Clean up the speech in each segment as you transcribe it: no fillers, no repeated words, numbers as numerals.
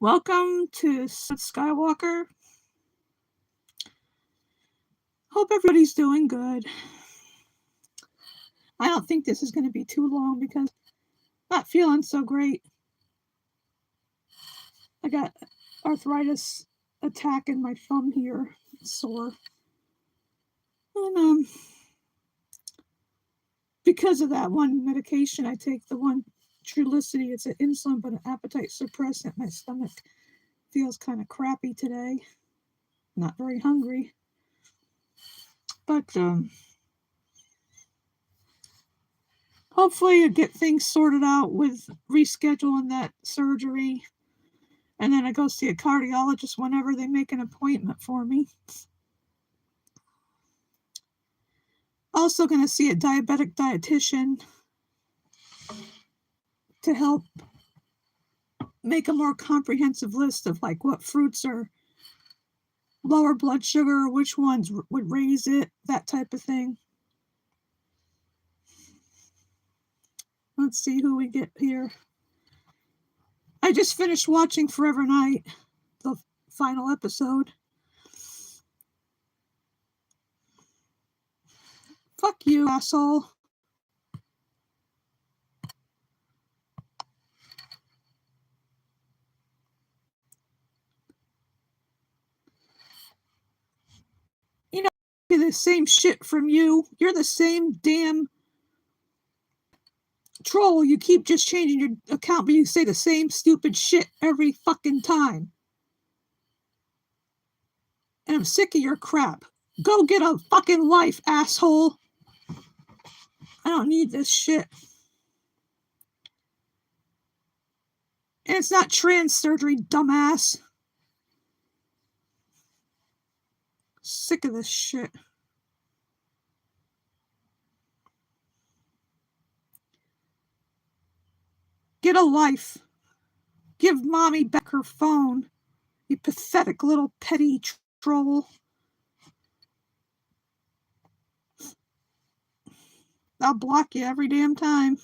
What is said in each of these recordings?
Welcome to Skywalker. Hope everybody's doing good. I don't think this is going to be too long because I'm not feeling so great. I got arthritis attack in my thumb here. It's sore. And because of that one medication I take, the one Trulicity, it's an insulin but an appetite suppressant. My stomach feels kind of crappy today. Not very hungry. But hopefully you get things sorted out with rescheduling that surgery. And then I go see a cardiologist whenever they make an appointment for me. Also going to see a diabetic dietitian to help make a more comprehensive list of like what fruits are lower blood sugar, which ones would raise it, that type of thing. Let's see who we get here. I just finished watching Forever Night, the final episode. Fuck you, asshole. You know, the same shit from you. You're the same damn troll. You keep just changing your account, but you say the same stupid shit every fucking time. And I'm sick of your crap. Go get a fucking life, asshole. I don't need this shit. And it's not trans surgery, dumbass. Sick of this shit. Get a life. Give mommy back her phone. You pathetic little petty troll. I'll block you every damn time.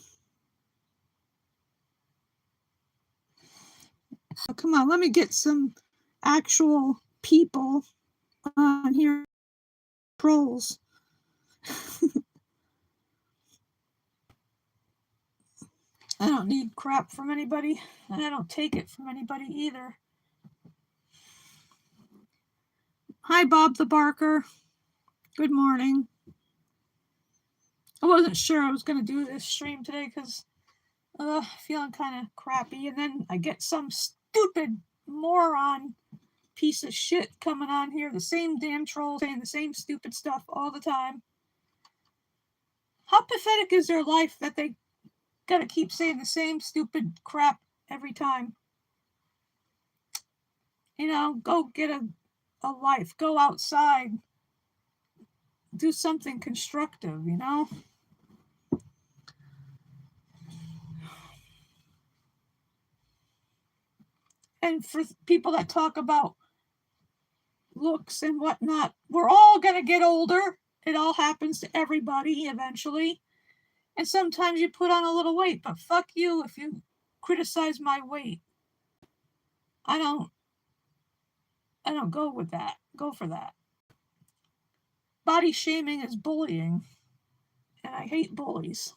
So come on, let me get some actual people on here. Trolls. I don't need crap from anybody, and I don't take it from anybody either. Hi, Bob the Barker. Good morning. I wasn't sure I was going to do this stream today because feeling kind of crappy, and then I get some stupid moron piece of shit coming on here, the same damn troll saying the same stupid stuff all the time. How pathetic is their life that they gotta keep saying the same stupid crap every time? You know, go get a life, go outside, do something constructive, you know? And for people that talk about looks and whatnot, we're all gonna get older. It all happens to everybody eventually. And sometimes you put on a little weight, but fuck you if you criticize my weight. I don't go with that. Go for that. Body shaming is bullying, and I hate bullies.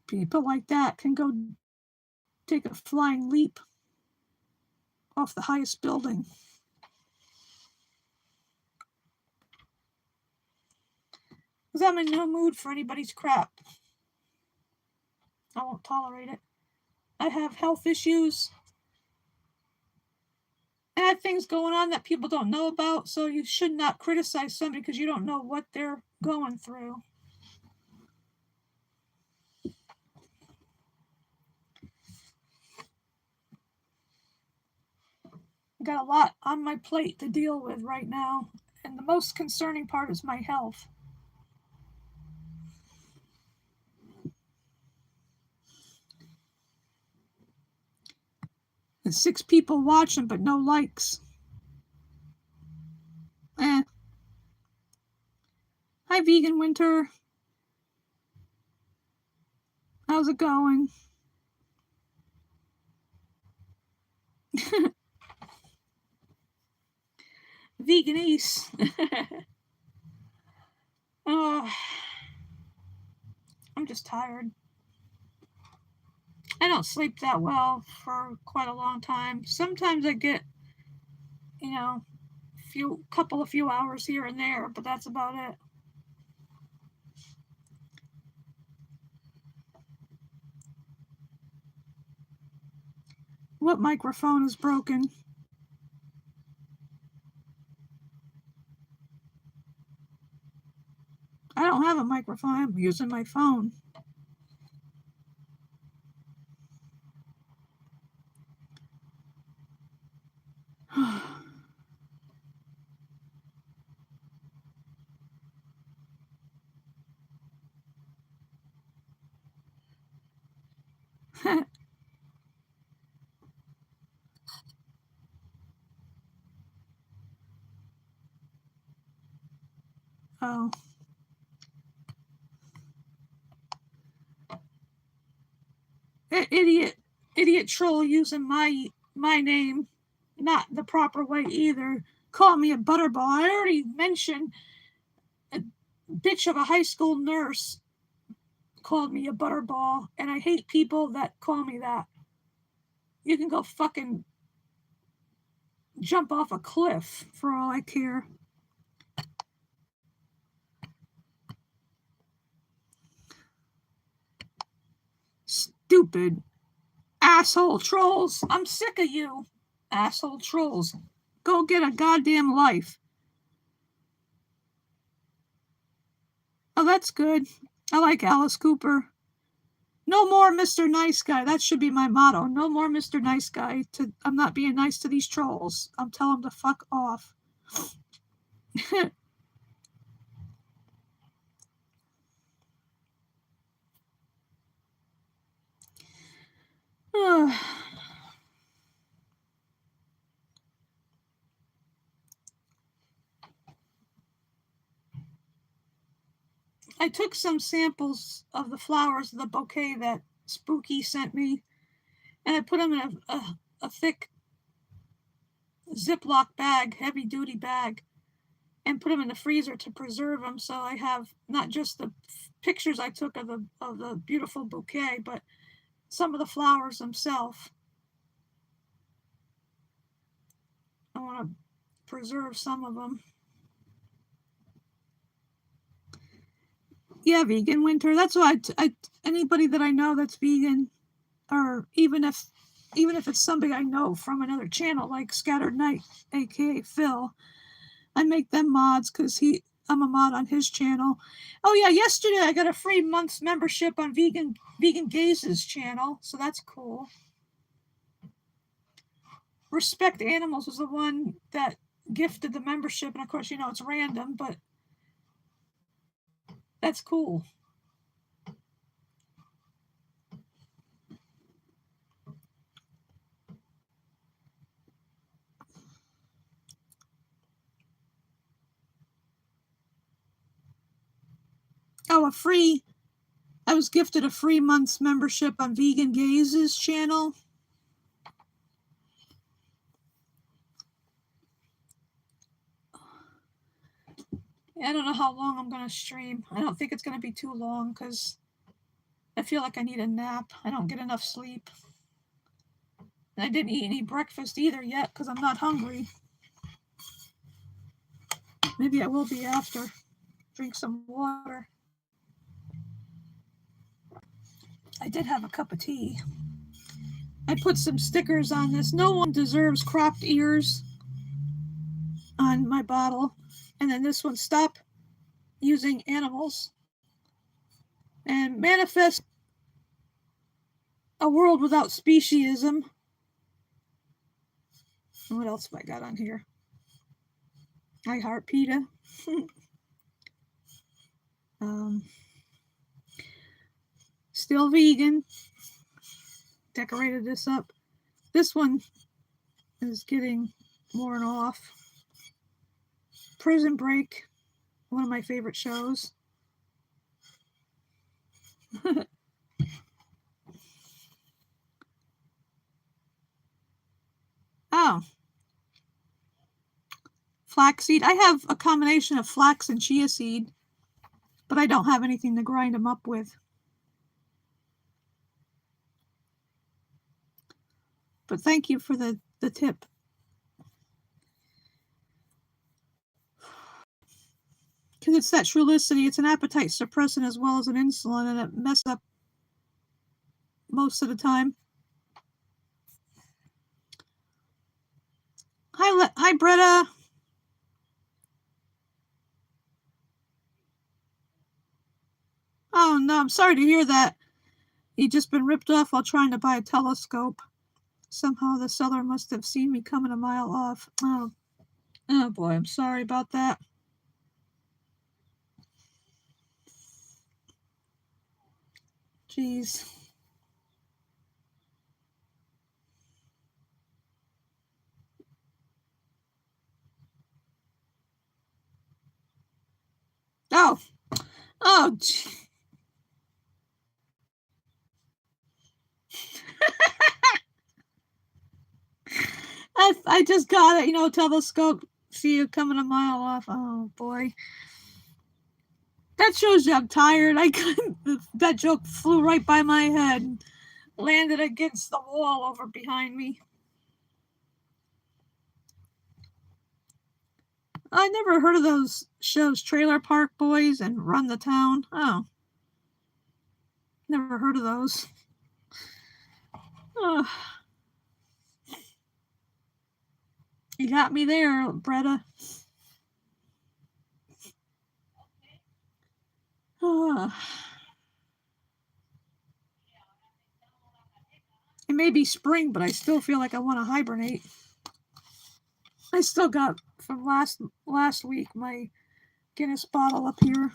People like that can go take a flying leap off the highest building. Because I'm in no mood for anybody's crap. I won't tolerate it. I have health issues. And I have things going on that people don't know about, so you should not criticize somebody because you don't know what they're going through. I got a lot on my plate to deal with right now, and the most concerning part is my health. And 6 people watching, but no likes. Hi, Vegan Winter. How's it going? Veganese. Oh, I'm just tired. I don't sleep that well for quite a long time. Sometimes I get, few hours here and there, but that's about it. What microphone is broken? I don't have a microphone. I'm using my phone. Oh. Idiot troll using my name, not the proper way either. Call me a butterball. I already mentioned a bitch of a high school nurse called me a butterball, and I hate people that call me that. You can go fucking jump off a cliff for all I care. Stupid asshole trolls. I'm sick of you, asshole trolls. Go get a goddamn life. Oh, that's good. I like Alice Cooper. No more Mr. Nice Guy. That should be my motto. No more Mr. Nice Guy. I'm not being nice to these trolls. I'm telling them to fuck off. I took some samples of the flowers of the bouquet that Spooky sent me, and I put them in a thick Ziploc bag, heavy-duty bag, and put them in the freezer to preserve them. So I have not just the pictures I took of the beautiful bouquet, but some of the flowers themselves. I want to preserve some of them. Yeah, Vegan Winter. That's why anybody that I know that's vegan, or even if it's somebody I know from another channel like Scattered Night, aka Phil, I make them mods because I'm a mod on his channel. Oh yeah, yesterday I got a free month's membership on Vegan Gaze's channel, so that's cool. Respect Animals was the one that gifted the membership, and of course, it's random, but that's cool. Oh, I was gifted a free month's membership on Vegan Gaze's channel. I don't know how long I'm going to stream. I don't think it's going to be too long because I feel like I need a nap. I don't get enough sleep. And I didn't eat any breakfast either yet because I'm not hungry. Maybe I will be after. Drink some water. I did have a cup of tea. I put some stickers on this. No one deserves cropped ears on my bottle. And then this one, stop using animals and manifest a world without speciesism. What else have I got on here? I heart PETA. Still vegan. Decorated this up. This one is getting worn off. Prison Break. one of my favorite shows. Oh. Flaxseed. I have a combination of flax and chia seed, but I don't have anything to grind them up with. But thank you for the tip. Because it's that Trulicity. It's an appetite suppressant as well as an insulin, and it messes up most of the time. Hi, Bretta. Oh, no, I'm sorry to hear that. You've just been ripped off while trying to buy a telescope. Somehow the seller must have seen me coming a mile off. Oh boy, I'm sorry about that. Jeez. Oh, gee. I just got it, telescope, see you coming a mile off. Oh boy. That shows you I'm tired. That joke flew right by my head and landed against the wall over behind me. I never heard of those shows, Trailer Park Boys and Run the Town. Oh. Never heard of those. Oh. You got me there, Bretta. Oh. It may be spring, but I still feel like I want to hibernate. I still got from last week my Guinness bottle up here.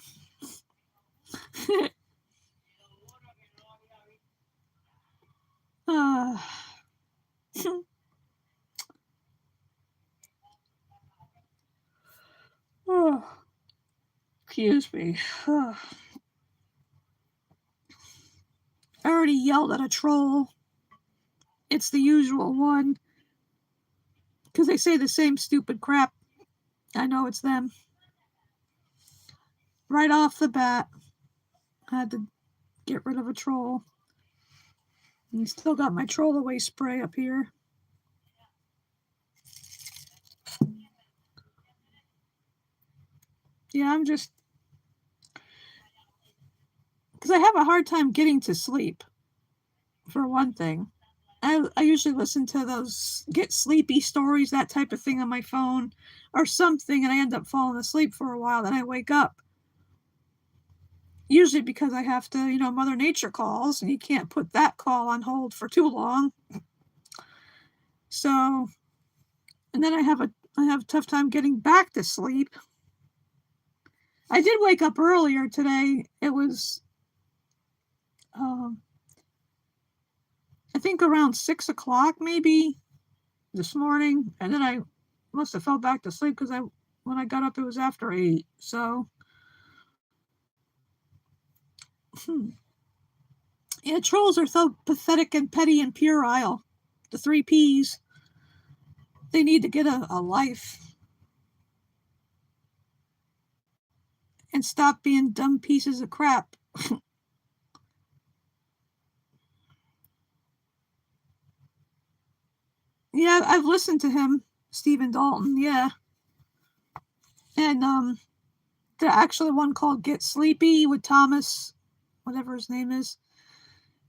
Oh, excuse me. I already yelled at a troll. It's the usual one. Because they say the same stupid crap. I know it's them. Right off the bat, I had to get rid of a troll. And still got my troll away spray up here. Yeah, I'm just... Because I have a hard time getting to sleep, for one thing. I usually listen to those get sleepy stories, that type of thing on my phone, or something, and I end up falling asleep for a while, then I wake up. Usually because I have to, Mother Nature calls, and you can't put that call on hold for too long. So, and then I have a tough time getting back to sleep. I did wake up earlier today. It was, I think around 6 o'clock maybe this morning, and then I must have fell back to sleep because when I got up it was after 8. So, yeah, trolls are so pathetic and petty and puerile. The 3 Ps. They need to get a life and stop being dumb pieces of crap. Yeah, I've listened to him, Stephen Dalton, yeah. And there's actually one called Get Sleepy with Thomas, whatever his name is.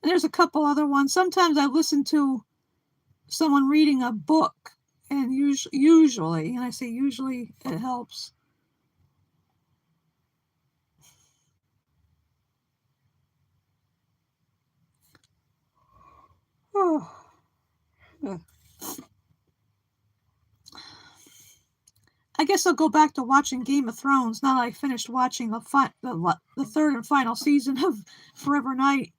And there's a couple other ones. Sometimes I listen to someone reading a book, and usually, and I say usually, it helps. Oh. I guess I'll go back to watching Game of Thrones now that I finished watching the third and final season of Forever Night.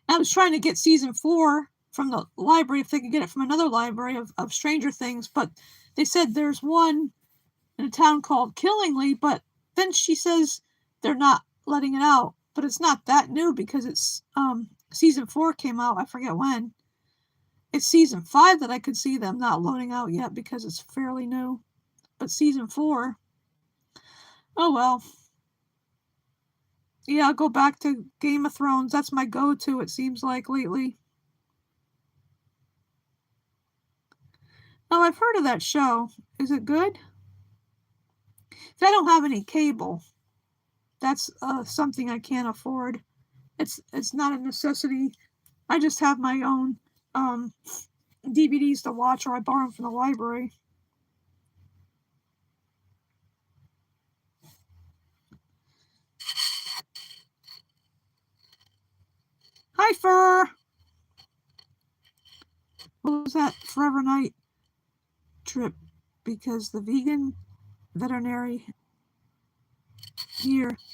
I was trying to get season 4 from the library, if they could get it from another library of Stranger Things, but they said there's one in a town called Killingly, but then she says they're not letting it out, but it's not that new because it's season 4 came out. I forget when. It's season 5 that I could see them not loading out yet because it's fairly new. But season 4, oh well. Yeah, I'll go back to Game of Thrones. That's my go-to, it seems like, lately. Oh, I've heard of that show. Is it good? I don't have any cable. That's something I can't afford. It's not a necessity. I just have my own DVDs to watch, or I borrow them from the library. Hi, Fur! What was that? Forever Night trip, because the vegan veterinary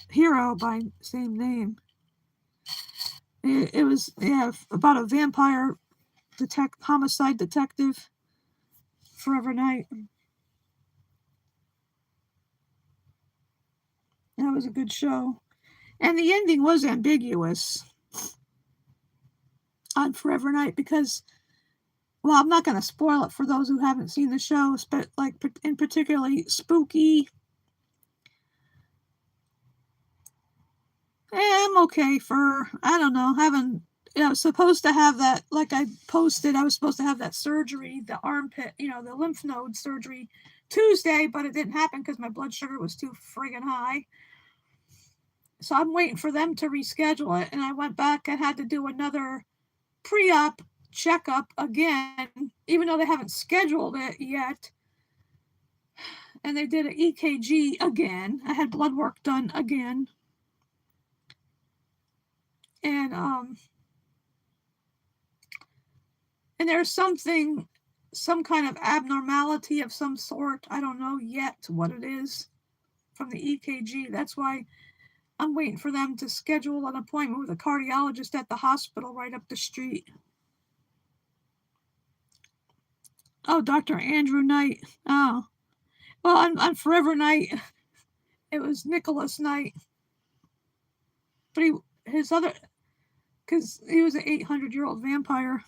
hero by same name. It was, yeah, about a vampire homicide detective. Forever Night. That was a good show. And the ending was ambiguous on Forever Night because, well, I'm not going to spoil it for those who haven't seen the show, but like in particularly spooky. I'm okay for, I don't know, having, I was supposed to have that, like I posted, I was supposed to have that surgery, the armpit, the lymph node surgery Tuesday, but it didn't happen because my blood sugar was too friggin' high. So I'm waiting for them to reschedule it. And I went back and had to do another pre-op checkup again, even though they haven't scheduled it yet. And they did an EKG again. I had blood work done again. And there's some kind of abnormality of some sort. I don't know yet what it is from the EKG. That's why I'm waiting for them to schedule an appointment with a cardiologist at the hospital right up the street. Oh, Dr. Andrew Knight. Oh. Well, on Forever Night, it was Nicholas Knight. But because he was an 800-year-old vampire.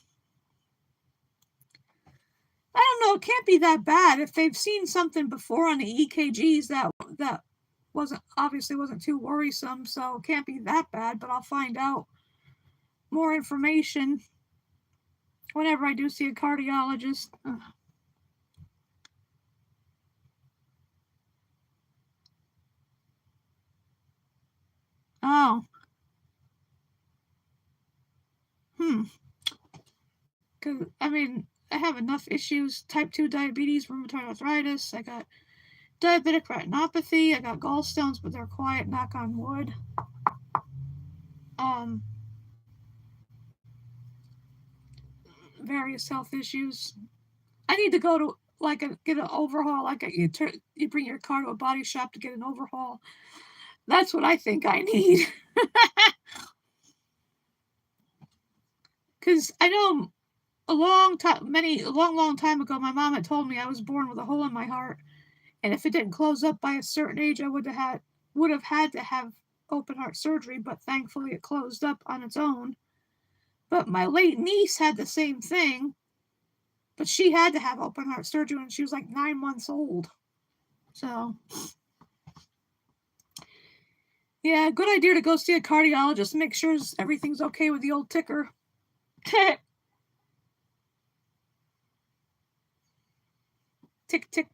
I don't know, it can't be that bad. If they've seen something before on the EKGs that wasn't too worrisome, so it can't be that bad, but I'll find out more information whenever I do see a cardiologist. Oh. Because, I have enough issues. Type 2 diabetes, rheumatoid arthritis. I got diabetic retinopathy. I got gallstones, but they're quiet, knock on wood. Various health issues. I need to go to get an overhaul. You bring your car to a body shop to get an overhaul. That's what I think I need. Because I know a long time ago, my mom had told me I was born with a hole in my heart, and if it didn't close up by a certain age, I would have had to have open heart surgery. But thankfully, it closed up on its own. But my late niece had the same thing, but she had to have open heart surgery when she was like 9 months old. So, yeah, good idea to go see a cardiologist. Make sure everything's okay with the old ticker. Tick, tick.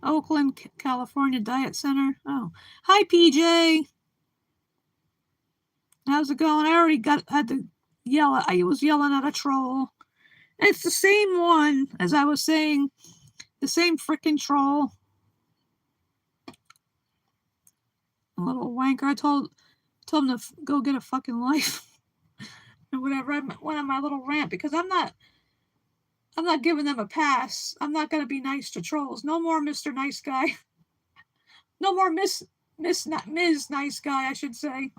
Oakland, California Diet Center. Oh, hi, PJ. How's it going? I already had to yell. I was yelling at a troll. It's the same one, as I was saying. The same frickin' troll. A little wanker. I told him to go get a fucking life. And whatever. I went on my little rant because I'm not giving them a pass. I'm not going to be nice to trolls. No more Mr. Nice Guy. No more Ms. Nice Guy, I should say.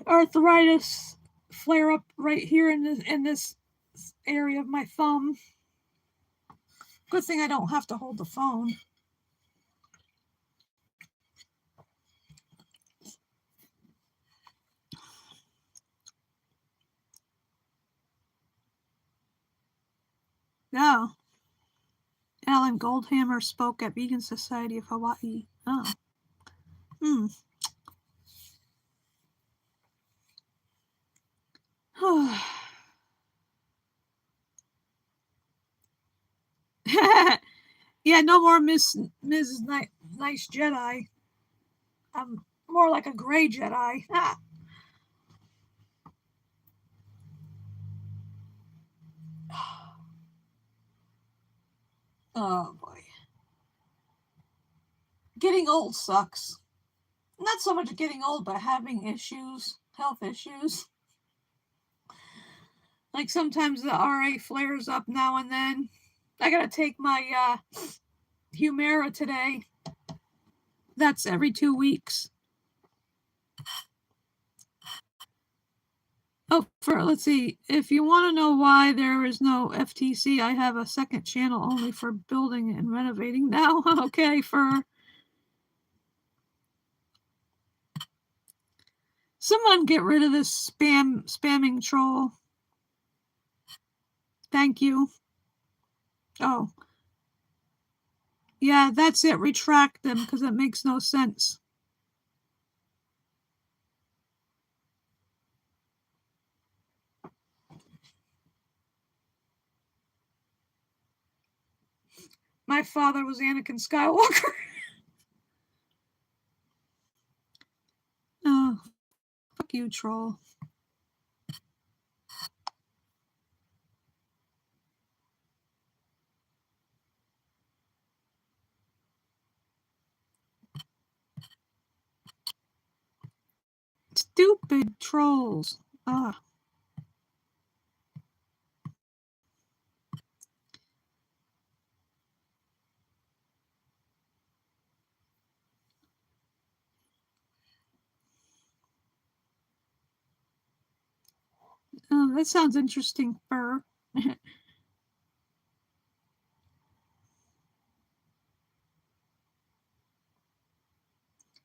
arthritis flare up right here in this area of my thumb. Good thing I don't have to hold the phone. Yeah. Alan Goldhammer spoke at Vegan Society of Hawaii. Oh. Yeah, no more Mrs. Nice Jedi. I'm more like a gray Jedi. Ah. Oh boy. Getting old sucks. Not so much getting old, but having issues, health issues. Like sometimes the RA flares up now and then. I gotta take my Humira today. That's every 2 weeks. Oh, let's see. If you want to know why there is no FTC, I have a second channel only for building and renovating now. Okay, someone get rid of this spamming troll. Thank you. Oh. Yeah, that's it. Retract them because it makes no sense. My father was Anakin Skywalker. Oh, fuck you, troll. Stupid trolls. Ah. Oh, that sounds interesting, Fur.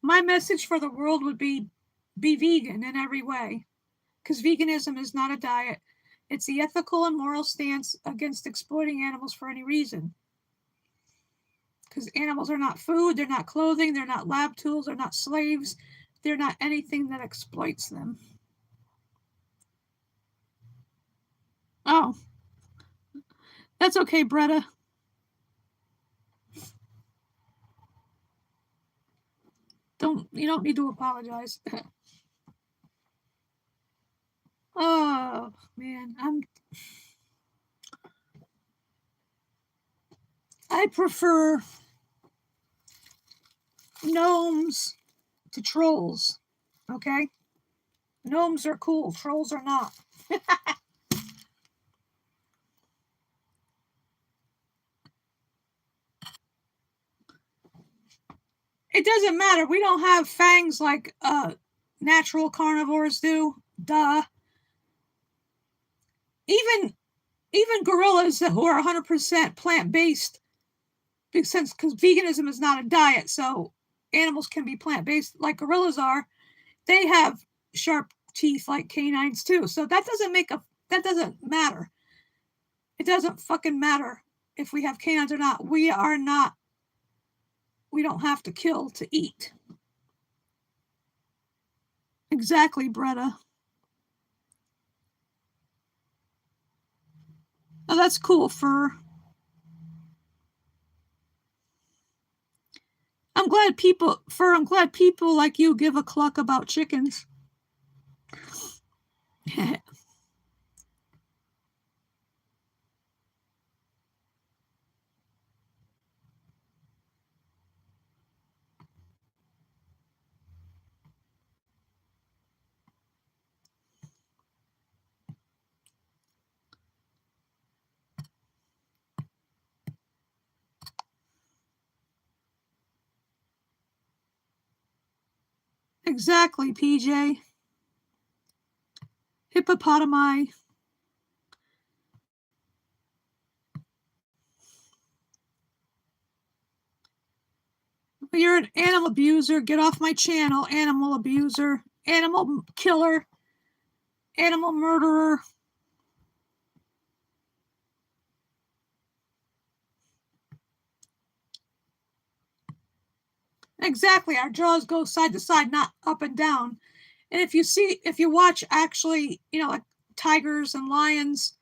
My message for the world would be vegan in every way. Because veganism is not a diet. It's the ethical and moral stance against exploiting animals for any reason. Because animals are not food, they're not clothing, they're not lab tools, they're not slaves, they're not anything that exploits them. Oh. That's okay, Bretta. You don't need to apologize. Oh man, I prefer gnomes to trolls. Okay? Gnomes are cool, trolls are not. It doesn't matter. We don't have fangs like natural carnivores do. Duh. Even gorillas who are 100% plant-based, because veganism is not a diet, so animals can be plant-based like gorillas are. They have sharp teeth like canines too. So that doesn't matter. It doesn't fucking matter if we have canines or not. We don't have to kill to eat. Exactly, Bretta. Oh, that's cool, Fur. I'm glad people like you give a cluck about chickens. Exactly, PJ. Hippopotami. You're an animal abuser. Get off my channel, animal abuser, animal killer, animal murderer. Exactly. Our jaws go side to side, not up and down. And if you watch actually, like tigers and lions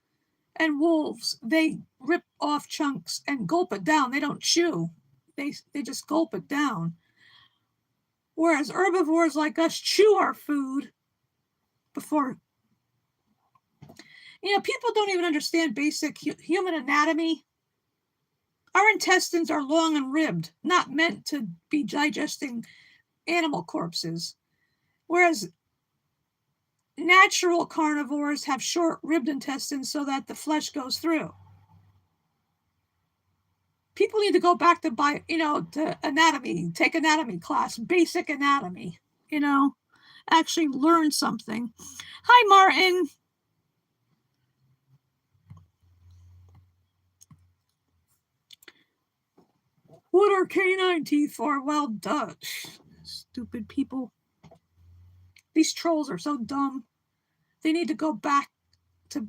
and wolves, they rip off chunks and gulp it down. They don't chew. They just gulp it down. Whereas herbivores like us chew our food before. People don't even understand basic human anatomy. Our intestines are long and ribbed, not meant to be digesting animal corpses. Whereas natural carnivores have short ribbed intestines so that the flesh goes through. People need to go back to anatomy, take anatomy class, basic anatomy, actually learn something. Hi, Martin. What are canine teeth for? Well, duh. Stupid people. These trolls are so dumb. They need to go back to,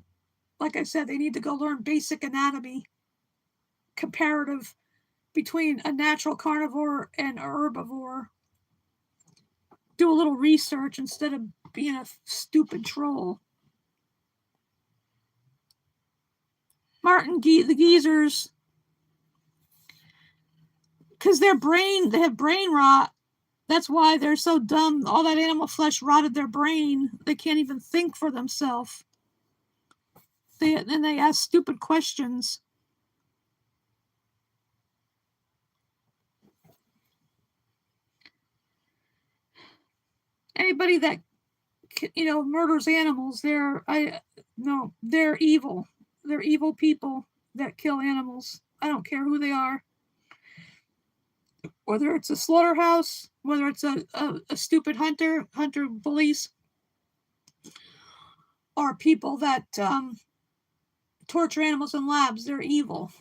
like I said, they need to go learn basic anatomy, comparative between a natural carnivore and a herbivore. Do a little research instead of being a stupid troll. Martin, the geezers, because they have brain rot. That's why they're so dumb. All that animal flesh rotted their brain. They can't even think for themselves. They ask stupid questions. Anybody that murders animals, they're evil. They're evil people that kill animals. I don't care who they are. Whether it's a slaughterhouse, whether it's a stupid hunter bullies, or people that torture animals in labs, they're evil.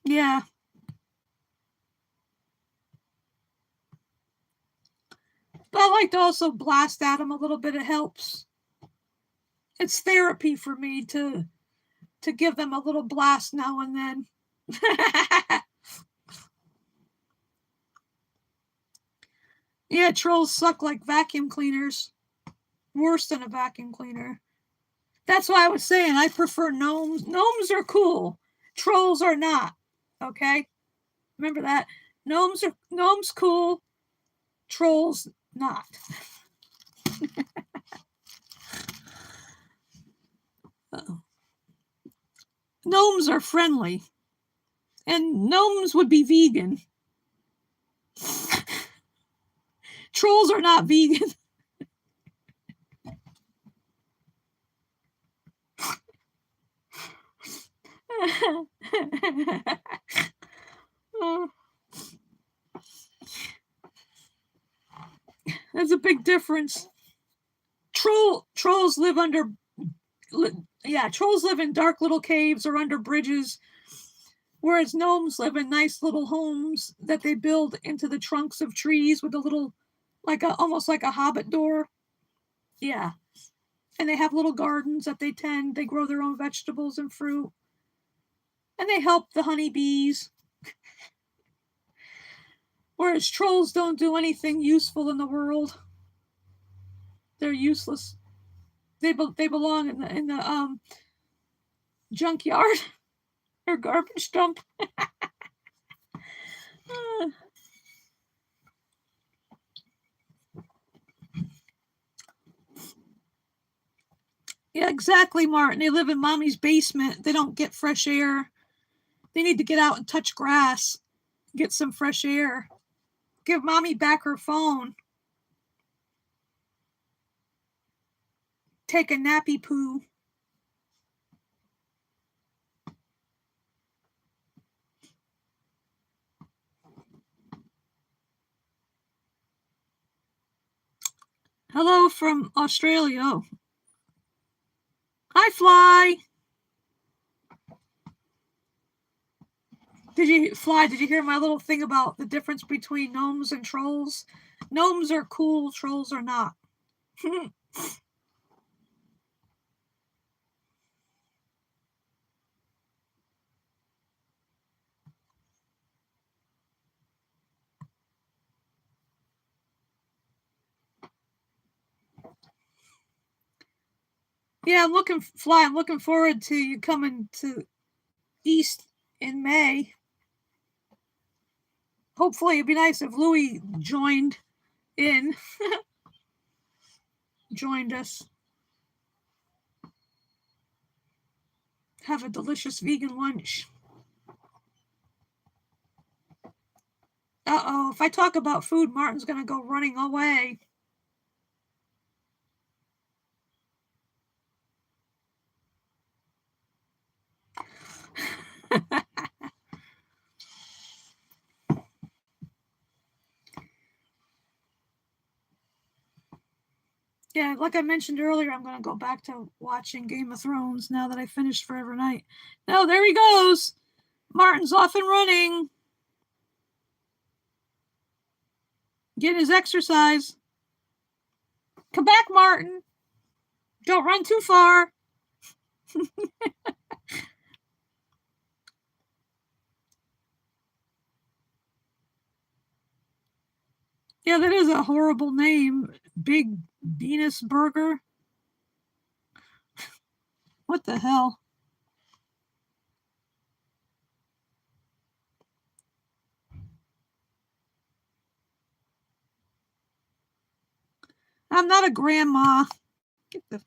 Yeah. But I like to also blast at them a little bit. It helps. It's therapy for me to give them a little blast now and then. Yeah, trolls suck like vacuum cleaners. Worse than a vacuum cleaner. That's why I was saying I prefer gnomes. Gnomes are cool. Trolls are not. Okay? Remember that. Gnomes cool. Trolls not. Gnomes are friendly. And gnomes would be vegan. Trolls are not vegan. That's a big difference. Trolls live under, trolls live in dark little caves or under bridges, whereas gnomes live in nice little homes that they build into the trunks of trees with a little, almost like a hobbit door. Yeah. And they have little gardens that they tend. They grow their own vegetables and fruit. And they help the honeybees. Whereas trolls don't do anything useful in the world. They're useless. They belong in the junkyard or garbage dump. Yeah, exactly, Martin. They live in mommy's basement. They don't get fresh air. They need to get out and touch grass, get some fresh air. Give mommy back her phone. Take a nappy poo. Hello from Australia. Oh. Hi, Fly. Did you hear my little thing about the difference between gnomes and trolls? Gnomes are cool, trolls are not. Yeah, I'm looking forward to you coming to East in May. Hopefully it'd be nice if Louis joined us. Have a delicious vegan lunch. Uh-oh, if I talk about food, Martin's gonna go running away. Yeah, like I mentioned earlier, I'm going to go back to watching Game of Thrones now that I finished Forever Night. No, there he goes. Martin's off and running. Getting his exercise. Come back, Martin. Don't run too far. Yeah, that is a horrible name. Big Venus Burger. What the hell? I'm not a grandma. Get the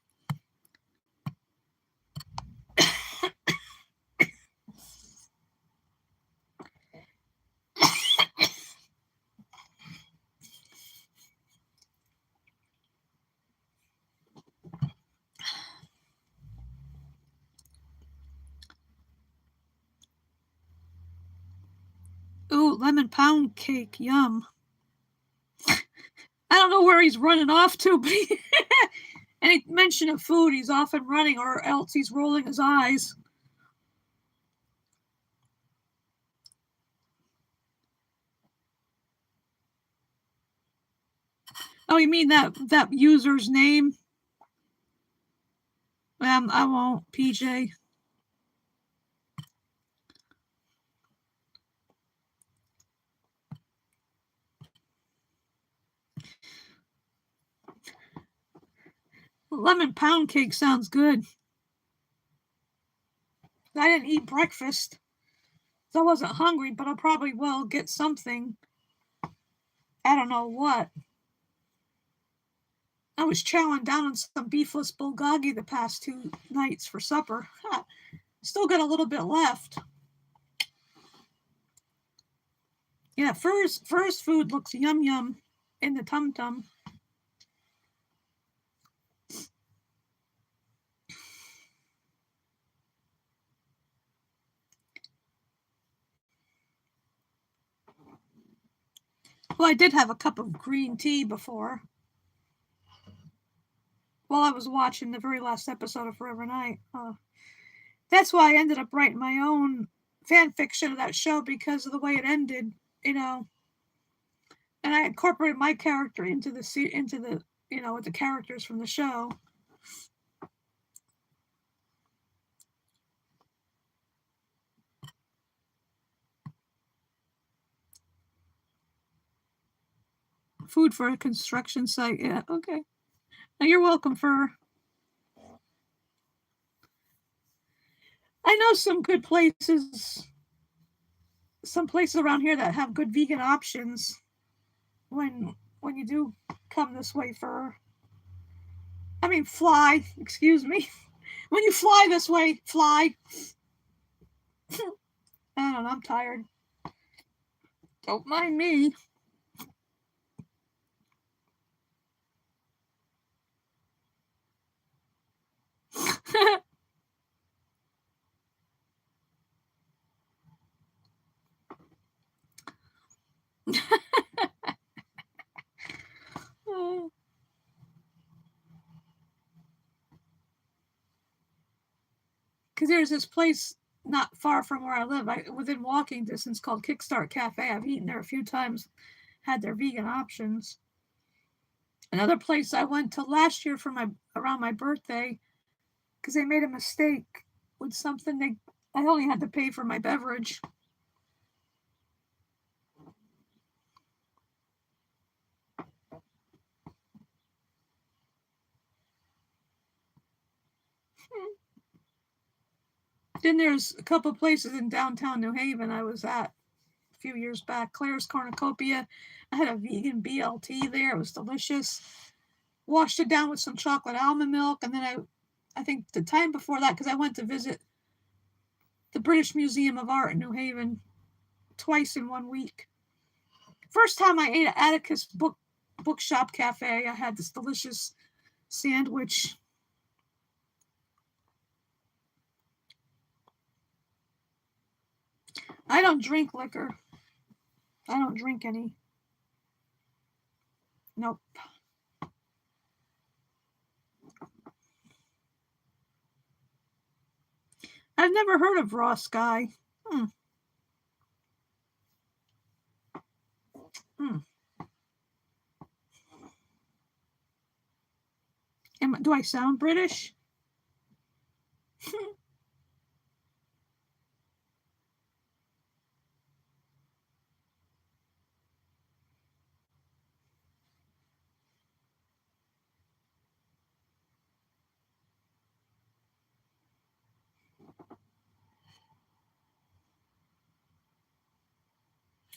Ooh, lemon pound cake. Yum. I don't know where he's running off to, but any mention of food, he's off and running, or else he's rolling his eyes. Oh, you mean that user's name? I won't, PJ. Lemon pound cake sounds good. I didn't eat breakfast, so I wasn't hungry, but I probably will get something. I don't know what. I was chowing down on some beefless bulgogi the past 2 nights for supper. Still got a little bit left. Yeah, first food looks yum yum in the tum tum. Well, I did have a cup of green tea before. While I was watching the very last episode of Forever Night. That's why I ended up writing my own fan fiction of that show, because of the way it ended, and I incorporated my character into the with the characters from the show. Food for a construction site. Yeah, okay. Now you're welcome, Fur. I know some good places, around here that have good vegan options when you do come this way, Fur. I mean, fly. Excuse me. When you fly this way, fly. I don't know. I'm tired. Don't mind me. because there's this place not far from where I live, within walking distance, called Kickstart Cafe. I've eaten there a few times, had their vegan options. Another place I went to last year for around my birthday, because they made a mistake with something. I only had to pay for my beverage. Then there's a couple places in downtown New Haven I was at a few years back. Claire's Cornucopia. I had a vegan BLT there. It was delicious. Washed it down with some chocolate almond milk, and then I think the time before that, because I went to visit the British Museum of Art in New Haven twice in 1 week. First time I ate at Atticus Bookshop Cafe, I had this delicious sandwich. I don't drink liquor. I don't drink any. Nope. I've never heard of Raw Sky. Do I sound British?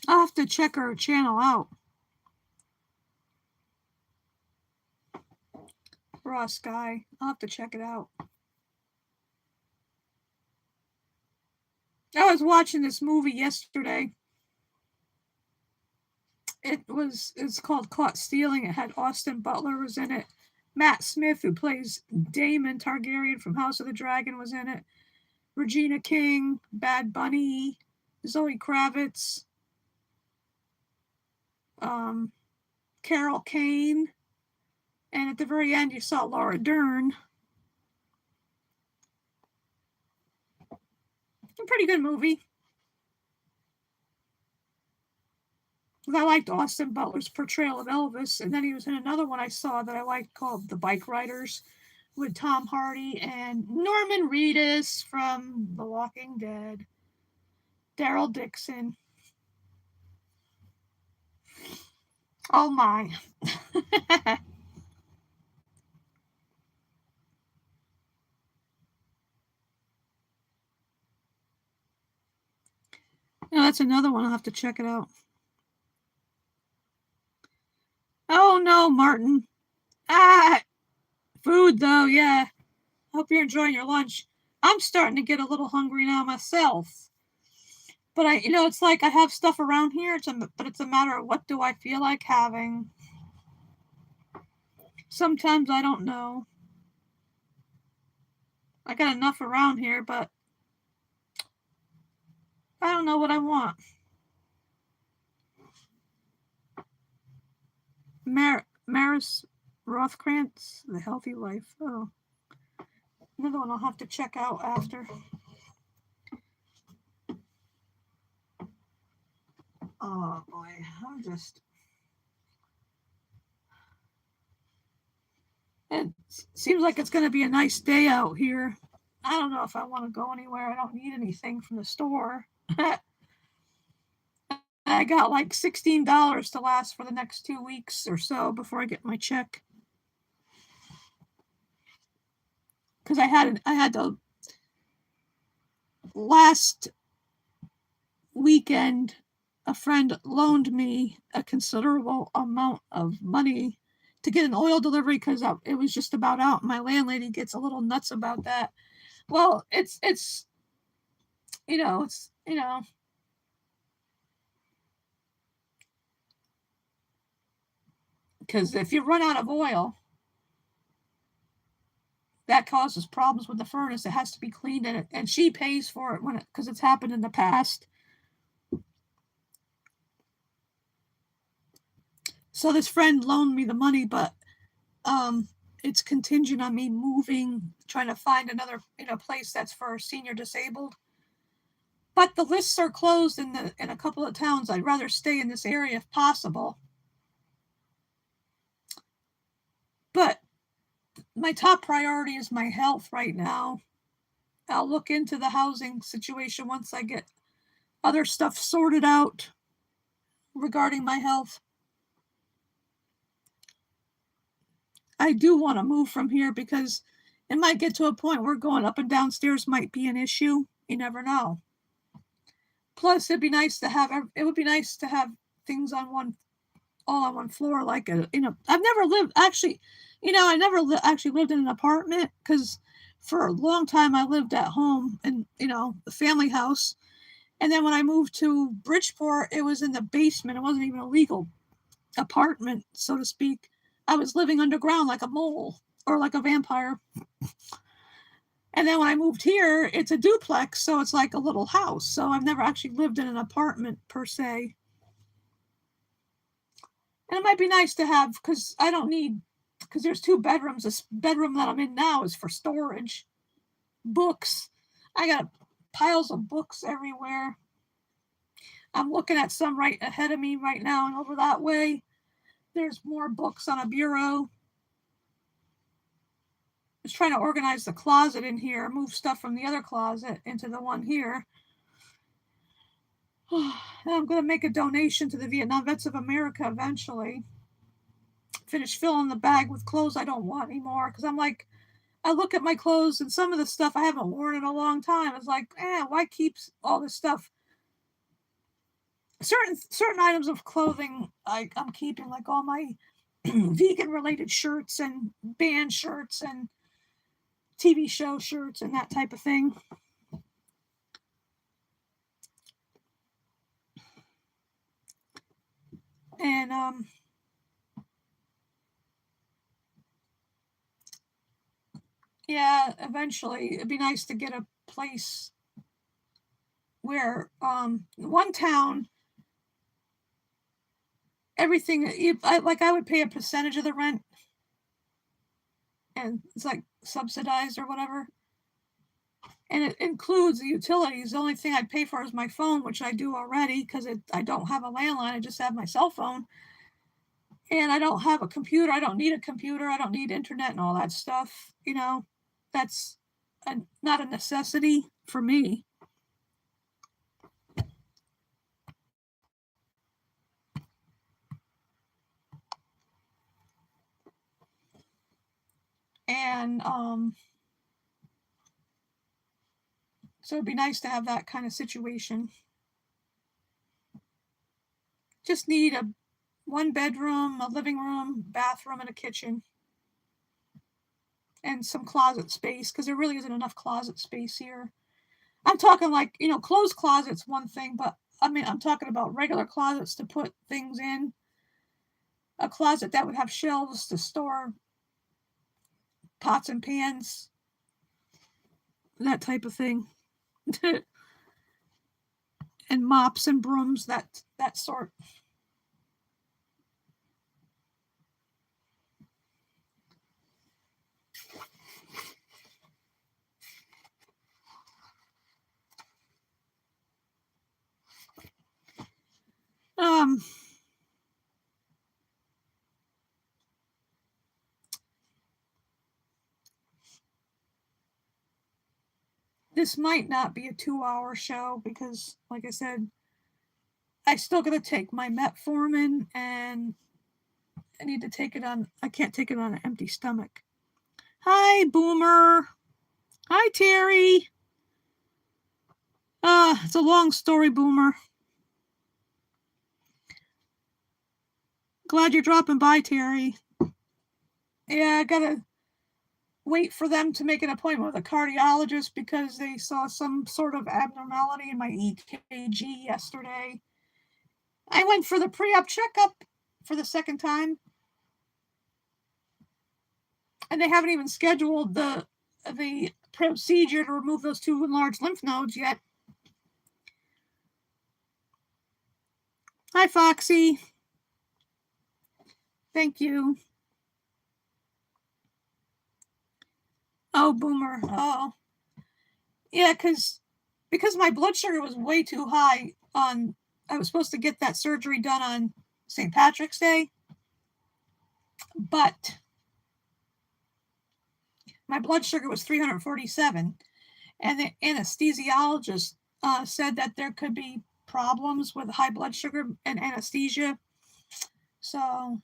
I'll have to check her channel out. Raw Sky. I'll have to check it out. I was watching this movie yesterday. It's called Caught Stealing. It had Austin Butler was in it. Matt Smith, who plays Daemon Targaryen from House of the Dragon, was in it. Regina King, Bad Bunny, Zoe Kravitz, Carol Kane, and at the very end you saw Laura Dern. A pretty good movie. I liked Austin Butler's portrayal of Elvis, and then he was in another one I saw that I liked called The Bike Riders with Tom Hardy and Norman Reedus from The Walking Dead, Daryl Dixon. Oh my. No, that's another one. I'll have to check it out. Oh no, Martin. Food though, yeah. Hope you're enjoying your lunch. I'm starting to get a little hungry now myself. But it's like I have stuff around here, but it's a matter of what do I feel like having. Sometimes I don't know. I got enough around here, but I don't know what I want. Maris Rothkrantz, The Healthy Life. Oh. Another one I'll have to check out after. Oh boy, it seems like it's going to be a nice day out here. I don't know if I want to go anywhere. I don't need anything from the store. I got like $16 to last for the next 2 weeks or so before I get my check. Because I had to last weekend, a friend loaned me a considerable amount of money to get an oil delivery because it was just about out. My landlady gets a little nuts about that. Well, it's because if you run out of oil, that causes problems with the furnace. It has to be cleaned, and she pays for it because it's happened in the past. So this friend loaned me the money, but it's contingent on me moving, trying to find another place that's for senior disabled. But the lists are closed in a couple of towns. I'd rather stay in this area if possible. But my top priority is my health right now. I'll look into the housing situation once I get other stuff sorted out regarding my health. I do want to move from here because it might get to a point where going up and downstairs might be an issue. You never know. Plus, it would be nice to have things all on one floor. Like I've never lived actually lived in an apartment, because for a long time I lived at home in the family house, and then when I moved to Bridgeport, it was in the basement. It wasn't even a legal apartment, so to speak. I was living underground like a mole or like a vampire. And then when I moved here, it's a duplex, so it's like a little house. So I've never actually lived in an apartment per se. And it might be nice to have, because there's 2 bedrooms. This bedroom that I'm in now is for storage. Books. I got piles of books everywhere. I'm looking at some right ahead of me right now, and over that way, there's more books on a bureau. I was trying to organize the closet in here, move stuff from the other closet into the one here. And I'm going to make a donation to the Vietnam Vets of America eventually. Finish filling the bag with clothes I don't want anymore, because I'm like, I look at my clothes and some of the stuff I haven't worn in a long time. It's like, why keep all this stuff? Certain items of clothing I'm keeping, like all my vegan related shirts and band shirts and TV show shirts and that type of thing. And yeah, eventually it'd be nice to get a place where one town, everything, I would pay a percentage of the rent, and it's like subsidized or whatever, and it includes the utilities. The only thing I'd pay for is my phone, which I do already, because I don't have a landline. I just have my cell phone, and I don't have a computer. I don't need a computer. I don't need internet and all that stuff. That's not a necessity for me. And so it'd be nice to have that kind of situation. Just need a 1 bedroom, a living room, bathroom, and a kitchen, and some closet space, because there really isn't enough closet space here. I'm talking like, closed closets, one thing, but I'm talking about regular closets to put things in. A closet that would have shelves to store pots and pans, that type of thing. And mops and brooms, that sort. This might not be a 2-hour show because, like I said, I still got to take my metformin, and I need to take it on. I can't take it on an empty stomach. Hi, Boomer. Hi, Terry. It's a long story, Boomer. Glad you're dropping by, Terry. Yeah, I gotta wait for them to make an appointment with a cardiologist because they saw some sort of abnormality in my EKG yesterday. I went for the pre-op checkup for the second time, and they haven't even scheduled the procedure to remove those 2 large lymph nodes yet. Hi, Foxy. Thank you. Oh, Boomer. Oh. Yeah, because my blood sugar was way too high on, I was supposed to get that surgery done on St. Patrick's Day, but my blood sugar was 347, and the anesthesiologist said that there could be problems with high blood sugar and anesthesia, so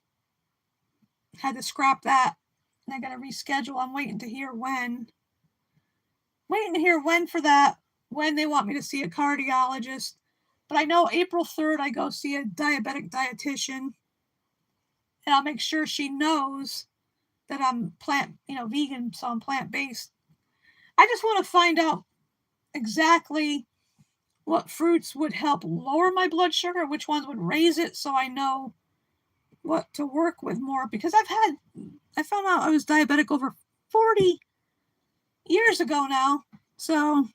had to scrap that, and I got to reschedule. I'm waiting to hear when. Waiting to hear when for that, when they want me to see a cardiologist. But I know April 3rd I go see a diabetic dietitian, and I'll make sure she knows that I'm vegan, so I'm plant-based. I just want to find out exactly what fruits would help lower my blood sugar, which ones would raise it, so I know what to work with more, because I found out I was diabetic over 40 years ago now. So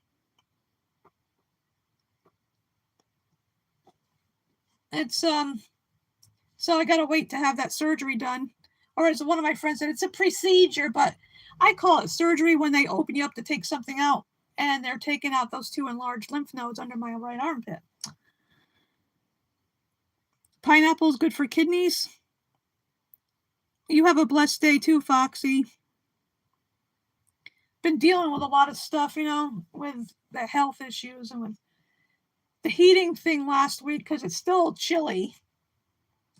it's so I gotta wait to have that surgery done. Or as one of my friends said, it's a procedure, but I call it surgery when they open you up to take something out, and they're taking out those 2 enlarged lymph nodes under my right armpit. Pineapple is good for kidneys. You have a blessed day too, Foxy. Been dealing with a lot of stuff, with the health issues and with the heating thing last week because it's still chilly.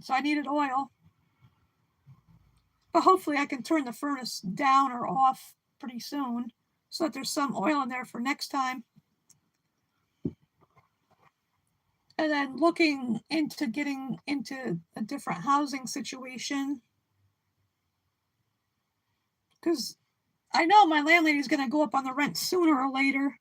So I needed oil. But hopefully I can turn the furnace down or off pretty soon so that there's some oil in there for next time. And then looking into getting into a different housing situation, because I know my landlady's going to go up on the rent sooner or later.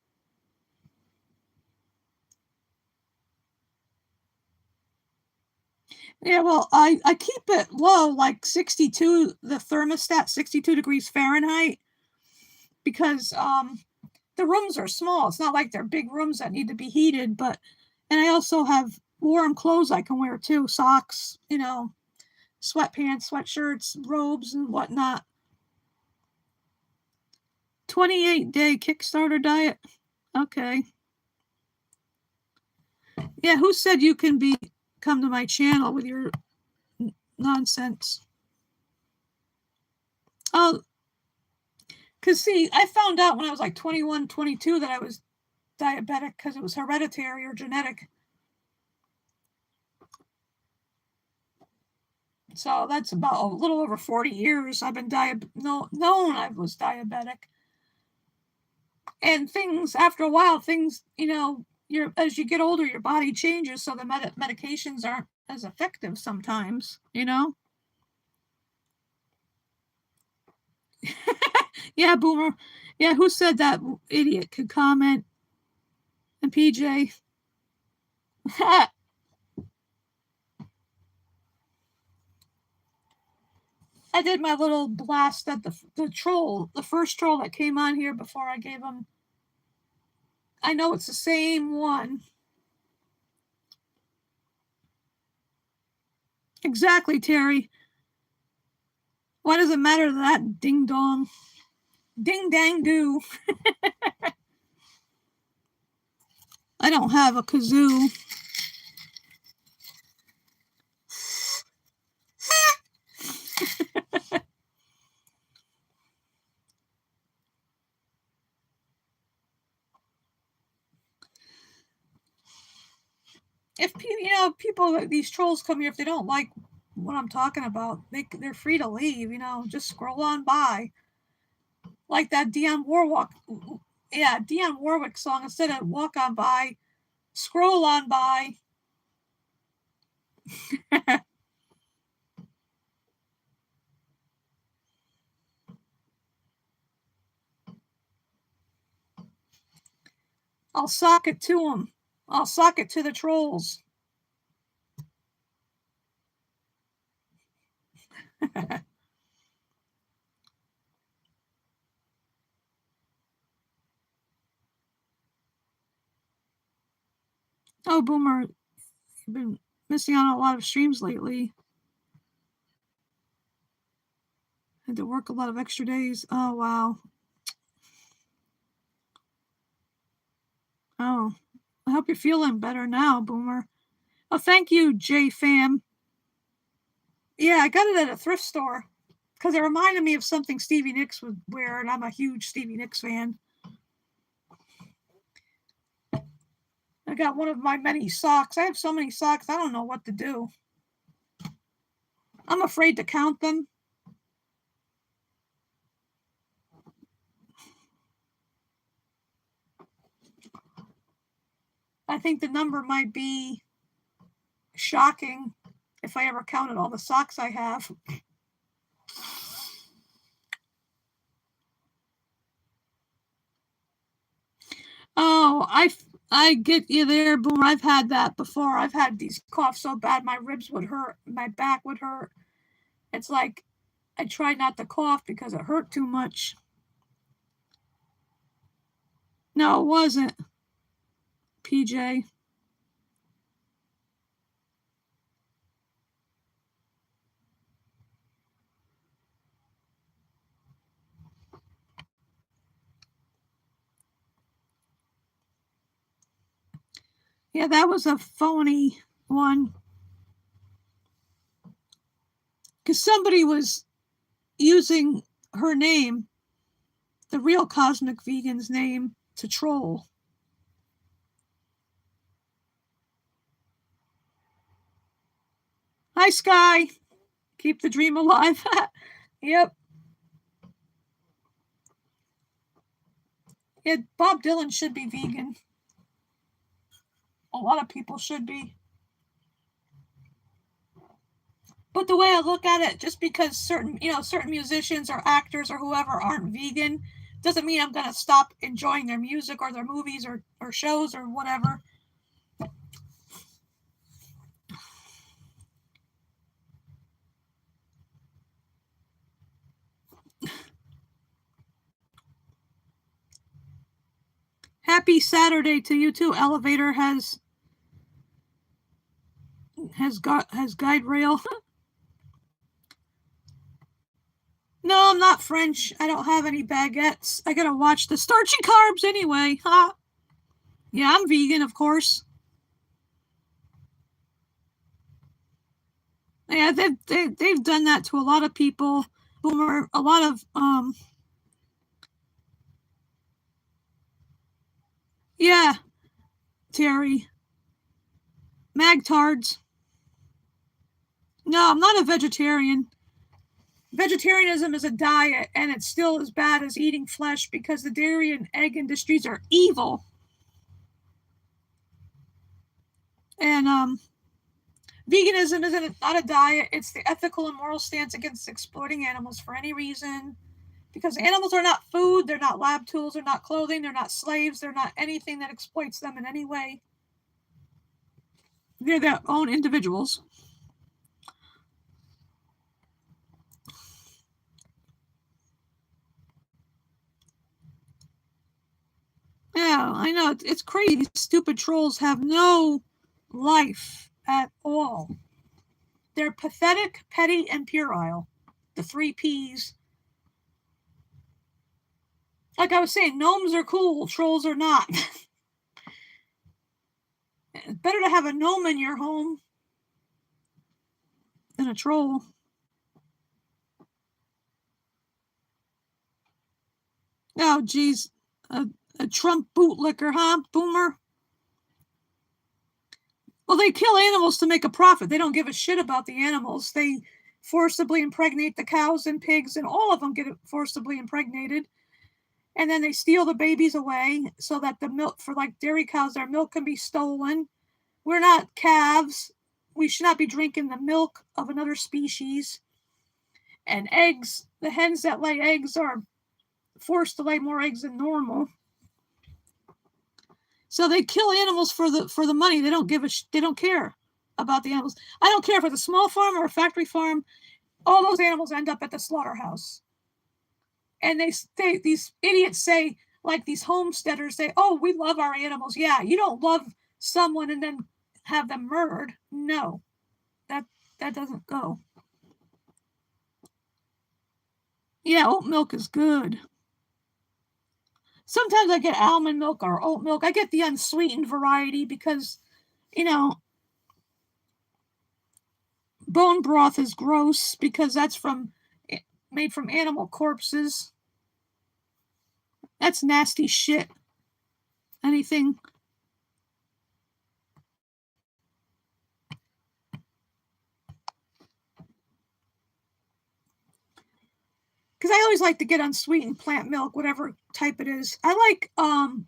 Yeah, well, I keep it low, like 62, the thermostat, 62 degrees Fahrenheit, because the rooms are small. It's not like they're big rooms that need to be heated, and I also have warm clothes I can wear too, socks, sweatpants, sweatshirts, robes, and whatnot. 28-day Kickstarter diet. Okay. Yeah, who said you can come to my channel with your nonsense? Oh, because see, I found out when I was like 21, 22 that I was diabetic because it was hereditary or genetic. So that's about a little over 40 years I've been known I was diabetic. And things, after a while, as you get older, your body changes, so the medications aren't as effective sometimes, Yeah, Boomer. Yeah, who said that idiot could comment? And PJ. I did my little blast at the troll, the first troll that came on here before I gave him. I know it's the same one. Exactly, Terry. Why does it matter to that ding dong? Ding dang do. I don't have a kazoo. If people, these trolls come here, if they don't like what I'm talking about, they're free to leave. Just scroll on by, like that Dionne Warwick song. Instead of walk on by, scroll on by. I'll sock it to them. I'll sock it to the trolls. Oh, Boomer, you've been missing out on a lot of streams lately. Had to work a lot of extra days. Oh, wow. I hope you're feeling better now, Boomer. Oh, thank you, J-Fam. Yeah, I got it at a thrift store because it reminded me of something Stevie Nicks would wear, and I'm a huge Stevie Nicks fan. I got one of my many socks. I have so many socks, I don't know what to do. I'm afraid to count them. I think the number might be shocking if I ever counted all the socks I have. Oh, I get you there, Boomer. I've had that before. I've had these coughs so bad my ribs would hurt, my back would hurt. It's like I tried not to cough because it hurt too much. No, it wasn't. PJ. Yeah, that was a phony one. Because somebody was using her name, the real Cosmic Vegan's name, to troll. Hi, Sky. Keep the dream alive. Yep. Yeah, Bob Dylan should be vegan. A lot of people should be. But the way I look at it, just because certain musicians or actors or whoever aren't vegan, doesn't mean I'm gonna stop enjoying their music or their movies or shows or whatever. Happy Saturday to you too. Elevator has guide rail. No, I'm not French. I don't have any baguettes. I gotta watch the starchy carbs anyway. Huh? Yeah, I'm vegan, of course. Yeah, they've done that to a lot of people. Boomer, a lot of yeah, Terry. Magtards. No, I'm not a vegetarian. Vegetarianism is a diet, and it's still as bad as eating flesh because the dairy and egg industries are evil. And veganism isn't not a diet. It's the ethical and moral stance against exploiting animals for any reason. Because animals are not food, they're not lab tools, they're not clothing, they're not slaves, they're not anything that exploits them in any way. They're their own individuals. Yeah, I know. It's crazy. These stupid trolls have no life at all. They're pathetic, petty, and puerile. The three P's. Like I was saying, gnomes are cool, trolls are not. It's better to have a gnome in your home than a troll. Oh, geez. A Trump bootlicker, huh, Boomer? Well, they kill animals to make a profit. They don't give a shit about the animals. They forcibly impregnate the cows and pigs, and all of them get forcibly impregnated. And then they steal the babies away so that the milk, for like dairy cows, their milk can be stolen. We're not calves. We should not be drinking the milk of another species. And eggs, the hens that lay eggs are forced to lay more eggs than normal. So they kill animals for the money. They don't they don't care about the animals. I don't care if it's a small farm or a factory farm. All those animals end up at the slaughterhouse. And these idiots say, like these homesteaders say, "Oh, we love our animals." Yeah, you don't love someone and then have them murdered. No, that doesn't go. Yeah, oat milk is good. Sometimes I get almond milk or oat milk. I get the unsweetened variety because, you know, bone broth is gross because that's made from animal corpses. That's nasty shit. Anything. Because I always like to get unsweetened plant milk, whatever type it is. I like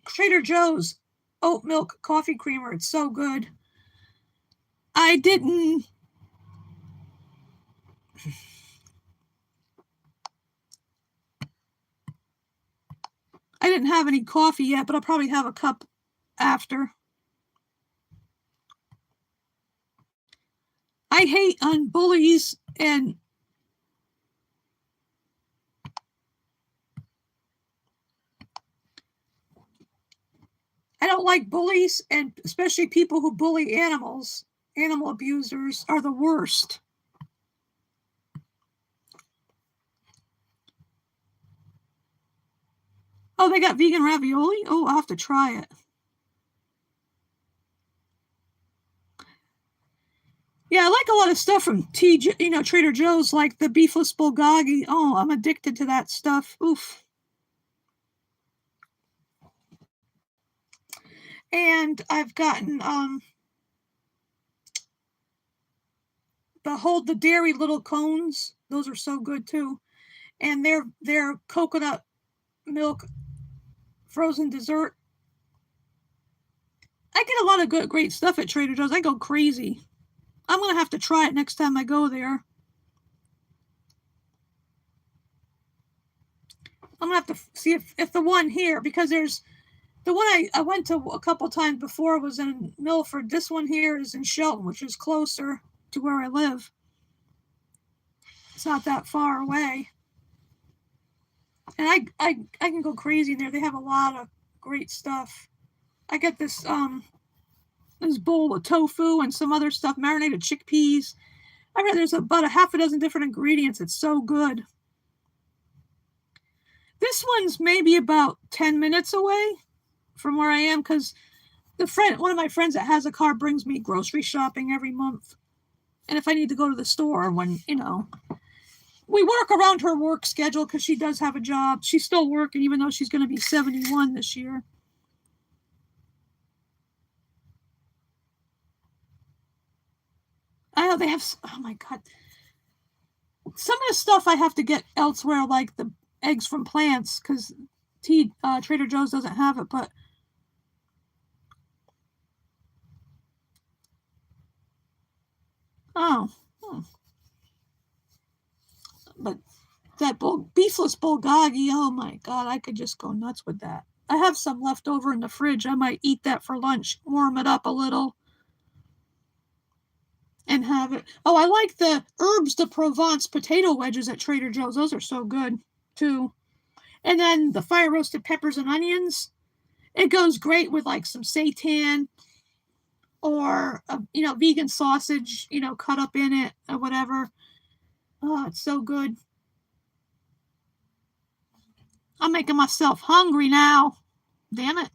Trader Joe's oat milk coffee creamer. It's so good. I didn't have any coffee yet, but I'll probably have a cup after. I hate on bullies and I don't like bullies, and especially people who bully animals. Animal abusers are the worst. Oh, they got vegan ravioli? Oh, I'll have to try it. Yeah, I like a lot of stuff from Trader Joe's, like the beefless bulgogi. Oh, I'm addicted to that stuff. Oof. And I've gotten the dairy little cones. Those are so good too. And they're coconut milk frozen dessert. I get a lot of great stuff at Trader Joe's. I go crazy. I'm gonna have to try it next time I go there. I'm gonna have to see if the one here, because there's the one I went to a couple times before was in Milford. This one here is in Shelton, which is closer to where I live. It's not that far away. And I can go crazy in there. They have a lot of great stuff. I get this bowl of tofu and some other stuff, marinated chickpeas. I read there's about a half a dozen different ingredients. It's so good. This one's maybe about 10 minutes away from where I am, because one of my friends that has a car brings me grocery shopping every month. And if I need to go to the store when, we work around her work schedule because she does have a job. She's still working even though she's going to be 71 this year. I know they have, oh my God. Some of the stuff I have to get elsewhere, like the eggs from plants, because Trader Joe's doesn't have it, but but that beefless bulgogi, oh my God, I could just go nuts with that. I have some left over in the fridge. I might eat that for lunch, warm it up a little, and have it. Oh, I like the herbs de Provence potato wedges at Trader Joe's. Those are so good too. And then the fire roasted peppers and onions. It goes great with like some seitan or vegan sausage, cut up in it or whatever. Oh, it's so good. I'm making myself hungry now. Damn it.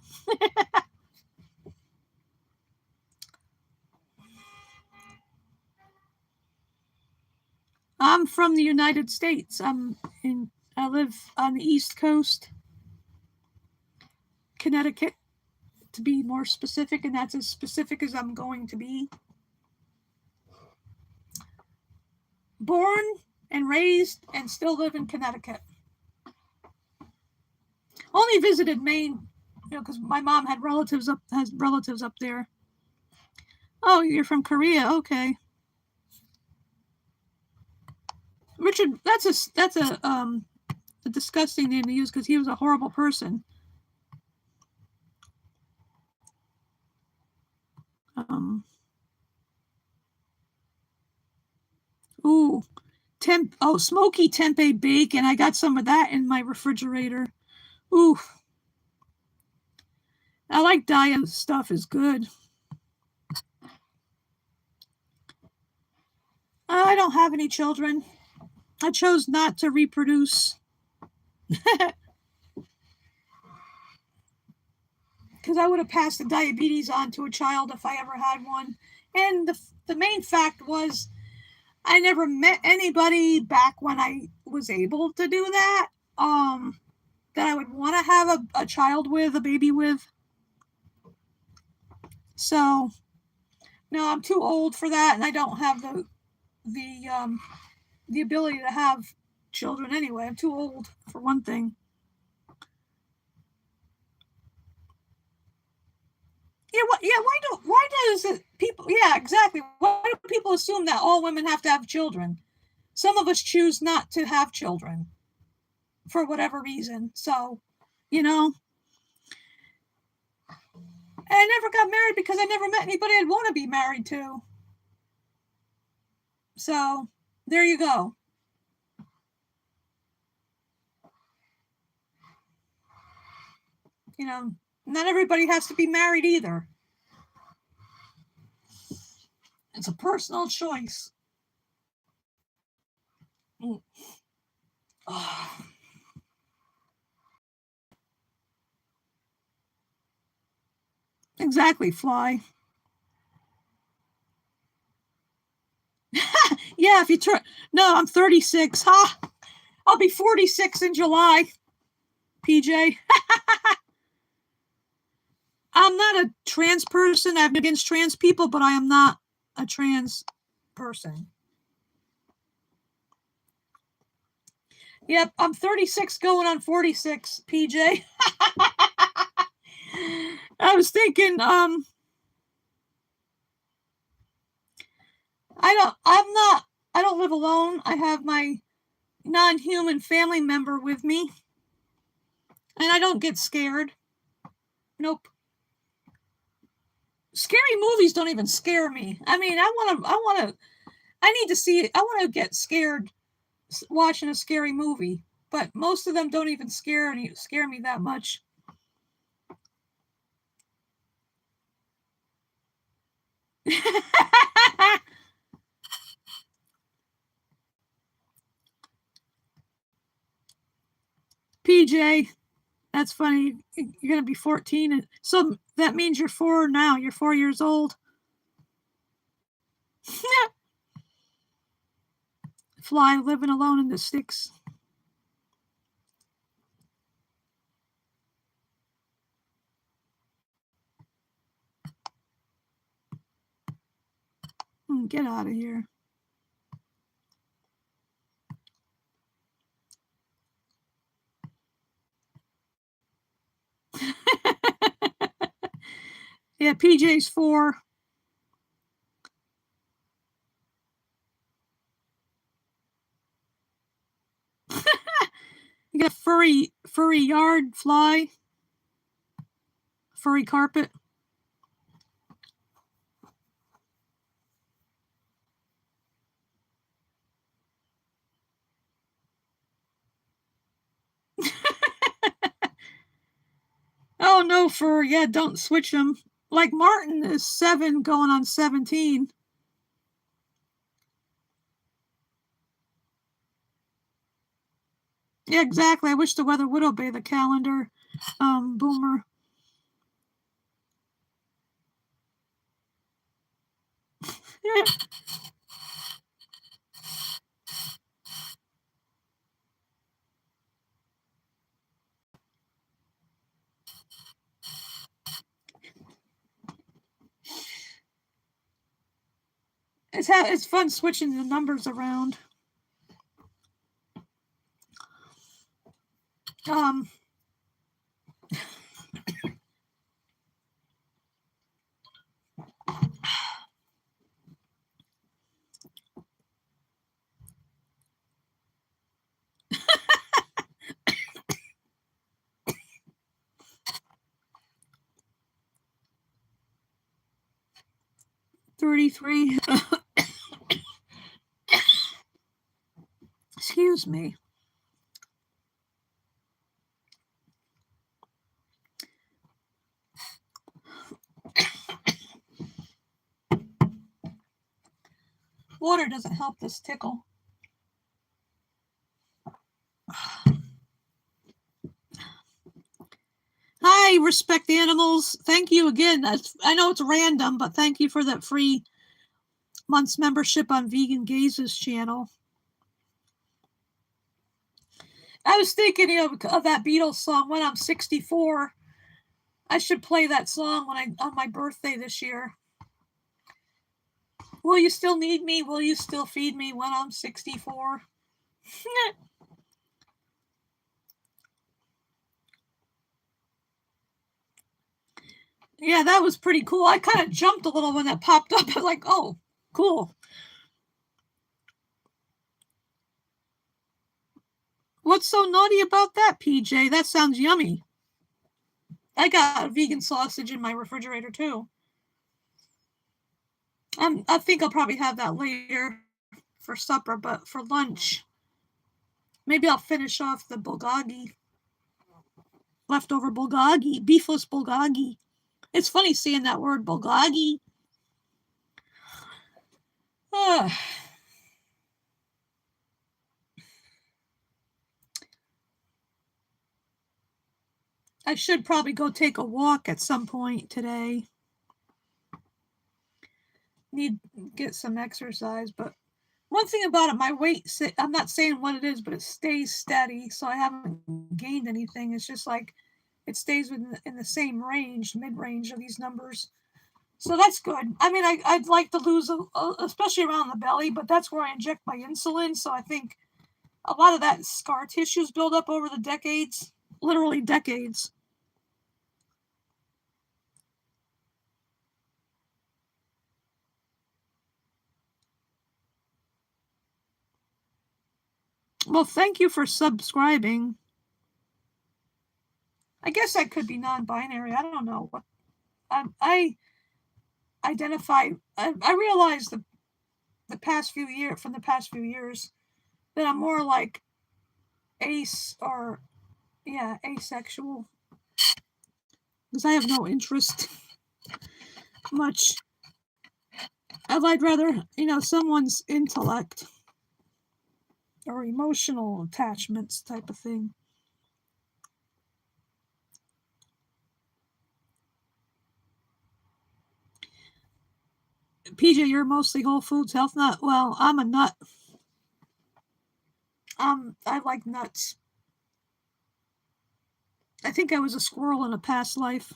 I'm from the United States. I live on the East Coast, Connecticut, to be more specific, and that's as specific as I'm going to be. Born and raised and still live in Connecticut. Only visited Maine, because my mom has relatives up there. Oh, you're from Korea, okay. Richard, that's a disgusting name to use because he was a horrible person. Smoky tempeh bacon. I got some of that in my refrigerator. Ooh. I like Daya stuff is good. I don't have any children. I chose not to reproduce. because I would have passed the diabetes on to a child if I ever had one. And the main fact was I never met anybody back when I was able to do that, that I would want to have a child with, a baby with. So, no, I'm too old for that, and I don't have the ability to have children anyway. I'm too old for one thing. Yeah, why does it people? Yeah, exactly. Why do people assume that all women have to have children? Some of us choose not to have children for whatever reason. So, you know, and I never got married because I never met anybody I'd want to be married to. So, there you go. You know, not everybody has to be married either. It's a personal choice. Mm. Oh. Exactly, Fly. Yeah, if you turn. No, I'm 36. Ha! Huh? I'll be 46 in July. PJ. I'm not a trans person. I'm against trans people, but I am not a trans person. Yep, I'm 36 going on 46, PJ. I was thinking, I don't live alone. I have my non-human family member with me. And I don't get scared. Nope. Scary movies don't even scare me. I mean, I need to see it. I want to get scared watching a scary movie, but most of them don't even scare me that much. PJ, that's funny. You're gonna be 14, and so that means you're 4 now. You're 4 years old. Fly living alone in the sticks. Get out of here. Yeah, PJ's 4. You got furry yard, Fly. Furry carpet. Oh no, fur. Yeah, don't switch them. Like Martin is 7 going on 17. Yeah, exactly. I wish the weather would obey the calendar. Boomer. It's fun switching the numbers around. Um, 33. Excuse me. Water doesn't help this tickle. Hi, respect animals. Thank you again. I know it's random, but thank you for that free month's membership on Vegan Gaze's channel. I was thinking of that Beatles song, When I'm 64. I should play that song on my birthday this year. Will you still need me? Will you still feed me when I'm 64? Yeah, that was pretty cool. I kind of jumped a little when that popped up. I was like, oh, cool. What's so naughty about that, PJ? That sounds yummy. I got a vegan sausage in my refrigerator, too. I think I'll probably have that later for supper, but for lunch, maybe I'll finish off the bulgogi. Leftover bulgogi, beefless bulgogi. It's funny seeing that word, bulgogi. I should probably go take a walk at some point today. Need to get some exercise, but one thing about it, my weight, I'm not saying what it is, but it stays steady, so I haven't gained anything. It's just like it stays in the same range, mid-range of these numbers. So that's good. I mean, I'd like to lose, especially around the belly, but that's where I inject my insulin. So I think a lot of that scar tissues build up over the decades, literally decades. Well, thank you for subscribing. I guess I could be non-binary. I don't know. I identify. I realized from the past few years that I'm more like asexual, because I have no interest much. I'd rather, someone's intellect or emotional attachments type of thing. PJ, you're mostly Whole Foods health nut. Well, I'm a nut. I like nuts. I think I was a squirrel in a past life.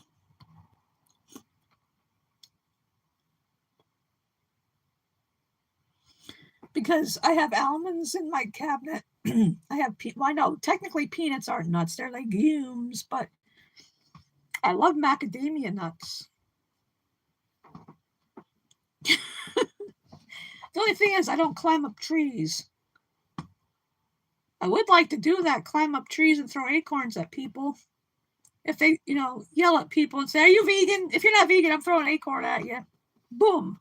Because I have almonds in my cabinet. I have, I know technically peanuts aren't nuts, they're legumes, but I love macadamia nuts. The only thing is, I don't climb up trees. I would like to do that, climb up trees and throw acorns at people. If they, yell at people and say, "Are you vegan?" If you're not vegan, I'm throwing an acorn at you. Boom.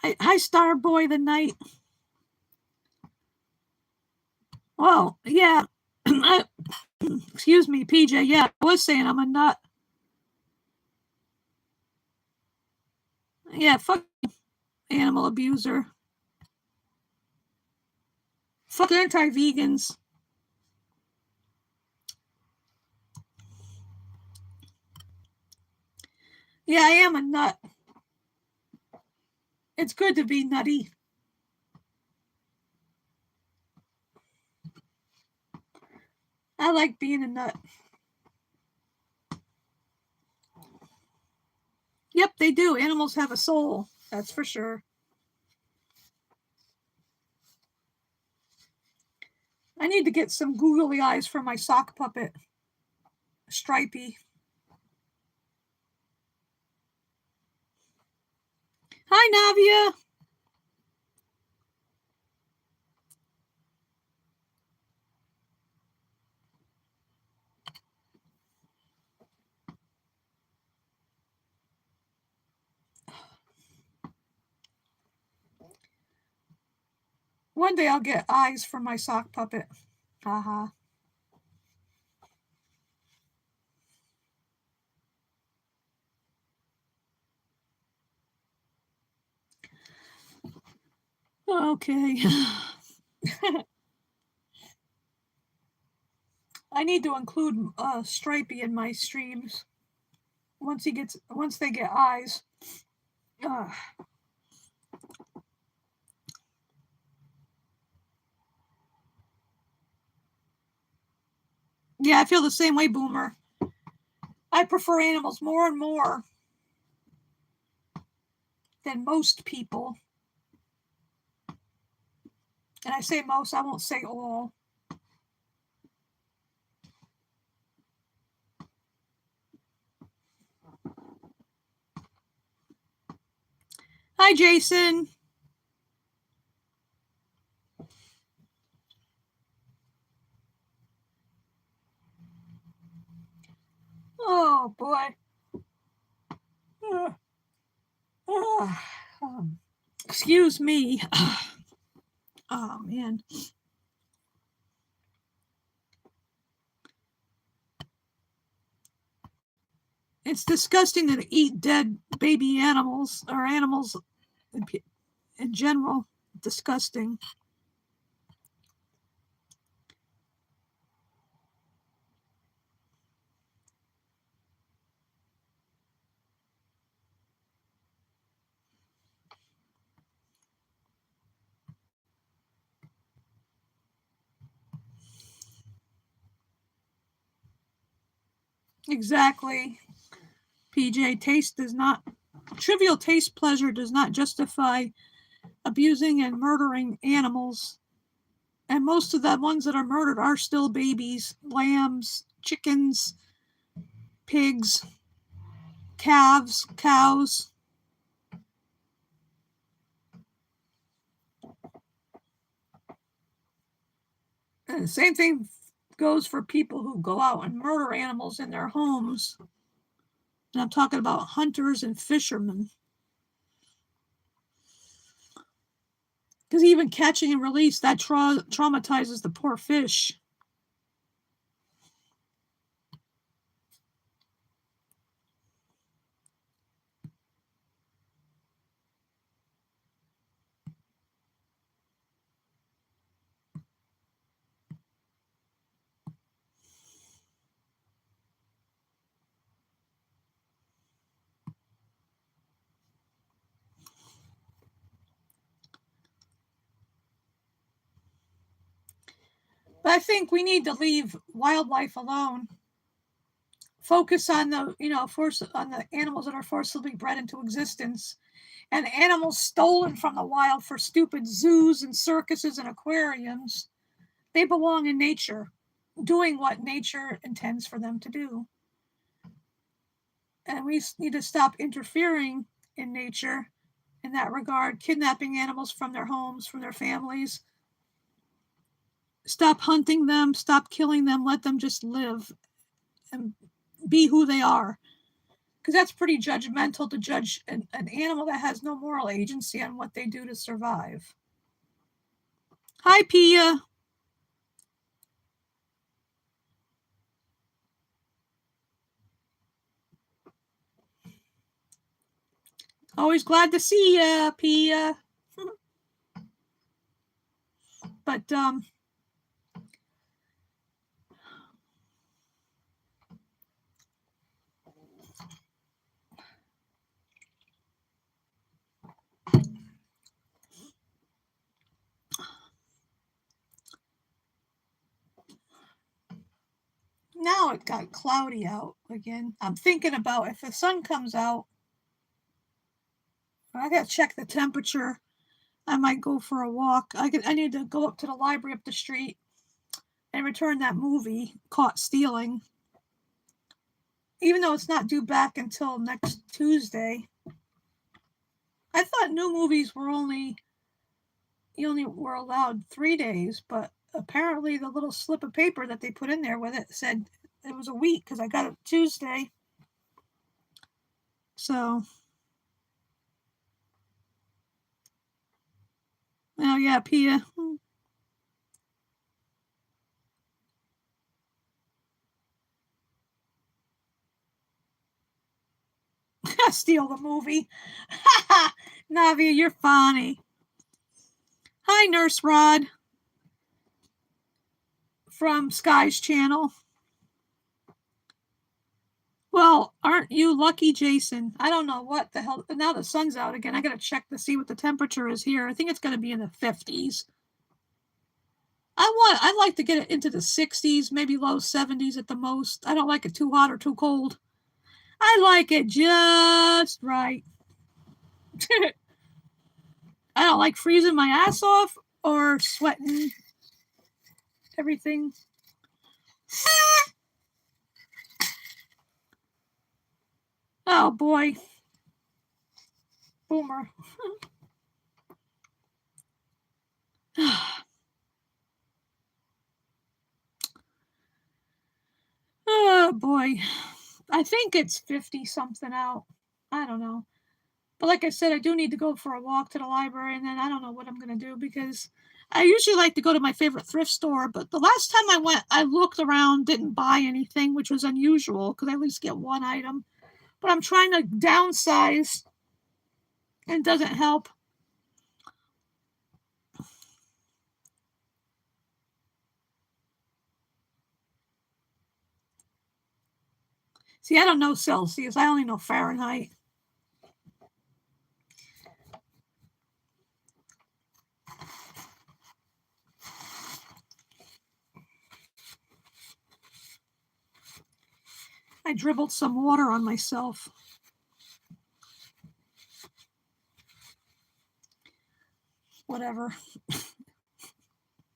Hi, Star Boy the Night. Well, yeah. Excuse me, PJ. Yeah, I was saying I'm a nut. Yeah, fuck animal abuser. Fuck anti-vegans. Yeah, I am a nut. It's good to be nutty. I like being a nut. Yep, they do. Animals have a soul. That's for sure. I need to get some googly eyes for my sock puppet. Stripey. Hi, Navia. One day I'll get eyes for my sock puppet. Haha. Okay. I need to include Stripey in my streams once they get eyes. Yeah, I feel the same way, Boomer. I prefer animals more and more than most people. And I say most, I won't say all. Hi, Jason. Oh, boy. Excuse me. Oh, man. It's disgusting to eat dead baby animals or animals in general. Disgusting. Exactly. PJ, trivial taste pleasure does not justify abusing and murdering animals. And most of the ones that are murdered are still babies, lambs, chickens, pigs, calves, cows. And the same thing goes for people who go out and murder animals in their homes. And I'm talking about hunters and fishermen. Because even catching and release, that traumatizes the poor fish. But I think we need to leave wildlife alone. Focus on the animals that are forcibly bred into existence, and animals stolen from the wild for stupid zoos and circuses and aquariums. They belong in nature, doing what nature intends for them to do. And we need to stop interfering in nature in that regard, kidnapping animals from their homes, from their families. Stop hunting them, stop killing them, let them just live and be who they are. Because that's pretty judgmental to judge an animal that has no moral agency on what they do to survive. Hi, Pia. Always glad to see ya, Pia. But now it got cloudy out again. I'm thinking about if the sun comes out, I gotta check the temperature. I might go for a walk. I need to go up to the library up the street and return that movie, Caught Stealing. Even though it's not due back until next Tuesday. I thought new movies were you only were allowed 3 days, but apparently the little slip of paper that they put in there with it said it was a week because I got it Tuesday. So, oh yeah, Pia. Steal the movie. Navi, you're funny. Hi, Nurse Rod. from Sky's channel. Well, aren't you lucky, Jason? I don't know what the hell. Now the sun's out again. I gotta check to see what the temperature is here. I think it's gonna be in the 50s. I'd like to get it into the 60s, maybe low 70s at the most. I don't like it too hot or too cold. I like it just right. I don't like freezing my ass off or sweating everything. Oh boy. Boomer. Oh boy. I think it's 50 something out. I don't know. But like I said, I do need to go for a walk to the library, and then I don't know what I'm going to do because I usually like to go to my favorite thrift store. But the last time I went, I looked around, didn't buy anything, which was unusual because I at least get one item. But I'm trying to downsize, and it doesn't help. See, I don't know Celsius. I only know Fahrenheit. I dribbled some water on myself. Whatever.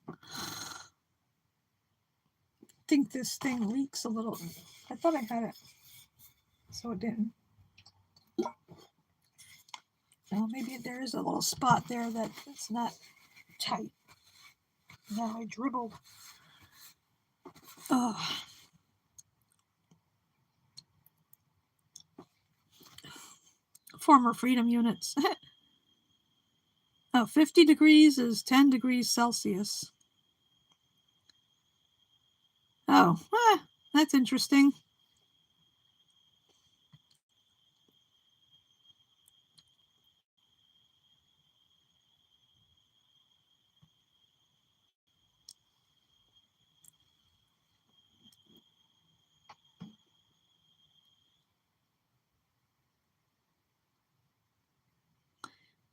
I think this thing leaks a little. I thought I had it, so it didn't. Well, maybe there is a little spot there that it's not tight. Now I dribbled. Oh. Former freedom units. Oh, 50 degrees is 10 degrees Celsius. Oh, that's interesting.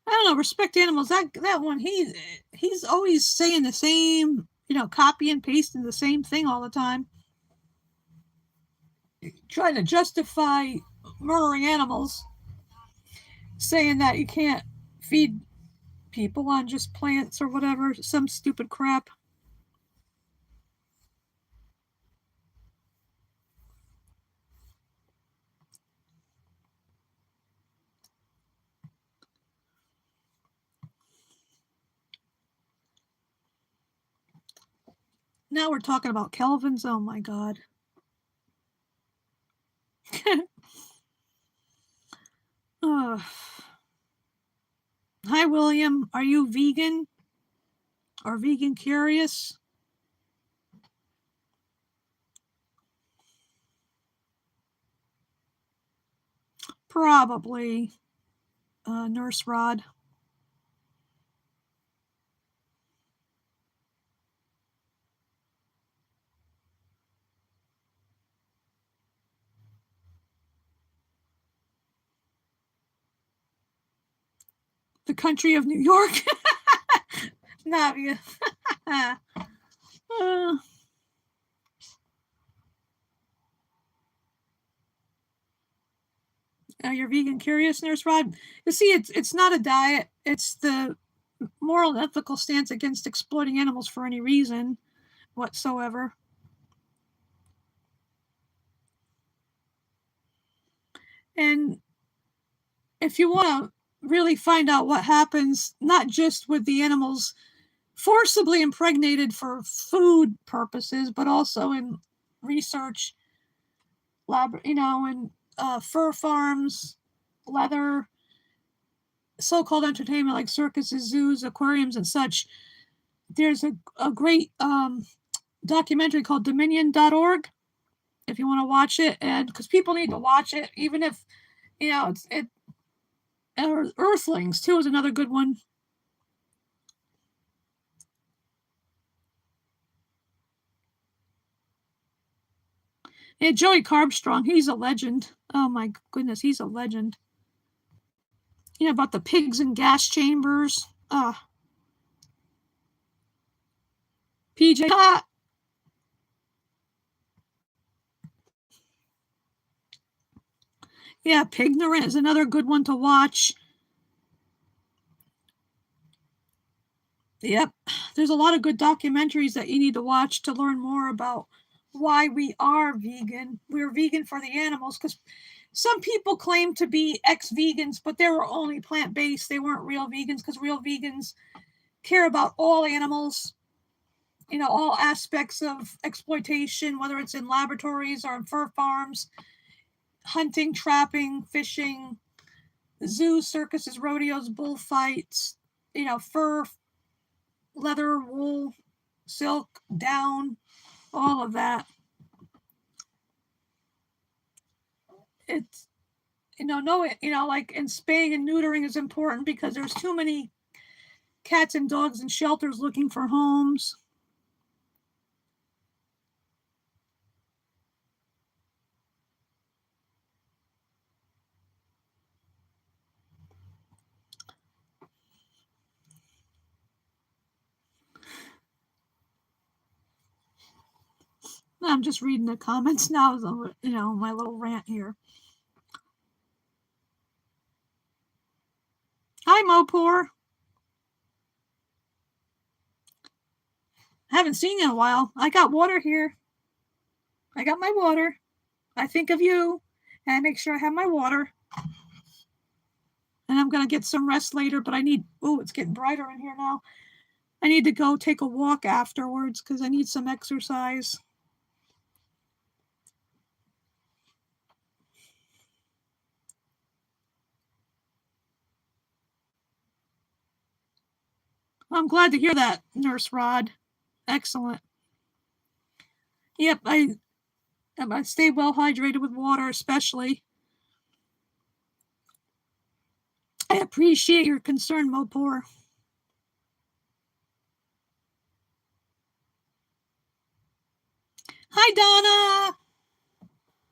I don't know, respect animals. That one, he's always saying the same, copy and pasting the same thing all the time. Trying to justify murdering animals, saying that you can't feed people on just plants or whatever, some stupid crap. Now we're talking about Kelvins. Oh my God. Hi, William. Are you vegan or vegan curious? Probably. Nurse Rod. The country of New York. Navia. You're vegan curious, Nurse Rod. You see, it's not a diet. It's the moral and ethical stance against exploiting animals for any reason whatsoever. And if you want to really find out what happens, not just with the animals forcibly impregnated for food purposes, but also in research lab, and fur farms, leather, so-called entertainment like circuses, zoos, aquariums, and such. There's a great documentary called Dominion.org if you want to watch it, and because people need to watch it, even if it. Earthlings too is another good one. Yeah, Joey Carbstrong, he's a legend. Oh my goodness, he's a legend. You know, about the pigs and gas chambers. PJ. Yeah, Pignorant is another good one to watch. Yep. There's a lot of good documentaries that you need to watch to learn more about why we are vegan. We're vegan for the animals, because some people claim to be ex-vegans, but they were only plant-based. They weren't real vegans, because real vegans care about all animals, you know, all aspects of exploitation, whether it's in laboratories or on fur farms, hunting, trapping, fishing, zoos, circuses, rodeos, bullfights, you know, fur, leather, wool, silk, down, all of that. It's, you know, no, you know, like, and spaying and neutering is important because there's too many cats and dogs in shelters looking for homes. I'm just reading the comments now, you know, my little rant here. Hi, Mopor. Haven't seen you in a while. I got water here. I got my water. I think of you, and I make sure I have my water. And I'm going to get some rest later, but I need, oh, it's getting brighter in here now. I need to go take a walk afterwards because I need some exercise. I'm glad to hear that, Nurse Rod. Excellent. Yep, I stay well hydrated with water, especially. I appreciate your concern, Mopor. Hi, Donna.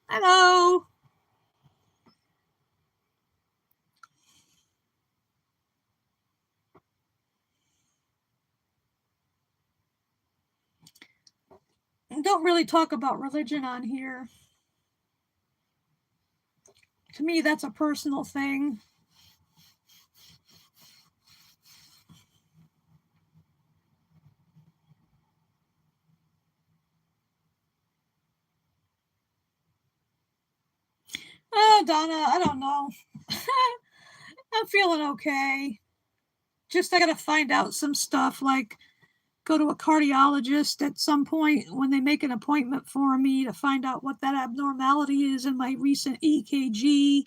Hello. Don't really talk about religion on here. To me, that's a personal thing. Oh, Donna, I don't know. I'm feeling okay. Just I gotta find out some stuff, like go to a cardiologist at some point when they make an appointment for me to find out what that abnormality is in my recent EKG.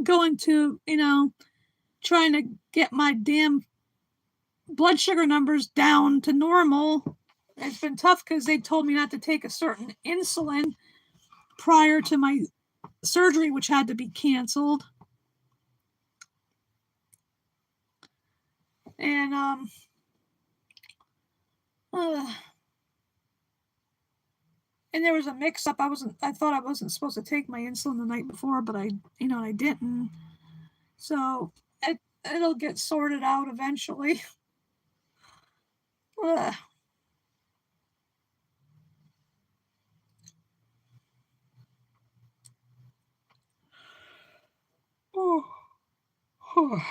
Going to, you know, trying to get my damn blood sugar numbers down to normal. It's been tough because they told me not to take a certain insulin prior to my surgery, which had to be canceled. And and there was a mix-up. I thought I wasn't supposed to take my insulin the night before, but I didn't. So it'll get sorted out eventually. Ugh. Oh. Oh.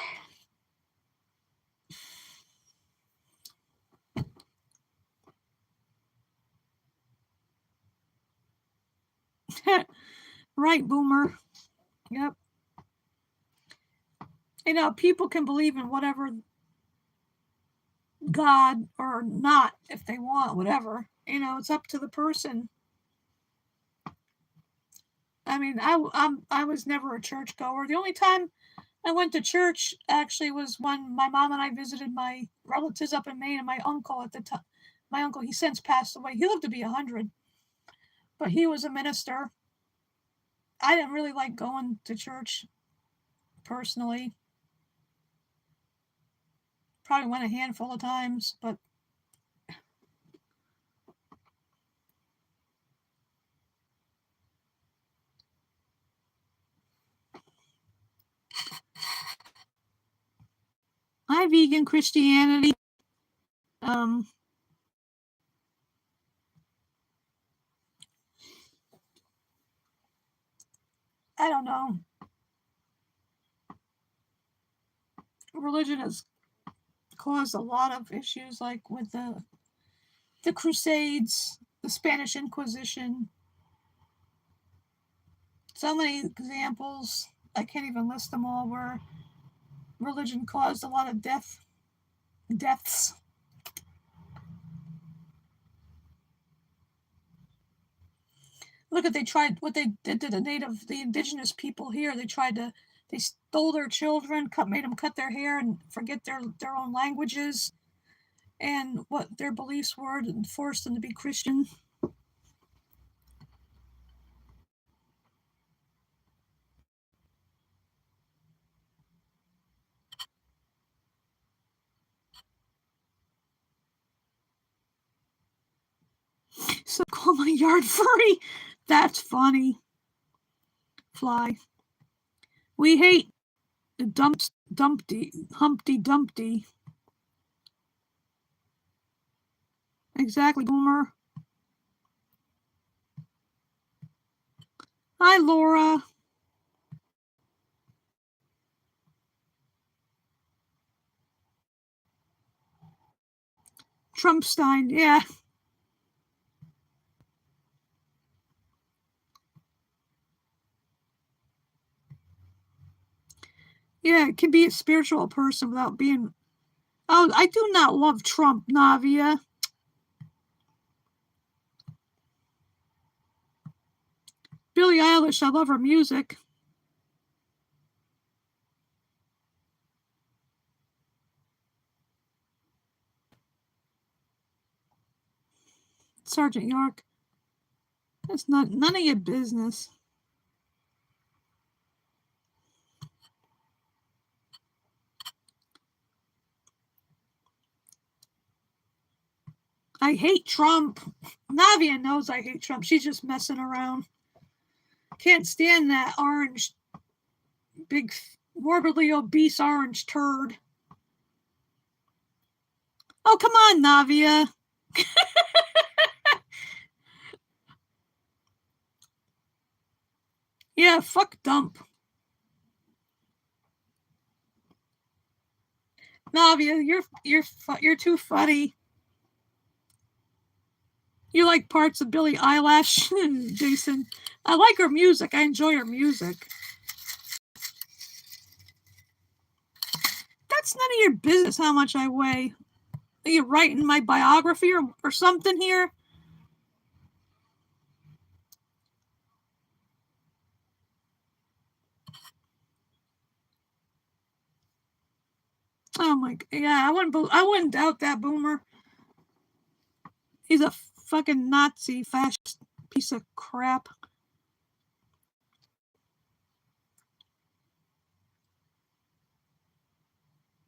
Right, Boomer. Yep. You know, people can believe in whatever God or not if they want, whatever. You know, it's up to the person. I mean, I was never a churchgoer. The only time I went to church actually was when my mom and I visited my relatives up in Maine, and my uncle at the time. My uncle, he since passed away. He lived to be 100, but he was a minister. I didn't really like going to church personally. Probably went a handful of times, but vegan Christianity. I don't know. Religion has caused a lot of issues, like with the Crusades, the Spanish Inquisition. So many examples. I can't even list them all where religion caused a lot of deaths. Look at what they did to the indigenous people here. They stole their children, made them cut their hair and forget their own languages and what their beliefs were, and forced them to be Christian. So call my yard furry. That's funny. Fly. We hate Humpty Dumpty. Exactly, Boomer. Hi, Laura. Trumpstein, yeah. Yeah, it can be a spiritual person without being. Oh, I do not love Trump, Navia. Billie Eilish, I love her music. Sergeant York. That's none of your business. I hate Trump. Navia knows I hate Trump. She's just messing around. Can't stand that orange, big, morbidly obese orange turd. Oh, come on, Navia. Yeah, fuck Dump. Navia, you're too funny. You like parts of Billie Eilish, Jason. I like her music. I enjoy her music. That's none of your business how much I weigh. Are you writing my biography or something here? Oh my, yeah, I wouldn't doubt that, Boomer. He's a fucking Nazi fascist piece of crap.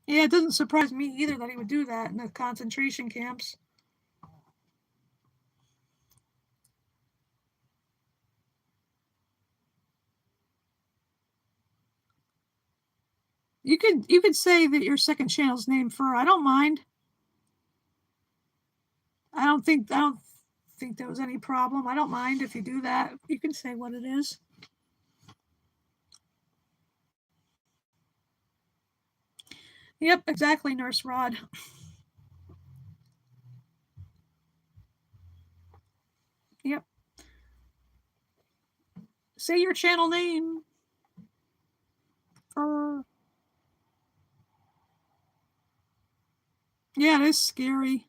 Yeah, it doesn't surprise me either that he would do that in the concentration camps. You could say that your second channel's named Fur. I don't mind. I don't think there was any problem. I don't mind if you do that. You can say what it is. Yep, exactly, Nurse Rod. Yep. Say your channel name. Fur. Yeah, it is scary.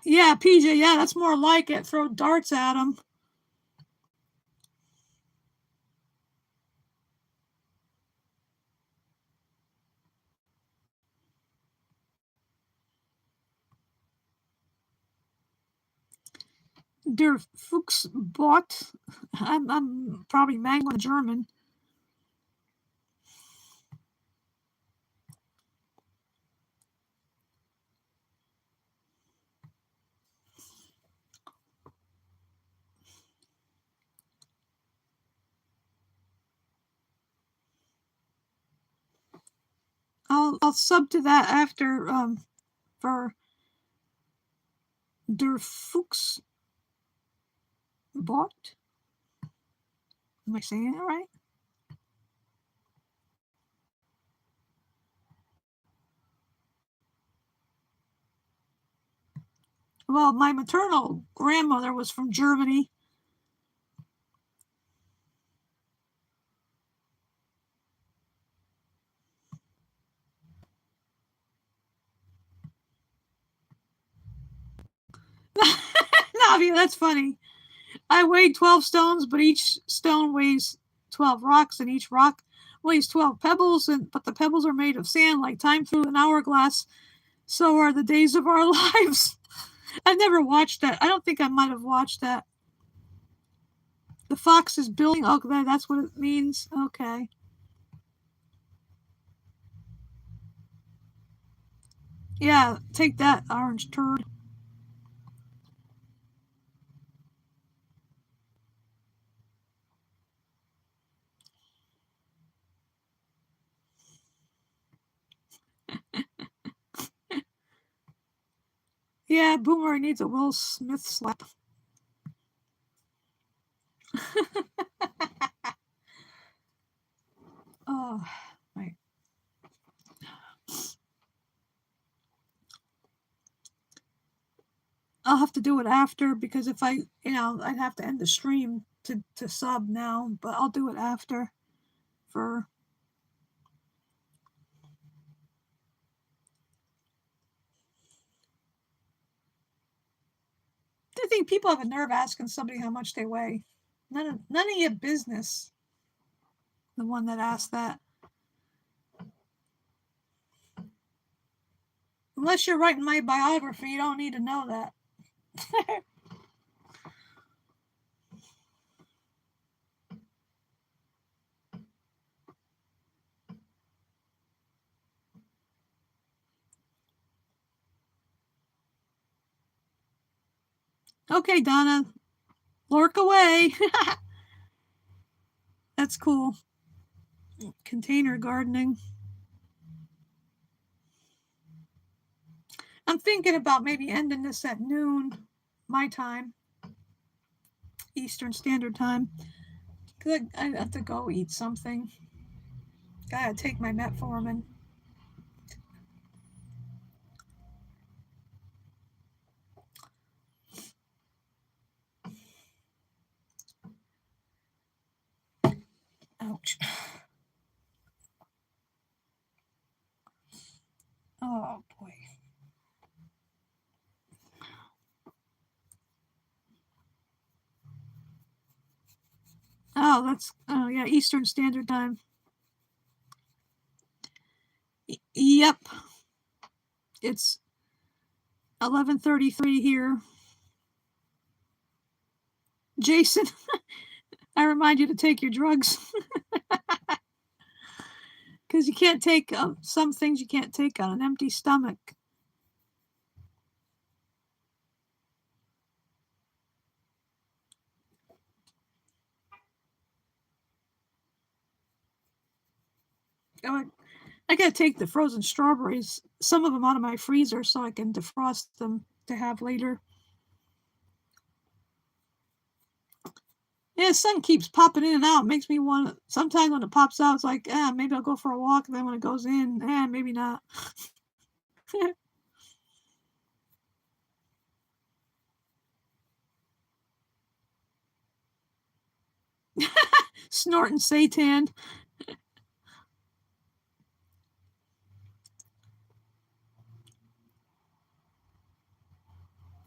Yeah, PJ, yeah, that's more like it. Throw darts at him. Der Fuchsbot. I'm probably mangling German. I'll sub to that after for Der Fuchs bought. Am I saying it right? Well, my maternal grandmother was from Germany. Navia, that's funny. I weighed 12 stones, but each stone weighs 12 rocks, and each rock weighs 12 pebbles, but the pebbles are made of sand like time through an hourglass. So are the days of our lives. I've never watched that. I don't think I might have watched that. The fox is building. Okay, that's what it means. Okay. Yeah, take that, orange turd. Yeah, Boomer needs a Will Smith slap. Oh, right. I'll have to do it after because if I'd have to end the stream to sub now, but I'll do it after for. I think people have a nerve asking somebody how much they weigh. None of your business. The one that asked that. Unless you're writing my biography, you don't need to know that. Okay, Donna. Lurk away. That's cool. Container gardening. I'm thinking about maybe ending this at noon, my time, Eastern Standard Time. Because I have to go eat something. Gotta take my metformin. Ouch. Oh, boy. Oh, yeah, Eastern Standard Time. Yep. It's 11:33 here. Jason, I remind you to take your drugs. Because you can't take some things you can't take on an empty stomach. Oh, I gotta take the frozen strawberries, some of them out of my freezer so I can defrost them to have later. Yeah, the sun keeps popping in and out. It makes me want. Sometimes when it pops out, it's like, maybe I'll go for a walk. And then when it goes in, maybe not. Snorting Satan.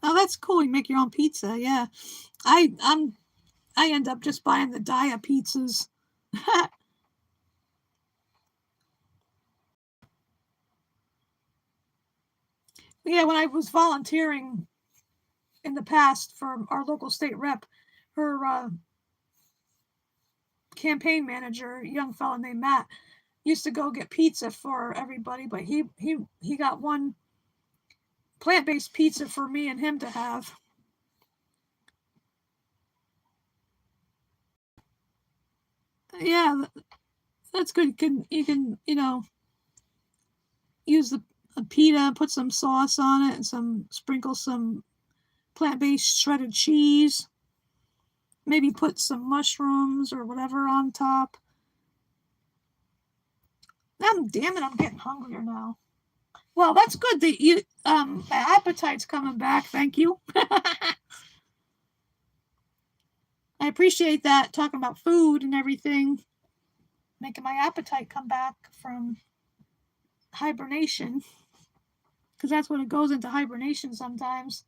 Oh, that's cool. You make your own pizza. Yeah, I end up just buying the Dia pizzas. Yeah, when I was volunteering in the past for our local state rep, her campaign manager, a young fellow named Matt, used to go get pizza for everybody, but he got one plant-based pizza for me and him to have. Yeah, that's good. You can use the pita, put some sauce on it, and sprinkle some plant-based shredded cheese. Maybe put some mushrooms or whatever on top. Damn it, I'm getting hungrier now. Well, that's good that you my appetite's coming back. Thank you. I appreciate that, talking about food and everything, making my appetite come back from hibernation, because that's when it goes into hibernation sometimes.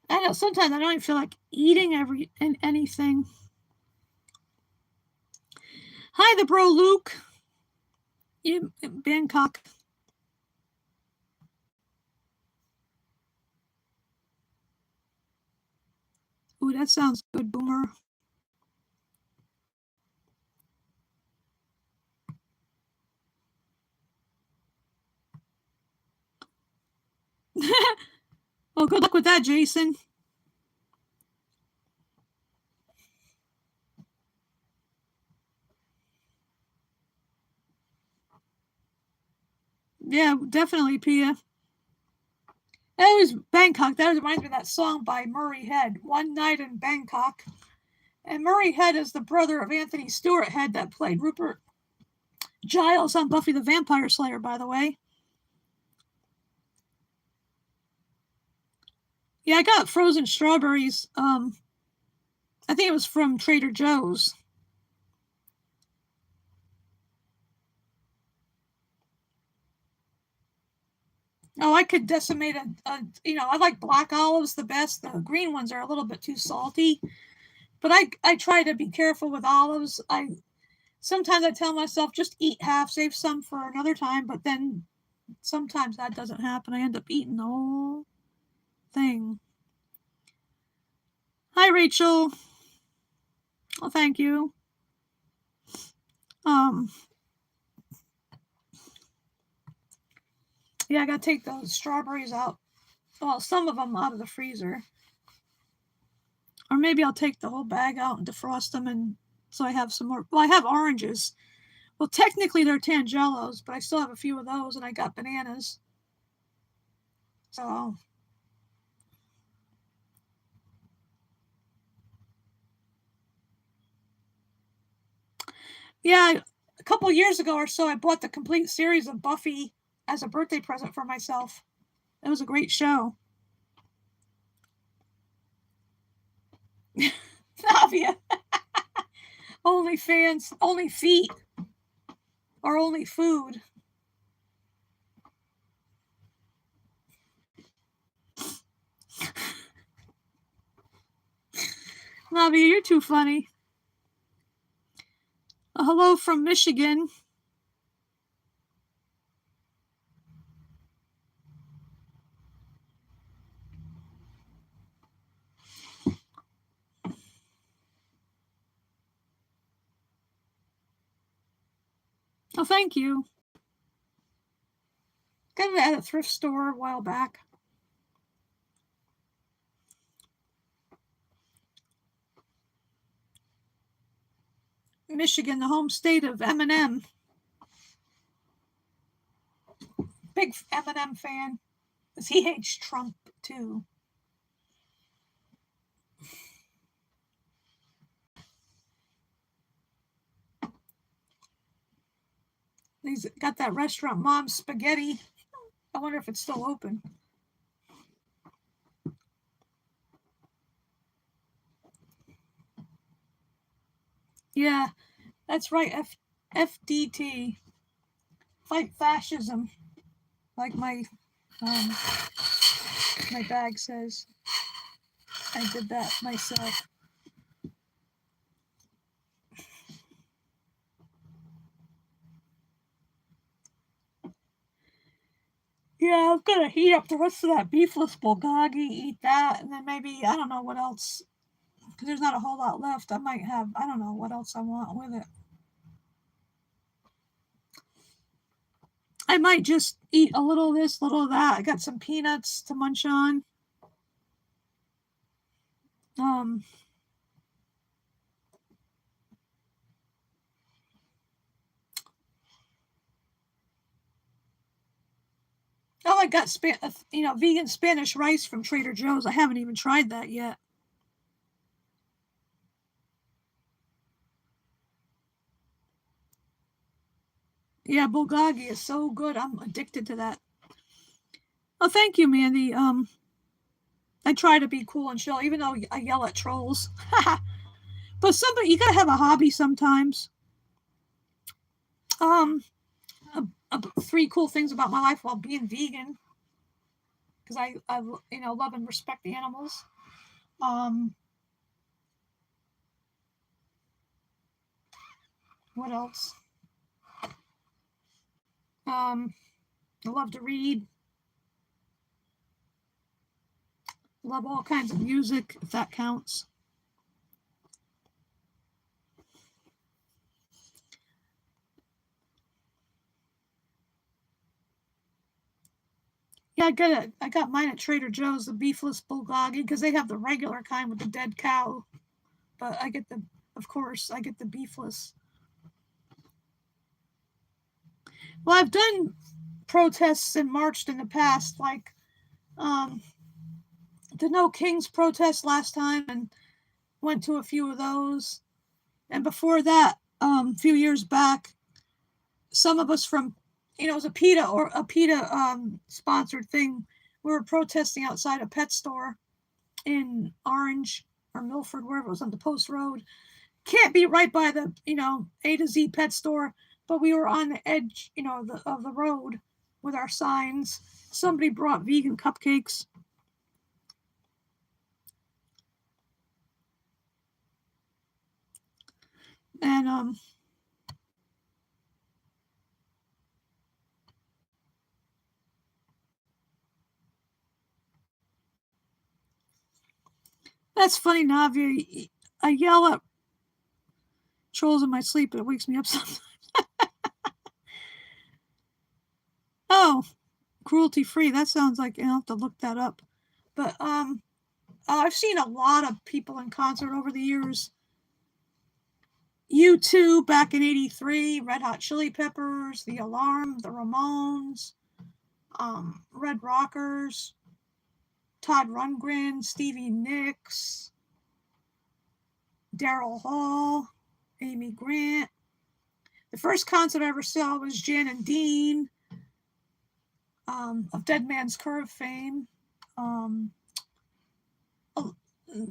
I know sometimes I don't even feel like eating anything. Hi, the bro Luke. You Bangkok. Ooh, that sounds good, Boomer. Well, good luck with that, Jason. Yeah, definitely, Pia. That was Bangkok. That reminds me of that song by Murray Head, One Night in Bangkok. And Murray Head is the brother of Anthony Stewart Head that played Rupert Giles on Buffy the Vampire Slayer, by the way. Yeah, I got frozen strawberries. I think it was from Trader Joe's. Oh, I could decimate I like black olives the best. The green ones are a little bit too salty. But I try to be careful with olives. Sometimes I tell myself just eat half, save some for another time, but then sometimes that doesn't happen. I end up eating the whole thing. Hi, Rachel. Oh, thank you. Yeah, I gotta take those strawberries out. Well, some of them out of the freezer. Or maybe I'll take the whole bag out and defrost them, and so I have some more. Well, I have oranges. Well, technically they're Tangelos, but I still have a few of those, and I got bananas. So yeah, a couple years ago or so, I bought the complete series of Buffy as a birthday present for myself. It was a great show. Navia. Only fans, only feet, or only food. Navia, you're too funny. Hello from Michigan. Oh, thank you. Got it at a thrift store a while back. Michigan, the home state of Eminem. Big Eminem fan. Because he hates Trump, too. He's got that restaurant, Mom's Spaghetti. I wonder if it's still open. Yeah, that's right. FDT. Fight fascism. Like my bag says. I did that myself. Yeah, I'm gonna heat up the rest of that beefless bulgogi, eat that, and then maybe, I don't know what else, because there's not a whole lot left. I might have, I don't know what else I want with it. I might just eat a little of this, little of that. I got some peanuts to munch on. Oh, I got vegan Spanish rice from Trader Joe's. I haven't even tried that yet. Yeah, bulgogi is so good. I'm addicted to that. Oh, thank you, Mandy. I try to be cool and chill, even though I yell at trolls. But you gotta have a hobby sometimes. Um, 3 cool things about my life while being vegan, because I love and respect the animals. Um, what else? I love to read. Love all kinds of music, if that counts. Yeah, I got mine at Trader Joe's, the beefless bulgogi, because they have the regular kind with the dead cow. But of course, I get the beefless. Well, I've done protests and marched in the past, like the No Kings protest last time, and went to a few of those. And before that, a few years back, some of us from, it was a PETA sponsored thing. We were protesting outside a pet store in Orange or Milford, wherever it was on the Post Road. Can't be right by the, A to Z pet store, but we were on the edge, of the road with our signs. Somebody brought vegan cupcakes. And that's funny, Navi. I yell at trolls in my sleep, but it wakes me up sometimes. Oh, cruelty free. That sounds like I'll have to look that up. But I've seen a lot of people in concert over the years. U2 back in '83, Red Hot Chili Peppers, The Alarm, The Ramones, Red Rockers, Todd Rundgren, Stevie Nicks, Daryl Hall, Amy Grant. The first concert I ever saw was Jan and Dean, of Dead Man's Curve fame. Um,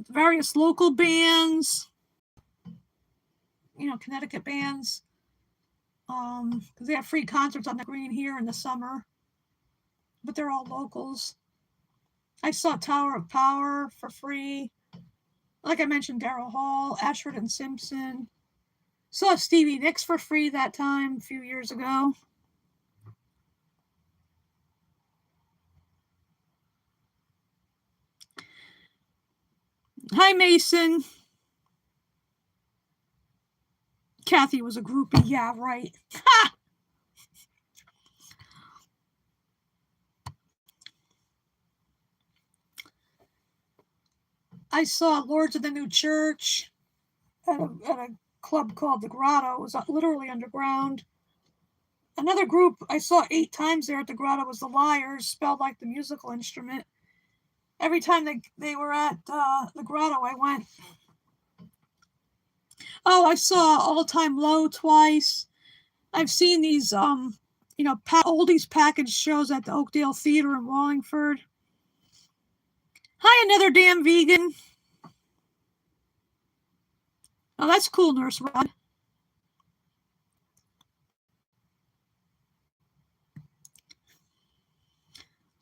various local bands, Connecticut bands, because they have free concerts on the Green here in the summer, but they're all locals. I saw Tower of Power for free. Like I mentioned, Daryl Hall, Ashford and Simpson. Saw Stevie Nicks for free that time a few years ago. Hi, Mason. Kathy was a groupie. Yeah, right. Ha! I saw Lords of the New Church at a club called the Grotto. It was literally underground. Another group I saw 8 times there at the Grotto was the Liars, spelled like the musical instrument. Every time they were at the Grotto, I went. Oh, I saw All Time Low twice. I've seen these oldies package shows at the Oakdale Theater in Wallingford. Hi, another damn vegan. Oh, that's cool, Nurse Rod.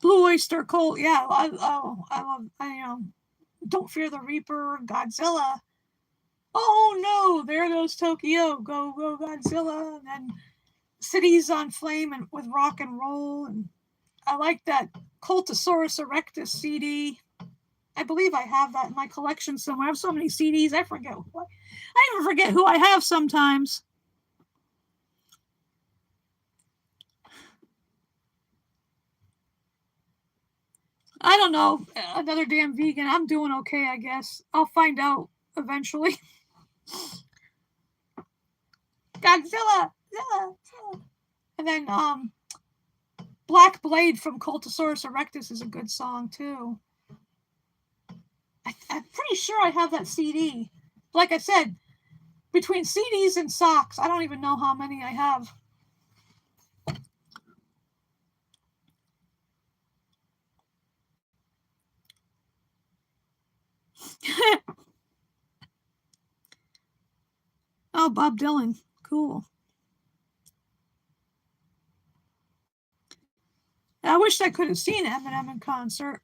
Blue Oyster Cult. Yeah, I love. Don't Fear the Reaper, Godzilla. Oh no, there goes Tokyo. Go Godzilla. And then Cities on Flame and with rock and roll. And I like that Cultosaurus Erectus CD. I believe I have that in my collection somewhere. I have so many CDs, I forget. I even forget who I have sometimes. I don't know. Another damn vegan. I'm doing okay, I guess. I'll find out eventually. Godzilla. And then Black Blade from Cultosaurus erectus is a good song too. I'm pretty sure I have that CD. Like I said, between CDs and socks, I don't even know how many I have. Oh, Bob Dylan. Cool. I wish I could have seen Eminem in concert.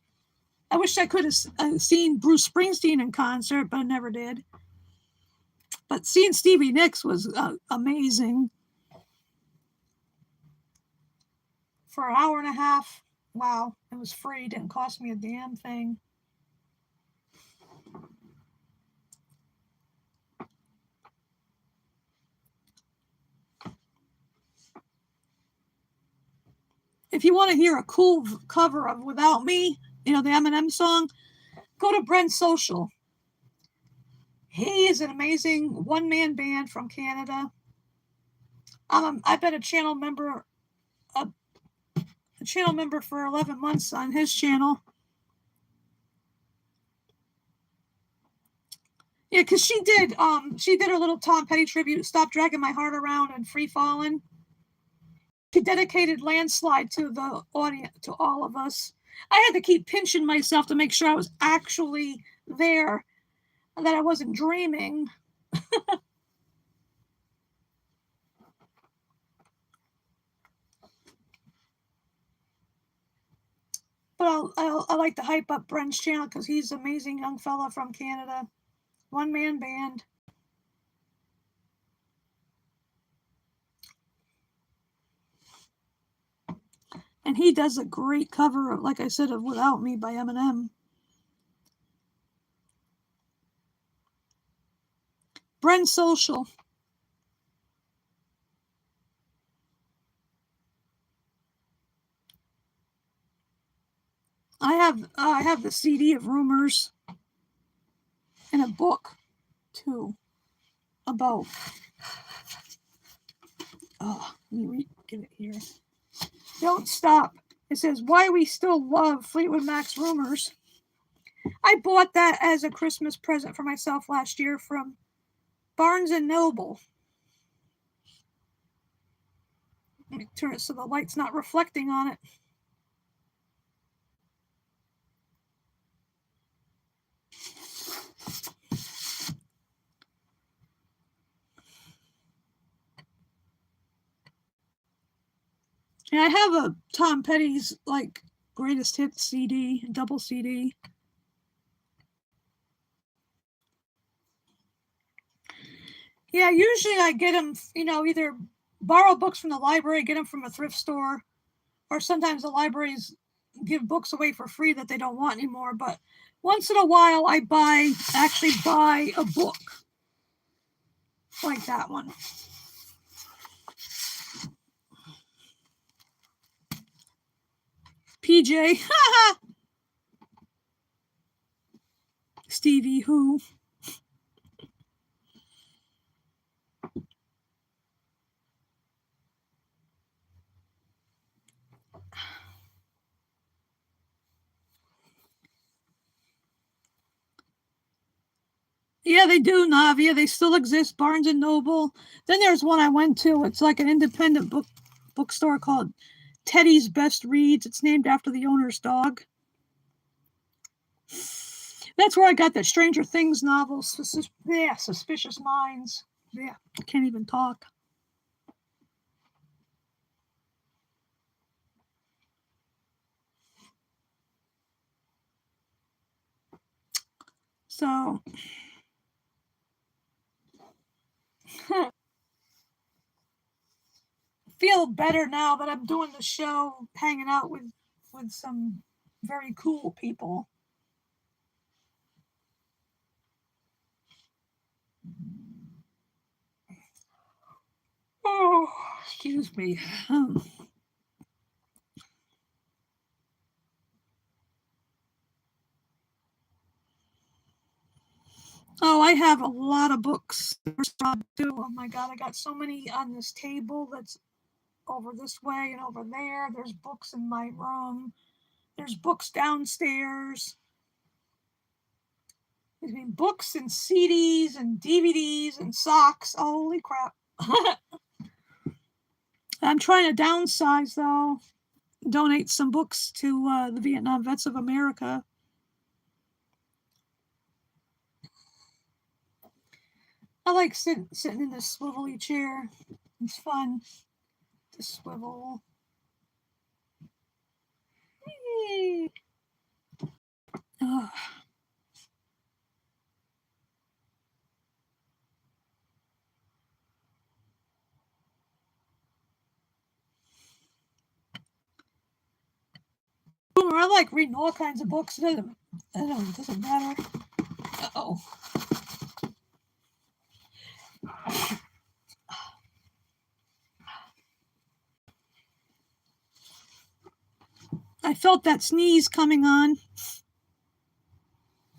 I wish I could have seen Bruce Springsteen in concert, but I never did. But seeing Stevie Nicks was amazing. For an hour and a half. Wow. It was free. Didn't cost me a damn thing. If you want to hear a cool cover of Without Me, the Eminem song, go to Brent's Social. He is an amazing one-man band from Canada. I've been a channel member for 11 months on his channel. Yeah, because she did her little Tom Petty tribute, Stop Dragging My Heart Around and Free Fallin'. She dedicated Landslide to the audience, to all of us. I had to keep pinching myself to make sure I was actually there and that I wasn't dreaming. But I like to hype up Brent's channel because he's an amazing young fella from Canada. One-man band. And he does a great cover of, like I said, of Without Me by Eminem. Brent's Social. I have the CD of Rumors and a book too about. Oh, let me get it here. Don't Stop. It says Why We Still Love Fleetwood Mac's Rumors. I bought that as a Christmas present for myself last year from Barnes and Noble. Let me turn it so the light's not reflecting on it. And I have a Tom Petty's greatest hits CD, double CD. Yeah, usually I get them, either borrow books from the library, get them from a thrift store, or sometimes the libraries give books away for free that they don't want anymore. But once in a while, I actually buy a book like that one. PJ. Stevie Who. Yeah, they do, Navia. They still exist, Barnes and Noble. Then there's one I went to. It's like an independent bookstore called Teddy's Best Reads. It's named after the owner's dog. That's where I got the Stranger Things novel. Yeah, Suspicious Minds. Yeah, I can't even talk. So feel better now that I'm doing the show, hanging out with some very cool people. Oh, excuse me. Oh, I have a lot of books too. Oh my god, I got so many on this table. over this way and over there. There's books in my room. There's books downstairs. I mean, books and CDs and DVDs and socks. Holy crap. I'm trying to downsize, though. Donate some books to the Vietnam Vets of America. I like sitting in this swivelly chair. It's fun to swivel. Yay. Ugh. I like reading all kinds of books. It doesn't matter. Uh-oh. I felt that sneeze coming on.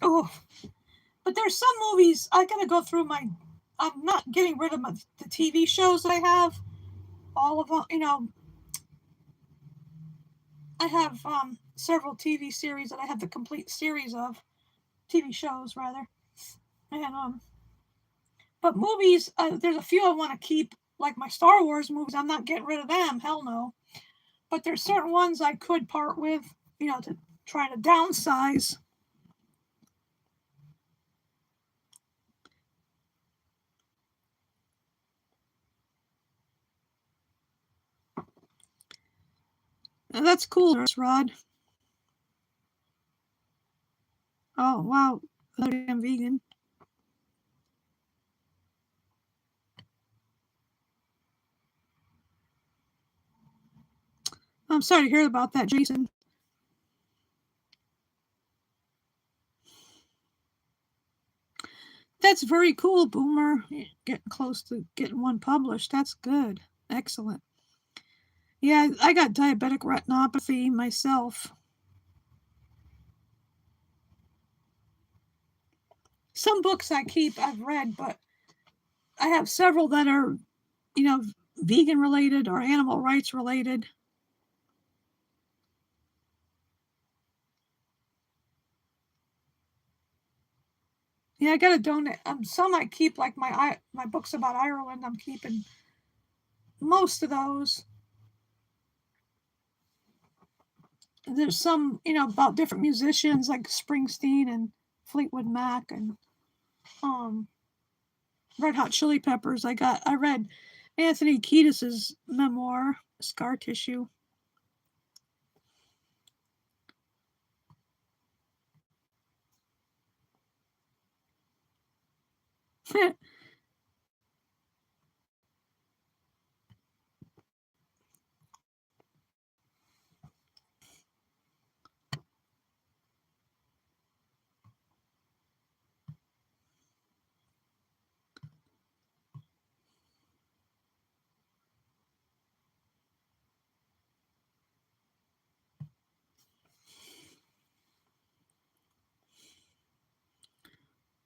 Oh, but there's some movies I gotta go through my. I'm not getting rid of the TV shows that I have. All of them, I have several TV series that I have the complete series of. TV shows, rather. And but movies, there's a few I want to keep, like my Star Wars movies. I'm not getting rid of them. Hell no. But there's certain ones I could part with, to try to downsize. That's cool, Rod. Oh, wow. I'm vegan. I'm sorry to hear about that, Jason. That's very cool, Boomer. Getting close to getting one published. That's good. Excellent. Yeah, I got diabetic retinopathy myself. Some books I keep, I've read, but I have several that are, vegan related or animal rights related. Yeah, I gotta donate. Some I keep, like my books about Ireland. I'm keeping most of those. There's some, about different musicians like Springsteen and Fleetwood Mac and Red Hot Chili Peppers. I read Anthony Kiedis's memoir, Scar Tissue.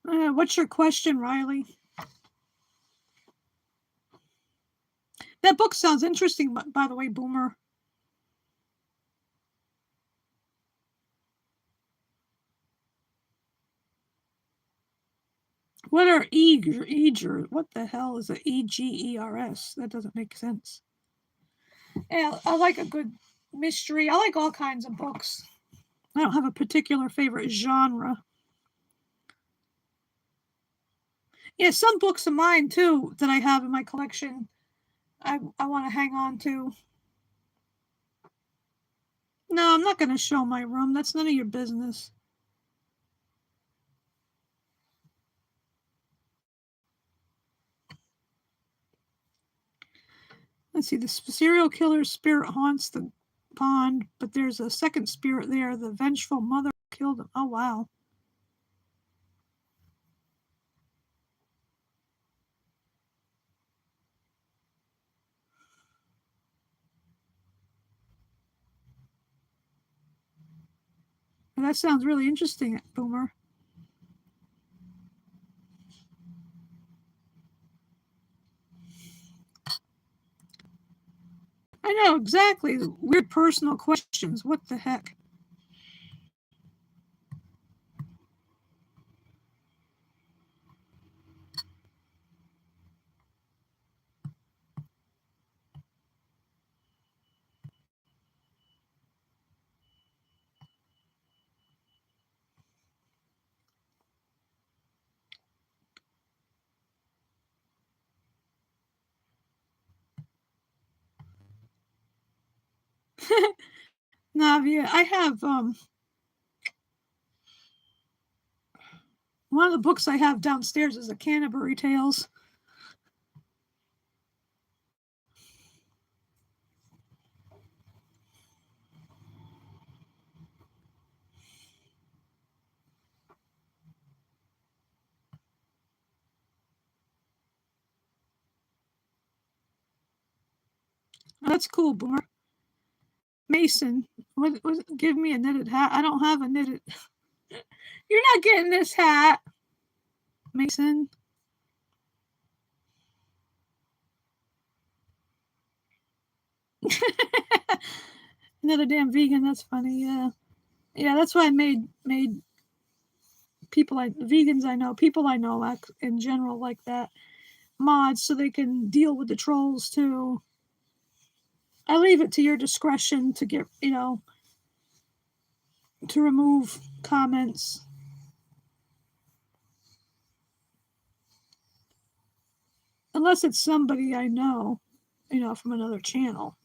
What's your question, Riley? That book sounds interesting, by the way, Boomer. What are Egers? What the hell is a EGERS? That doesn't make sense. Yeah, I like a good mystery. I like all kinds of books. I don't have a particular favorite genre. Yeah, some books of mine too that I have in my collection, I want to hang on to. No, I'm not going to show my room. That's none of your business. Let's see, the serial killer's spirit haunts the pond, but there's a second spirit there. The vengeful mother killed him. Oh, wow. Well, that sounds really interesting, Boomer. know, exactly. Weird personal questions. What the heck? Navia, I have one of the books I have downstairs is the Canterbury Tales. That's cool, Boomer. Mason, give me a knitted hat. I don't have a knitted. You're not getting this hat, Mason. Another damn vegan. That's funny. Yeah, yeah. That's why I made people like vegans I know, people I know like in general like that mods so they can deal with the trolls too. I leave it to your discretion to get to remove comments. Unless it's somebody I know, from another channel.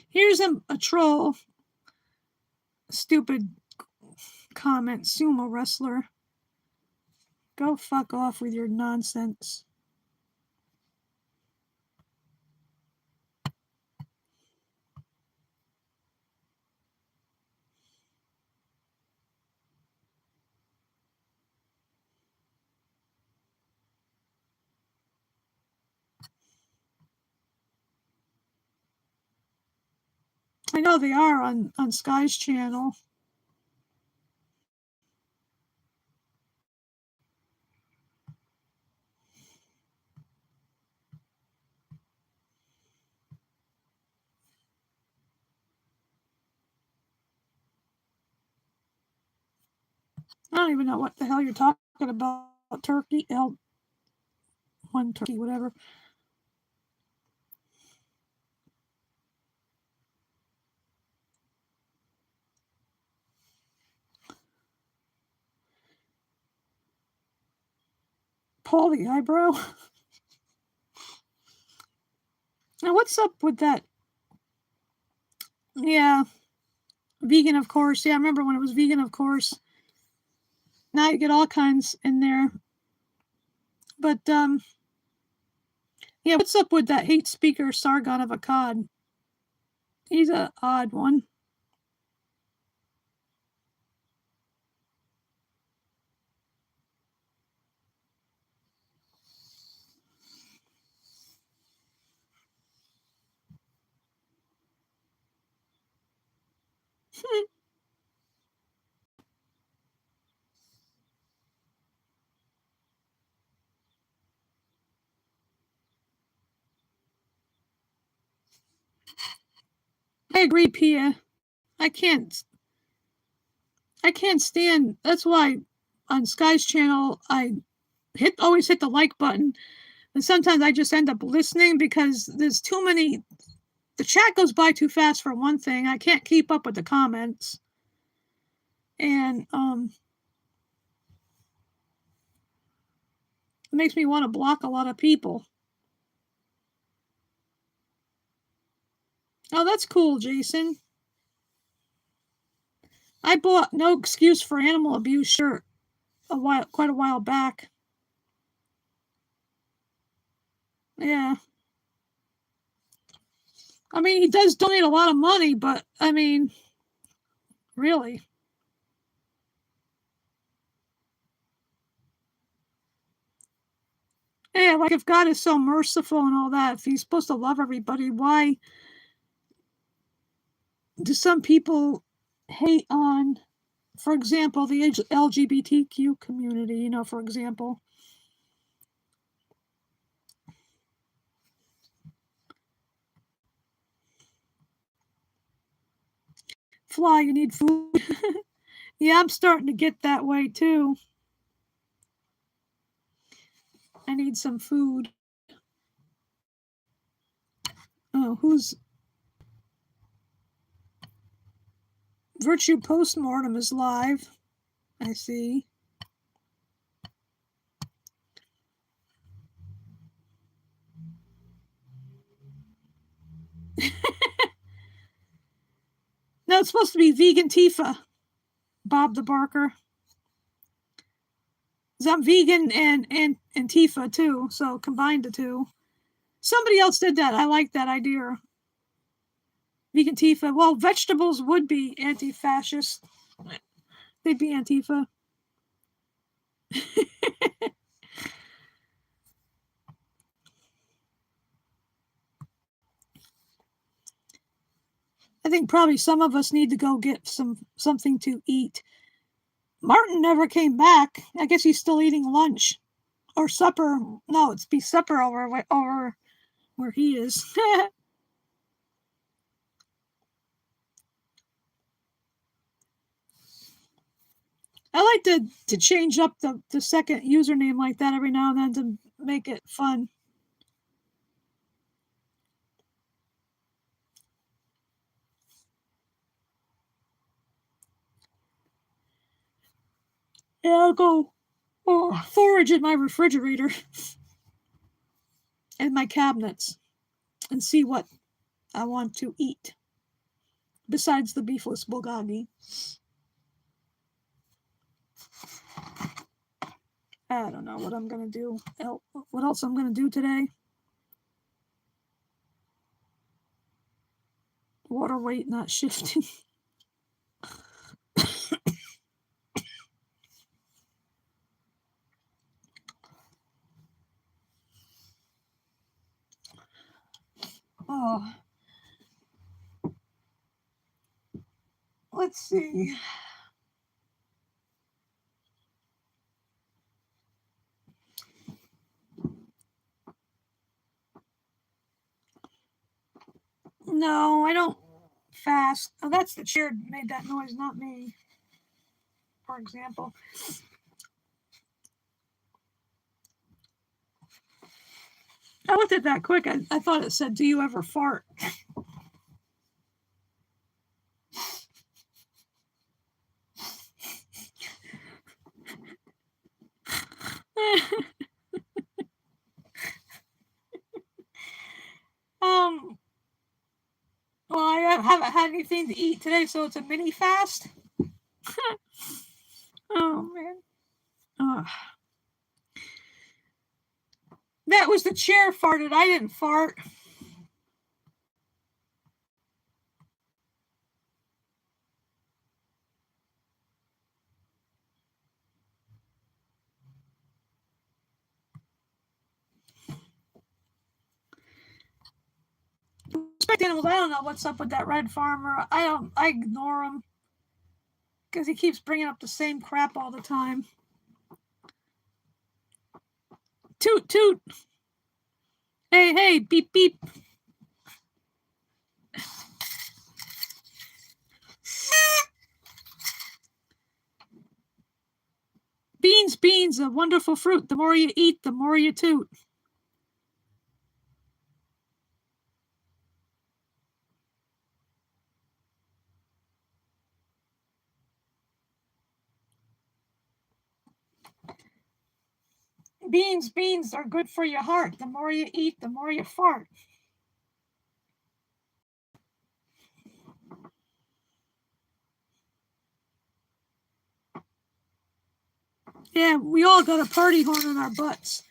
Here's a troll. Stupid comment, sumo wrestler. Go fuck off with your nonsense. I know they are on Sky's channel. I don't even know what the hell you're talking about. Turkey, one turkey, whatever. Paul the eyebrow. Now what's up with that? Yeah, vegan, of course. Yeah, I remember when it was vegan, of course. Now you get all kinds in there. But yeah, what's up with that hate speaker Sargon of Akkad? He's a odd one. I agree, Pia. I can't stand. That's why on Sky's channel I always hit the like button, and sometimes I just end up listening because there's too many. The chat goes by too fast for one thing. I can't keep up with the comments, and it makes me want to block a lot of people. Oh, that's cool, Jason. I bought No Excuse for Animal Abuse shirt quite a while back. Yeah. I mean, he does donate a lot of money, but I mean, really. Yeah, like if God is so merciful and all that, if he's supposed to love everybody, why do some people hate on, for example, the LGBTQ community, you know, for example. Fly, you need food. Yeah, I'm starting to get that way too. I need some food. Oh, who's Virtue Postmortem is live. I see. No, it's supposed to be VEGANTIFA, Bob the Barker. 'Cause I'm vegan and Antifa too, so combine the two. Somebody else did that. I like that idea. VEGANTIFA. Well, vegetables would be anti-fascist. They'd be Antifa. I think probably some of us need to go get something to eat. Martin never came back. I guess he's still eating lunch or supper. No, it's be supper over where he is. I like to change up the second username like that every now and then to make it fun. Yeah, I'll go forage in my refrigerator and my cabinets and see what I want to eat besides the beefless bulgogi. I don't know what I'm gonna do. What else I'm gonna do today? Water weight not shifting. Oh, let's see. No, I don't fast. Oh, that's the chair made that noise, not me. For example. I looked at that quick. I thought it said, "Do you ever fart?" um. Well, I haven't had anything to eat today, so it's a mini fast. Oh man. Ugh. That was the chair farted. I didn't fart. Respect animals. I don't know what's up with that red farmer. I ignore him because he keeps bringing up the same crap all the time. Toot toot. Hey hey, beep beep. Beans, beans, a wonderful fruit. The more you eat, the more you toot. Beans, beans are good for your heart. The more you eat, the more you fart. Yeah, we all got a party horn in our butts.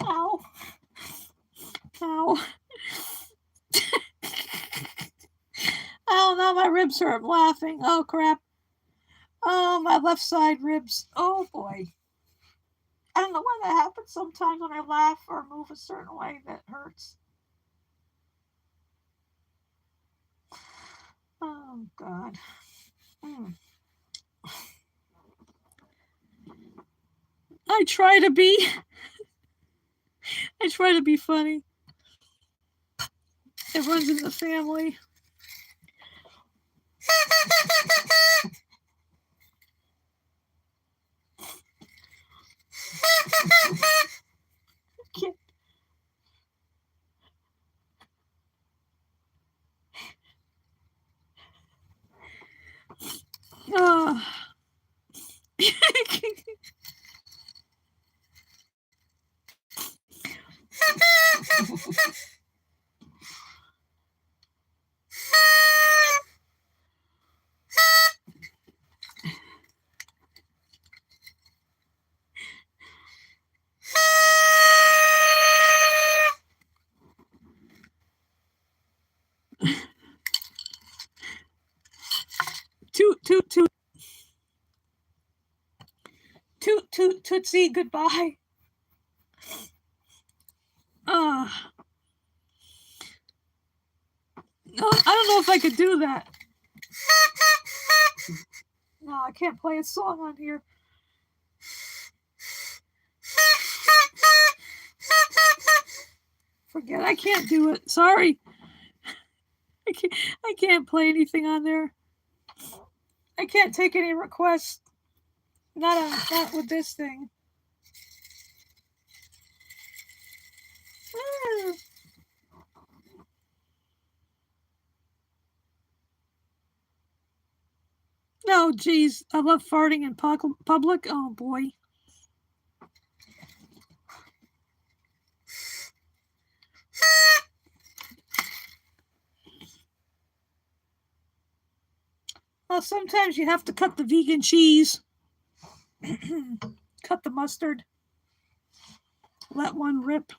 Ow. Ow. ribs hurt. I'm laughing. Oh, crap. Oh, my left side ribs. Oh, boy. I don't know why that happens sometimes when I laugh or move a certain way that hurts. Oh, God. I try to be funny. It runs in the family. Toot, toot, toot. Toot, toot, tootsie, goodbye. I don't know if I could do that. No, I can't play a song on here. Forget, I can't do it. Sorry. I can't play anything on there. I can't take any requests. Not with this thing. No, geez. I love farting in public. Oh, boy. Well, sometimes you have to cut the vegan cheese. Cut the mustard. Let one rip.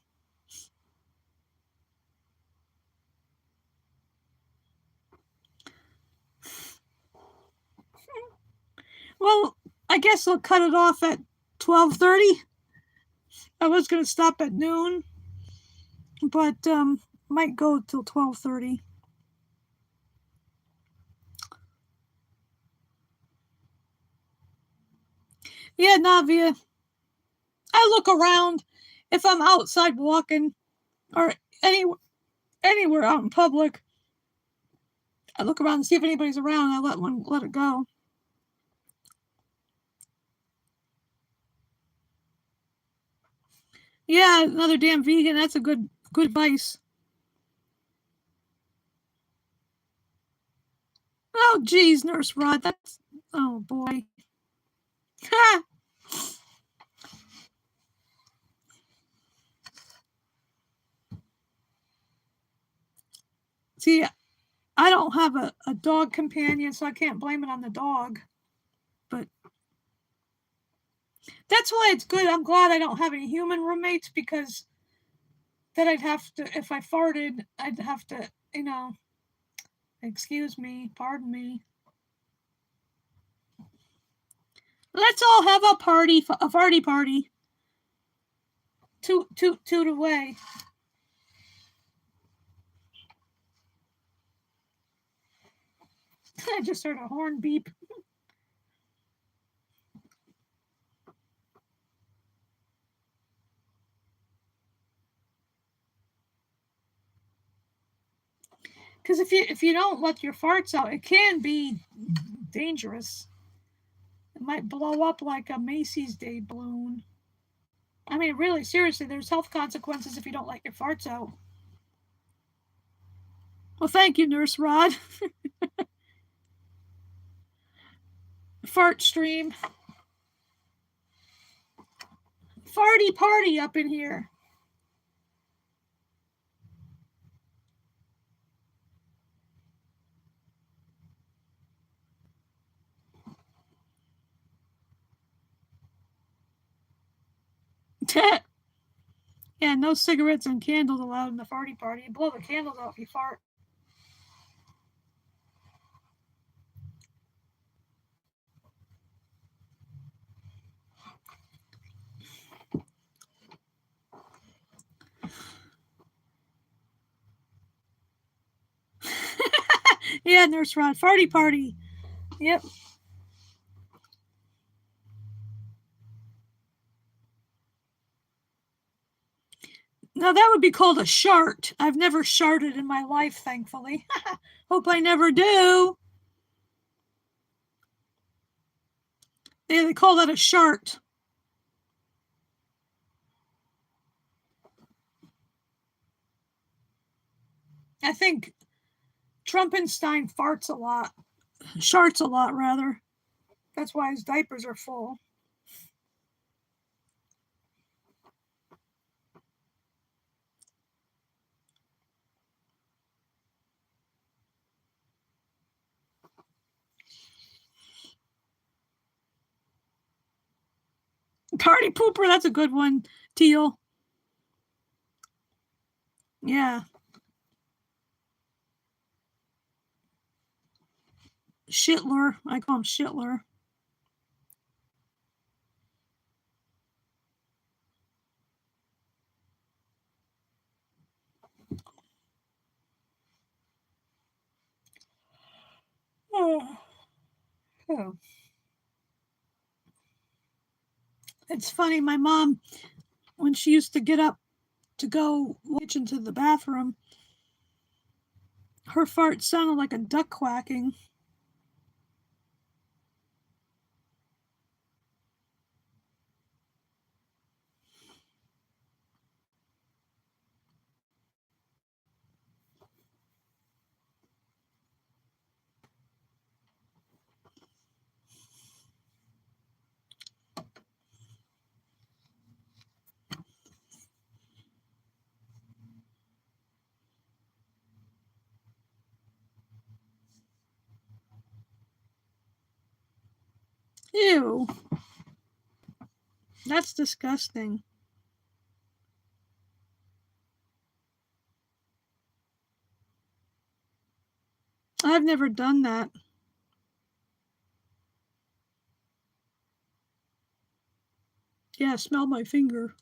Well, I guess I'll cut it off at 12:30. I was going to stop at noon, but might go till 12:30. Yeah, Navia. I look around if I'm outside walking or anywhere out in public. I look around and see if anybody's around. I let it go. Yeah, another damn vegan. That's a good advice. Oh, geez, Nurse Rod. That's, oh boy. Ha! See, I don't have a dog companion, so I can't blame it on the dog. But that's why it's good. I'm glad I don't have any human roommates, because then I'd have to, if I farted, I'd have to, excuse me, pardon me. Let's all have a farty party. Toot, toot, toot away. I just heard a horn beep. Because if you don't let your farts out, it can be dangerous. It might blow up like a Macy's Day balloon. I mean, really, seriously, there's health consequences if you don't let your farts out. Well, thank you, Nurse Rod. Fart stream. Farty party up in here. Yeah, no cigarettes and candles allowed in the farty party. You blow the candles out if you fart. Yeah, Nurse Rod. Farty party. Yep. Now that would be called a shart. I've never sharted in my life, thankfully. Hope I never do. Yeah, they call that a shart. I think Trumpenstein farts a lot. Sharts a lot, rather. That's why his diapers are full. Party pooper, that's a good one, Teal. Yeah. Shitler. I call him Shitler. Oh. Oh. It's funny, my mom, when she used to get up to go into the bathroom, her fart sounded like a duck quacking. Ew. That's disgusting. I've never done that. Yeah, smell my finger.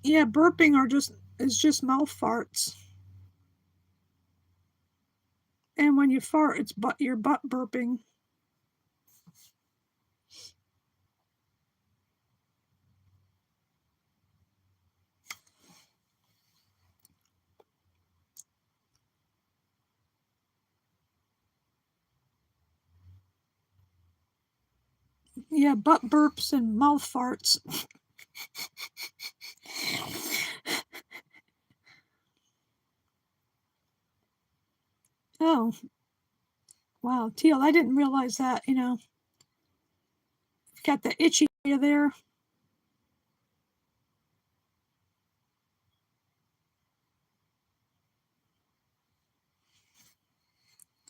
Yeah, burping is just mouth farts. And when you fart, it's your butt burping. Yeah, butt burps and mouth farts. Oh, wow, Teal, I didn't realize that, got the itchy area there.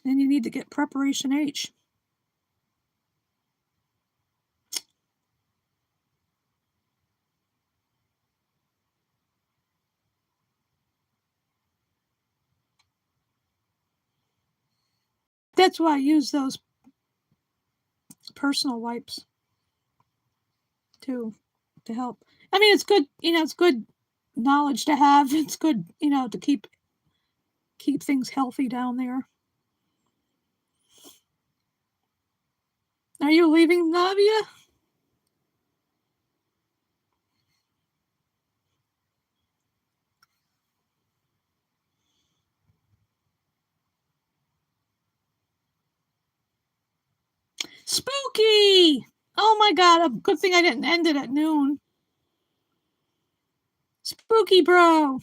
And you need to get Preparation H. That's why I use those personal wipes too, to help. I mean, it's good, it's good knowledge to have. It's good, to keep things healthy down there. Are you leaving, Navia? Spooky! Oh my god, a good thing I didn't end it at noon. Spooky bro!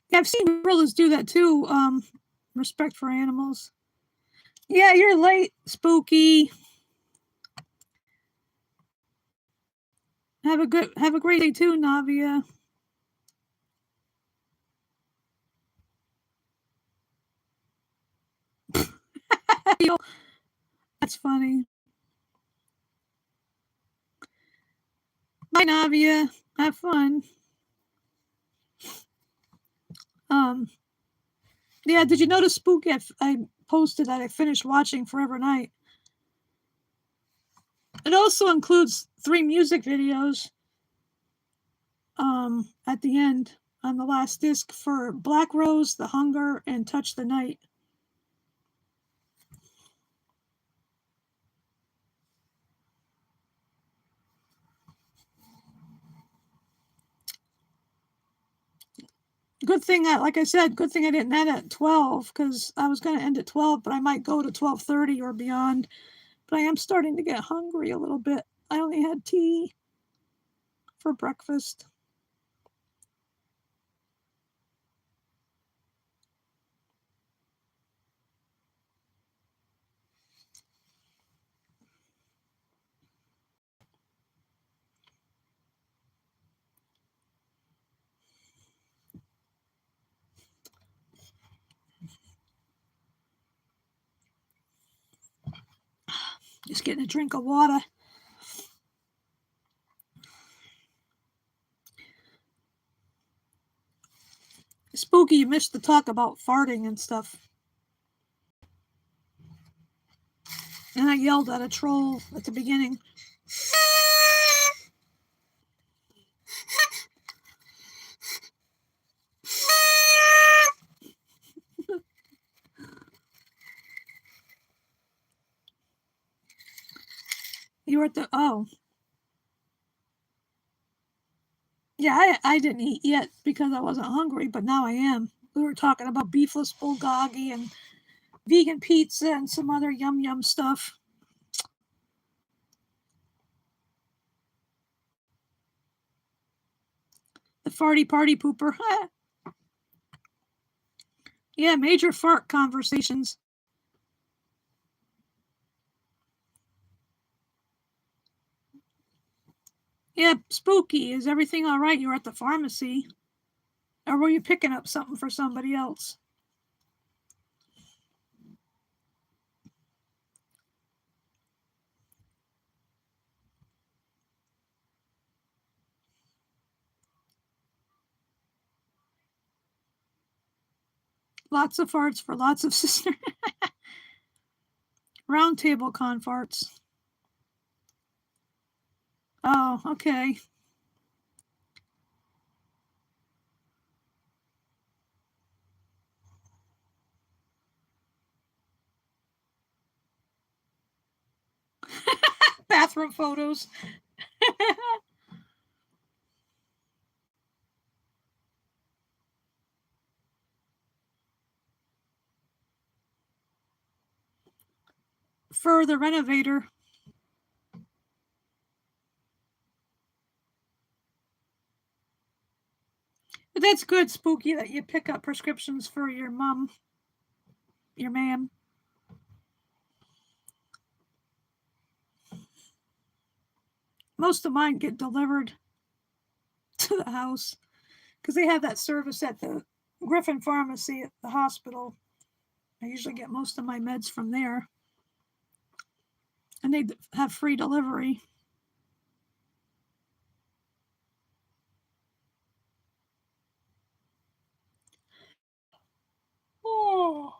Yeah, I've seen gorillas do that too. Respect for animals. Yeah, you're late, Spooky. Have a great day too, Navia. That's funny. Bye, Navia. Have fun. Yeah, did you notice, Spooky? I posted that I finished watching Forever Night. It also includes 3 music videos at the end on the last disc for Black Rose, The Hunger, and Touch the Night. Good thing like I said, good thing I didn't end at 12, because I was going to end at 12, but I might go to 12:30 or beyond. But I am starting to get hungry a little bit. I only had tea for breakfast. Just getting a drink of water. Spooky, you missed the talk about farting and stuff. And I yelled at a troll at the beginning. You were at the, oh. Yeah, I didn't eat yet because I wasn't hungry, but now I am. We were talking about beefless bulgogi and vegan pizza and some other yum stuff. The farty party pooper. Yeah, major fart conversations. Yeah, Spooky, is everything all right? You were at the pharmacy. Or were you picking up something for somebody else? Lots of farts for lots of sisters. Round table con farts. Oh, okay. Bathroom photos. For the renovator. But that's good, Spooky, that you pick up prescriptions for your mom, your ma'am. Most of mine get delivered to the house because they have that service at the Griffin Pharmacy at the hospital. I usually get most of my meds from there. And they have free delivery. Oh.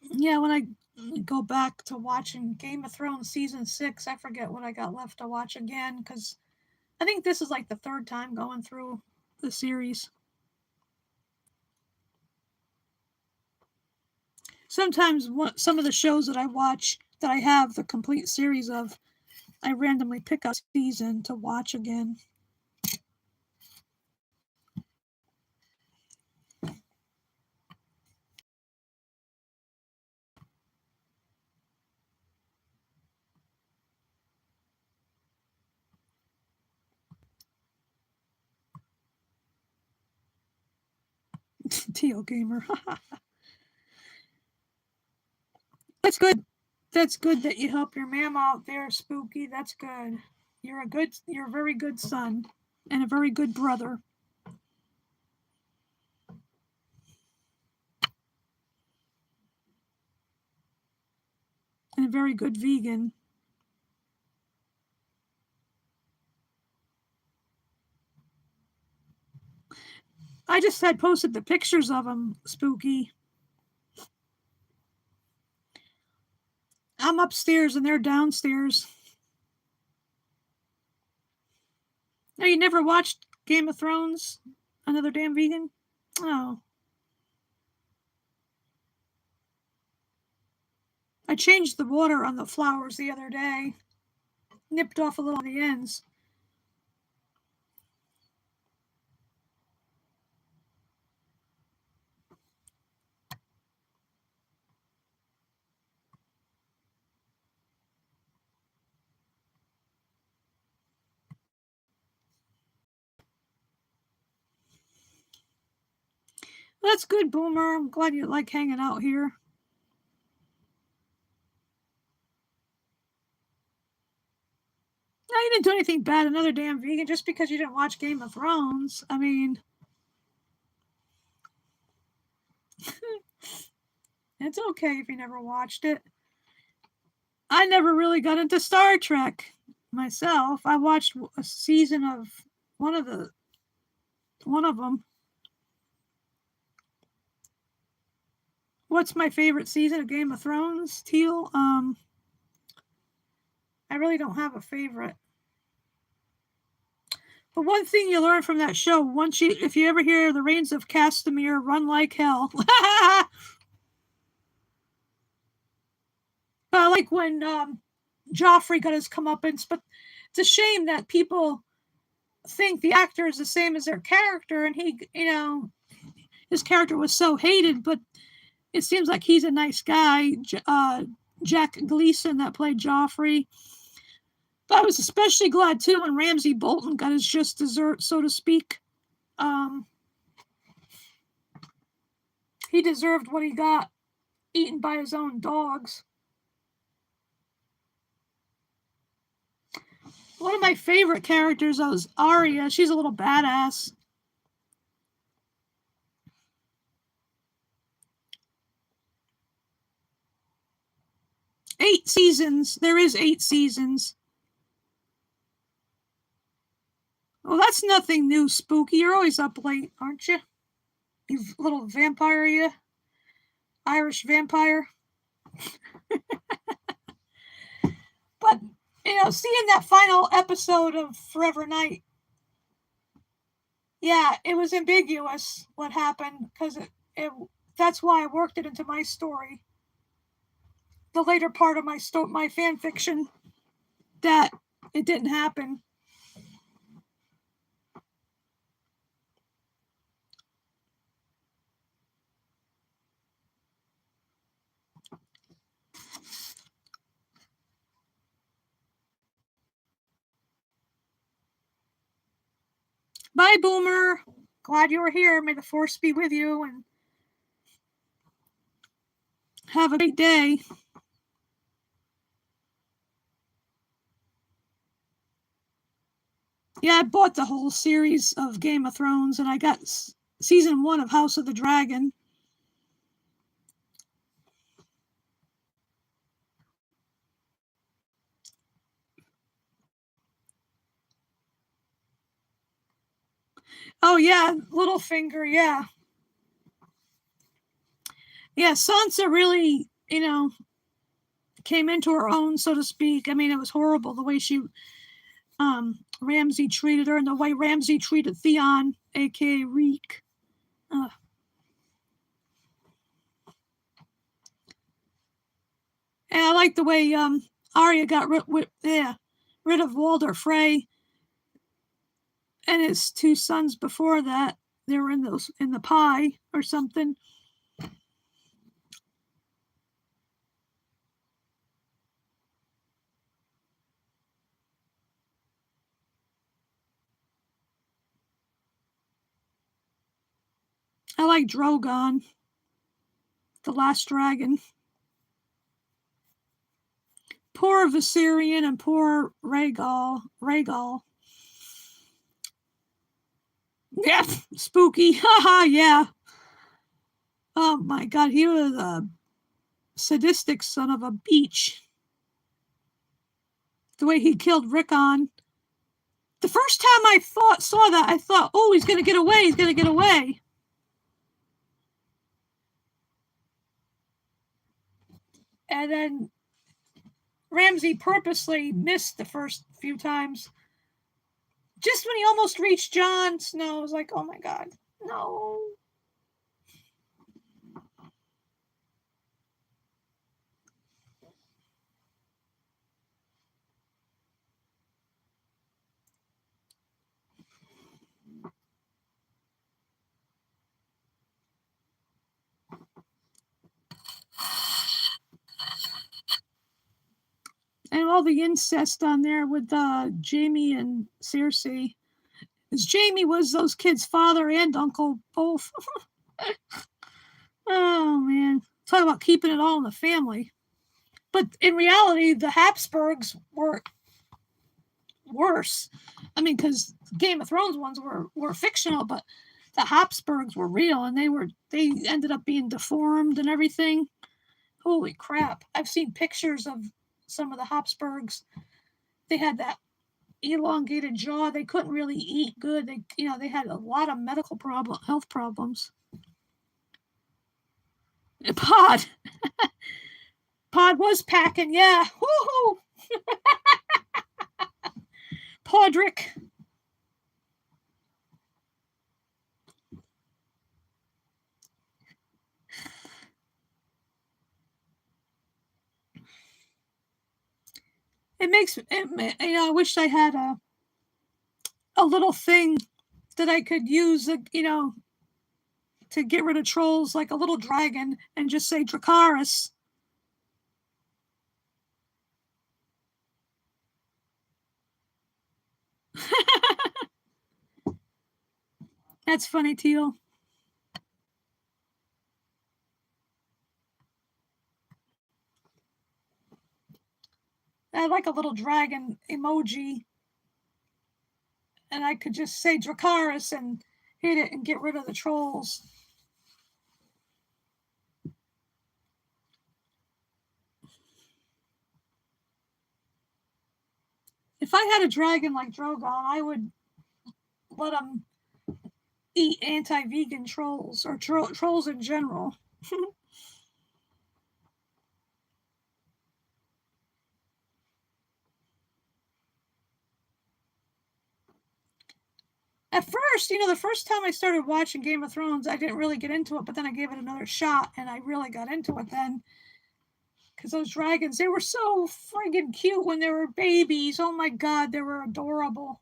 Yeah, when I go back to watching Game of Thrones season 6, I forget what I got left to watch again because I think this is like the 3rd time going through the series. Sometimes some of the shows that I watch that I have the complete series of, I randomly pick a season to watch again. Teal Gamer. That's good. That's good that you help your mom out there, Spooky. That's good. You're a very good son and a very good brother. and very good vegan. I just had posted the pictures of them, Spooky. I'm upstairs and they're downstairs. Now, you never watched Game of Thrones? Another damn vegan? Oh. I changed the water on the flowers the other day. Nipped off a little on the ends. That's good, Boomer. I'm glad you like hanging out here. No, you didn't do anything bad, another damn vegan, just because you didn't watch Game of Thrones. I mean, it's okay if you never watched it. I never really got into Star Trek myself. I watched a season of one of them. What's my favorite season of Game of Thrones, Teal? I really don't have a favorite. But one thing you learn from that show, if you ever hear the Reigns of Castamere, run like hell. I like when Joffrey got his comeuppance, but it's a shame that people think the actor is the same as their character, and his character was so hated, but it seems like he's a nice guy. Jack Gleason that played Joffrey. But I was especially glad too when Ramsay Bolton got his just dessert, so to speak. He deserved what he got, eaten by his own dogs. One of my favorite characters was Arya. She's a little badass. Eight seasons. There is 8 seasons. Well, that's nothing new, Spooky. You're always up late, aren't you? You little vampire, you. Irish vampire. But, seeing that final episode of Forever Night, yeah, it was ambiguous what happened, because that's why I worked it into my story. The later part of my fan fiction, that it didn't happen. Bye, Boomer. Glad you were here. May the force be with you, and have a great day. Yeah, I bought the whole series of Game of Thrones, and I got season 1 of House of the Dragon. Oh, yeah, Littlefinger, yeah. Yeah, Sansa really, came into her own, so to speak. I mean, it was horrible the way Ramsay treated her, and the way Ramsay treated Theon, aka Reek. And I like the way Arya got rid of Walder Frey and his 2 sons before that. They were in the pie or something. I like Drogon, the last dragon. Poor Viserion and poor Rhaegal. Yeah, Spooky. Haha, yeah. Oh my god, he was a sadistic son of a beach. The way he killed Rickon. The first time I saw that, I thought, oh, he's going to get away. He's going to get away. And then Ramsay purposely missed the first few times. Just when he almost reached Jon Snow, I was like, oh my God, no. And all the incest on there with Jaime and Cersei. Because Jaime was those kids' father and uncle both. Oh, man. Talk about keeping it all in the family. But in reality, the Habsburgs were worse. I mean, because Game of Thrones ones were fictional, but the Habsburgs were real, and they ended up being deformed and everything. Holy crap. I've seen pictures of some of the Habsburgs. They had that elongated jaw. They couldn't really eat good. They had a lot of health problems. Pod. Pod was packing, yeah. Woohoo! Podrick. It makes I wish I had a little thing that I could use, to get rid of trolls, like a little dragon, and just say Dracarys. That's funny, Teal. I like a little dragon emoji, and I could just say Dracarys and hit it and get rid of the trolls. If I had a dragon like Drogon, I would let him eat anti-vegan trolls, or trolls in general. At first, the first time I started watching Game of Thrones, I didn't really get into it, but then I gave it another shot, and I really got into it then. Because those dragons, they were so friggin' cute when they were babies. Oh my God, they were adorable.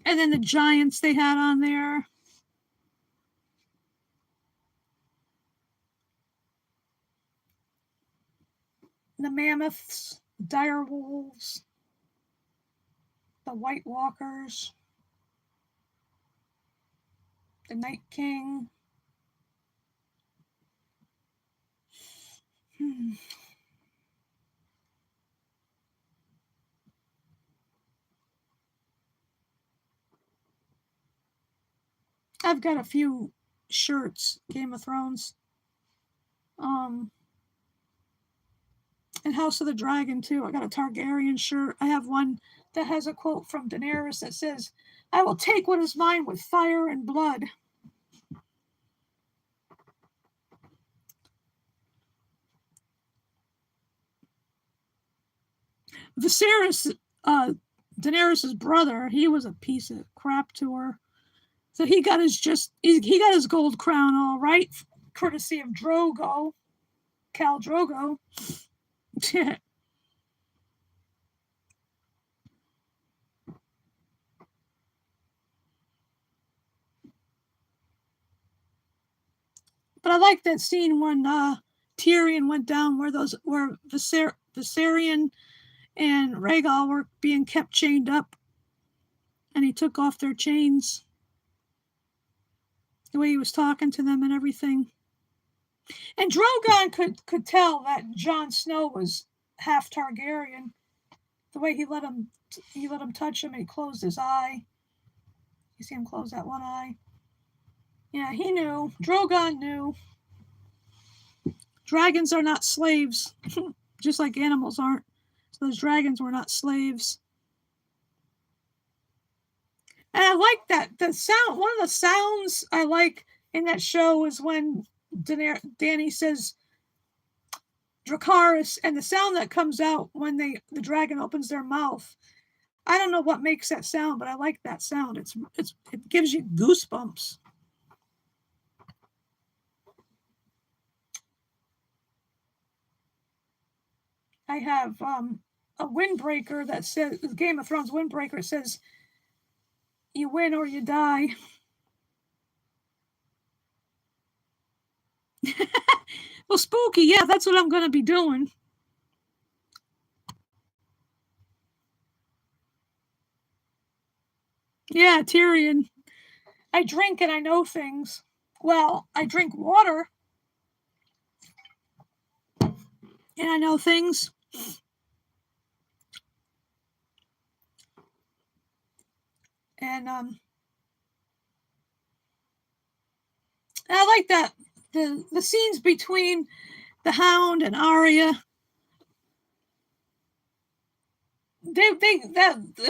And then the giants they had on there. The mammoths, dire wolves, the White Walkers, the Night King. I've got a few shirts, Game of Thrones. And House of the Dragon too. I got a Targaryen shirt. I have one that has a quote from Daenerys that says, "I will take what is mine with fire and blood." Viserys, Daenerys' brother, he was a piece of crap to her. So he got his gold crown all right, courtesy of Drogo, Khal Drogo. But I like that scene when Tyrion went down where Viserion and Rhaegal were being kept chained up, and he took off their chains. The way he was talking to them and everything. And Drogon could tell that Jon Snow was half Targaryen. The way he let him touch him, and he closed his eye. You see him close that one eye. Yeah, he knew. Drogon knew. Dragons are not slaves, just like animals aren't. So those dragons were not slaves. And I like that. The sound, one of the sounds I like in that show is when Danny says Dracarys, and the sound that comes out when the dragon opens their mouth. I don't know what makes that sound, but I like that sound. It gives you goosebumps. I have a windbreaker that says, Game of Thrones windbreaker, says, "You win or you die." Well, spooky, yeah, that's what I'm going to be doing. Yeah, Tyrion. I drink and I know things. Well, I drink water and I know things. And I like that the scenes between the Hound and Arya.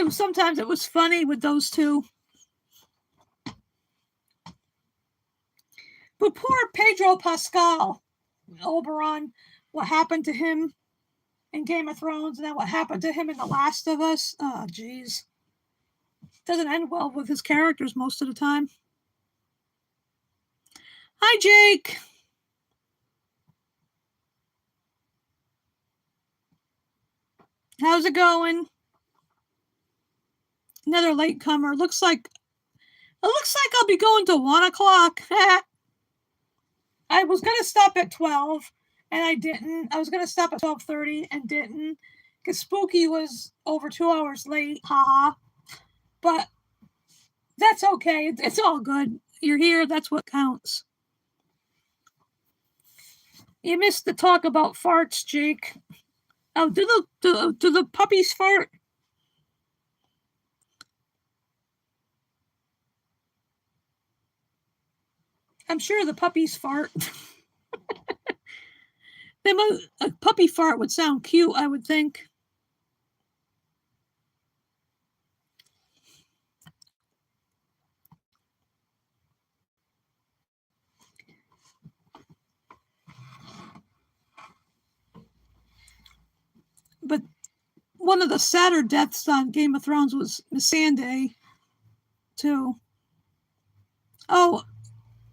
Sometimes it was funny with those two. But poor Pedro Pascal, Oberon, what happened to him in Game of Thrones, and then what happened to him in The Last of Us. Oh, geez. Doesn't end well with his characters most of the time. Hi, Jake. How's it going? Another latecomer. Looks like I'll be going to 1 o'clock. I was gonna stop at 12 and I didn't. I was gonna stop at 12:30 and didn't because Spooky was over 2 hours late. Haha. But that's okay. It's all good. You're here. That's what counts. You missed the talk about farts, Jake. Oh, do the puppies fart? I'm sure the puppies fart. A puppy fart would sound cute, I would think. But one of the sadder deaths on Game of Thrones was Missandei, too. Oh,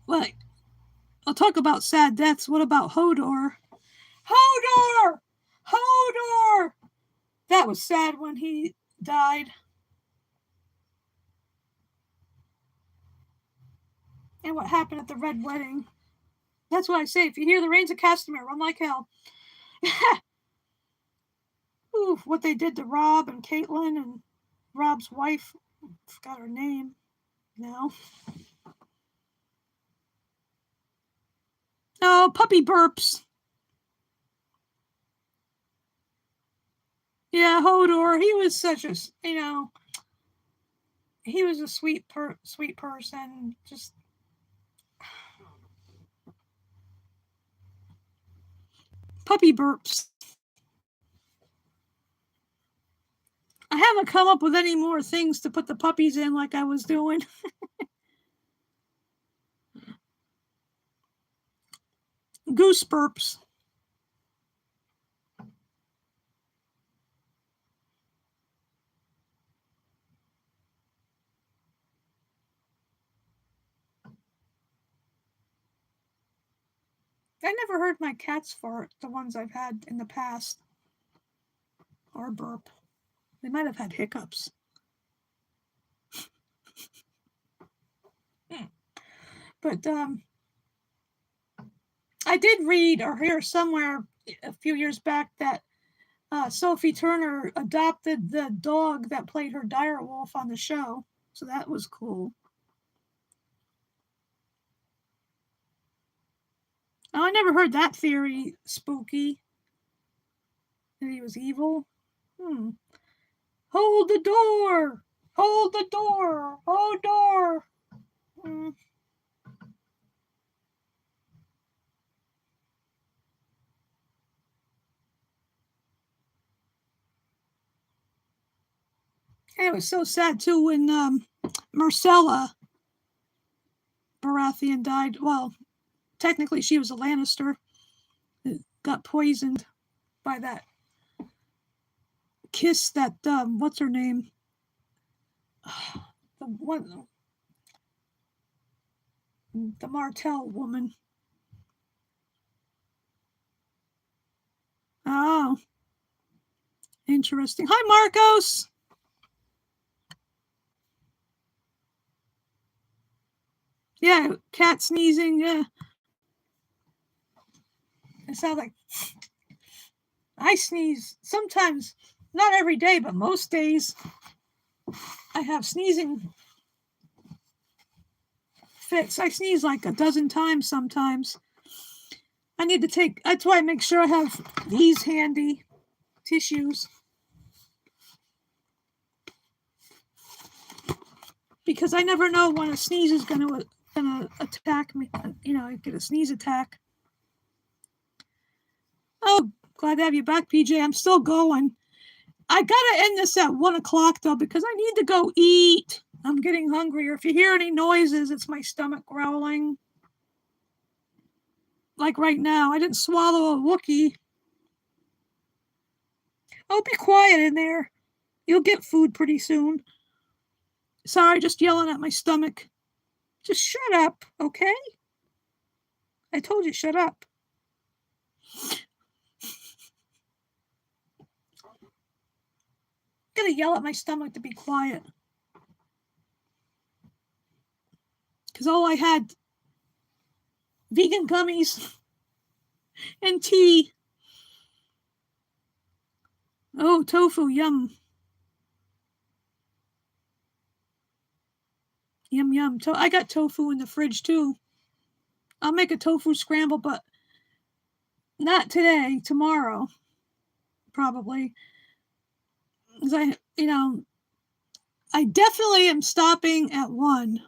well, I'll talk about sad deaths. What about Hodor? Hodor! Hodor! That was sad when he died. And what happened at the Red Wedding. That's what I say. If you hear the Rains of Castamere, run like hell. Ooh, what they did to Rob and Caitlin and Rob's wife. I forgot her name now. Oh, puppy burps. Yeah, Hodor. He was such a, he was a sweet person. Just puppy burps. I haven't come up with any more things to put the puppies in like I was doing. Goose burps. I never heard my cats fart, the ones I've had in the past, or burp. They might have had hiccups. But I did read or hear somewhere a few years back that Sophie Turner adopted the dog that played her direwolf on the show. So that was cool. Oh, I never heard that theory, Spooky. That he was evil. Hold the door! Hold the door! Hold door! it was so sad too when Myrcella Baratheon died. Well, technically she was a Lannister. It got poisoned by that kiss that what's her name? The Martell woman. Oh, interesting. Hi, Marcos. Yeah, cat sneezing. Yeah, it sounds like I sneeze sometimes. Not every day, but most days. I have sneezing fits. I sneeze like a dozen times sometimes. I need to take, that's why I make sure I have these handy tissues. Because I never know when a sneeze is gonna attack me. You know, I get a sneeze attack. Oh, glad to have you back, PJ. I'm still going. I gotta end this at 1 o'clock though, because I need to go eat. I'm getting hungrier. If you hear any noises, it's my stomach growling. Like right now, I didn't swallow a Wookiee. Oh, be quiet in there. You'll get food pretty soon. Sorry, just yelling at my stomach. Just shut up, okay? I told you, shut up. I'm gonna yell at my stomach to be quiet. Because all I had, vegan gummies and tea. Oh, tofu, yum. Yum, yum. I got tofu in the fridge too. I'll make a tofu scramble, but not today, tomorrow, probably. Because I definitely am stopping at 1.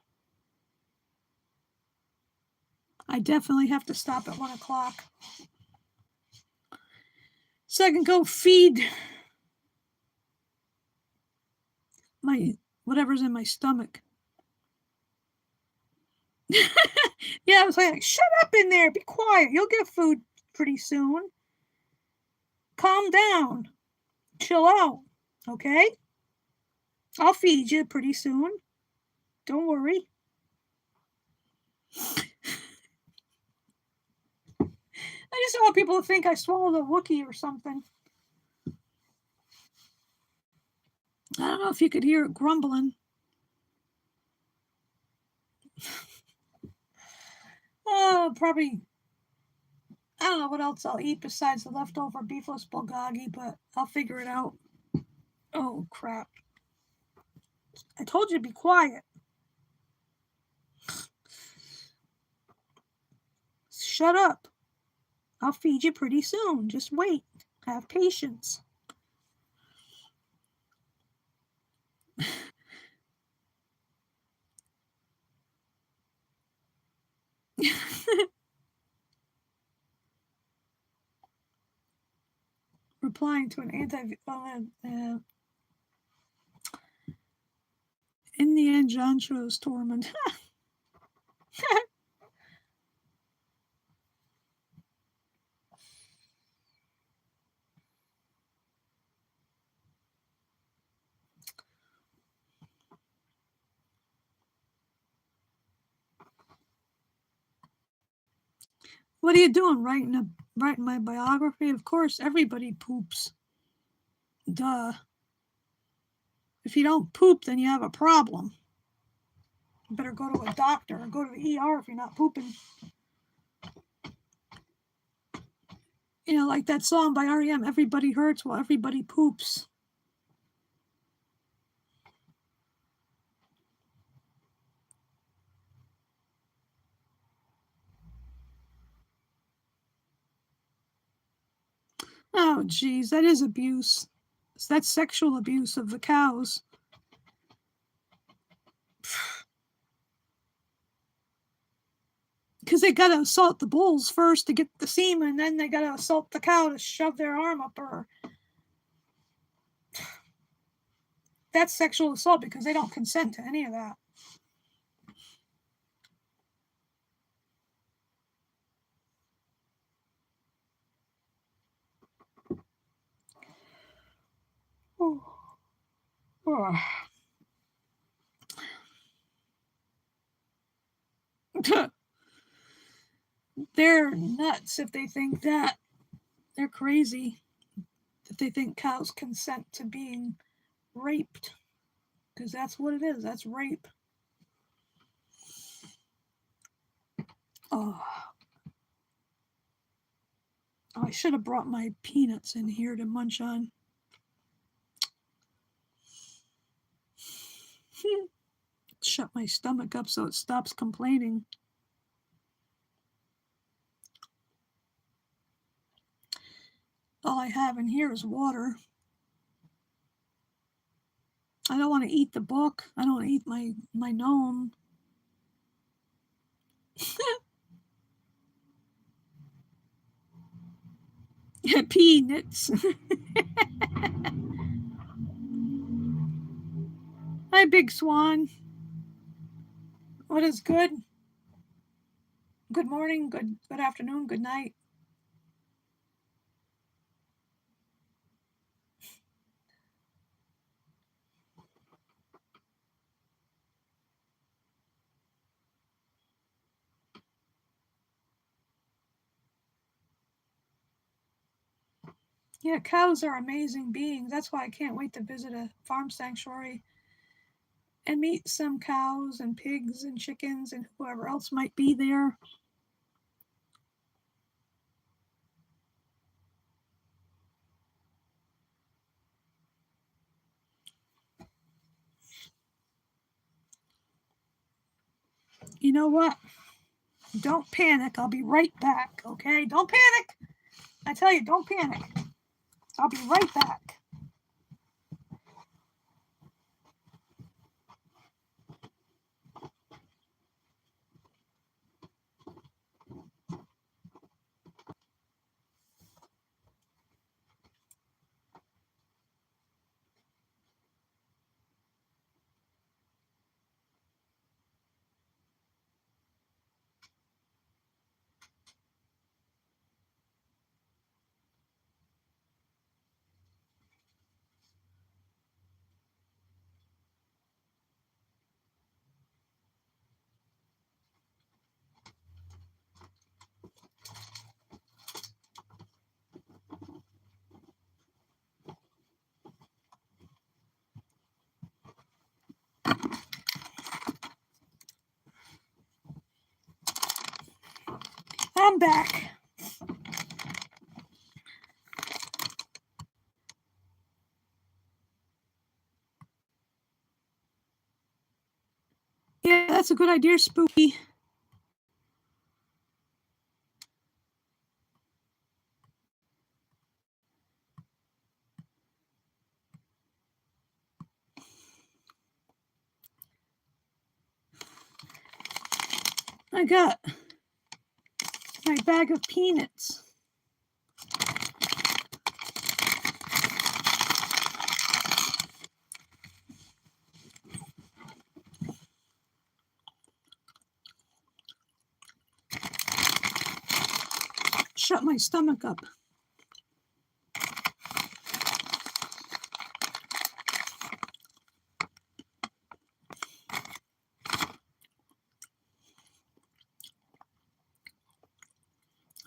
I definitely have to stop at 1 o'clock. So I can go feed my whatever's in my stomach. Yeah, I was like, shut up in there, be quiet. You'll get food pretty soon. Calm down. Chill out, okay? I'll feed you pretty soon. Don't worry. I just don't want people to think I swallowed a Wookiee or something. I don't know if you could hear it grumbling. Oh, probably. I don't know what else I'll eat besides the leftover beefless bulgogi, but I'll figure it out. Oh, crap. I told you to be quiet. Shut up. I'll feed you pretty soon. Just wait. Have patience. Replying to an in the end, John chose Tormund. What are you doing? Writing my biography? Of course, everybody poops. Duh. If you don't poop, then you have a problem. You better go to a doctor or go to the ER if you're not pooping. You know, like that song by R.E.M., Everybody Hurts While Everybody Poops. Oh, geez, that is abuse. That's sexual abuse of the cows. Because they got to assault the bulls first to get the semen, and then they got to assault the cow to shove their arm up her. that's sexual assault because they don't consent to any of that. Oh. Oh. They're nuts if they think that. They're crazy if they think cows consent to being raped, because that's what it is. That's rape. Oh, I should have brought my peanuts in here to munch on. Shut my stomach up so it stops complaining. All I have in here is water. I don't want to eat the book. I don't want to eat my gnome. Peanuts. Hi, Big Swan. What is good? Good morning, good afternoon, good night. Yeah, cows are amazing beings. That's why I can't wait to visit a farm sanctuary and meet some cows and pigs and chickens and whoever else might be there. You know what? Don't panic. I'll be right back, okay? Don't panic. I tell you, don't panic. I'll be right back. I'm back. Yeah, that's a good idea, Spooky. I got my bag of peanuts. Shut my stomach up.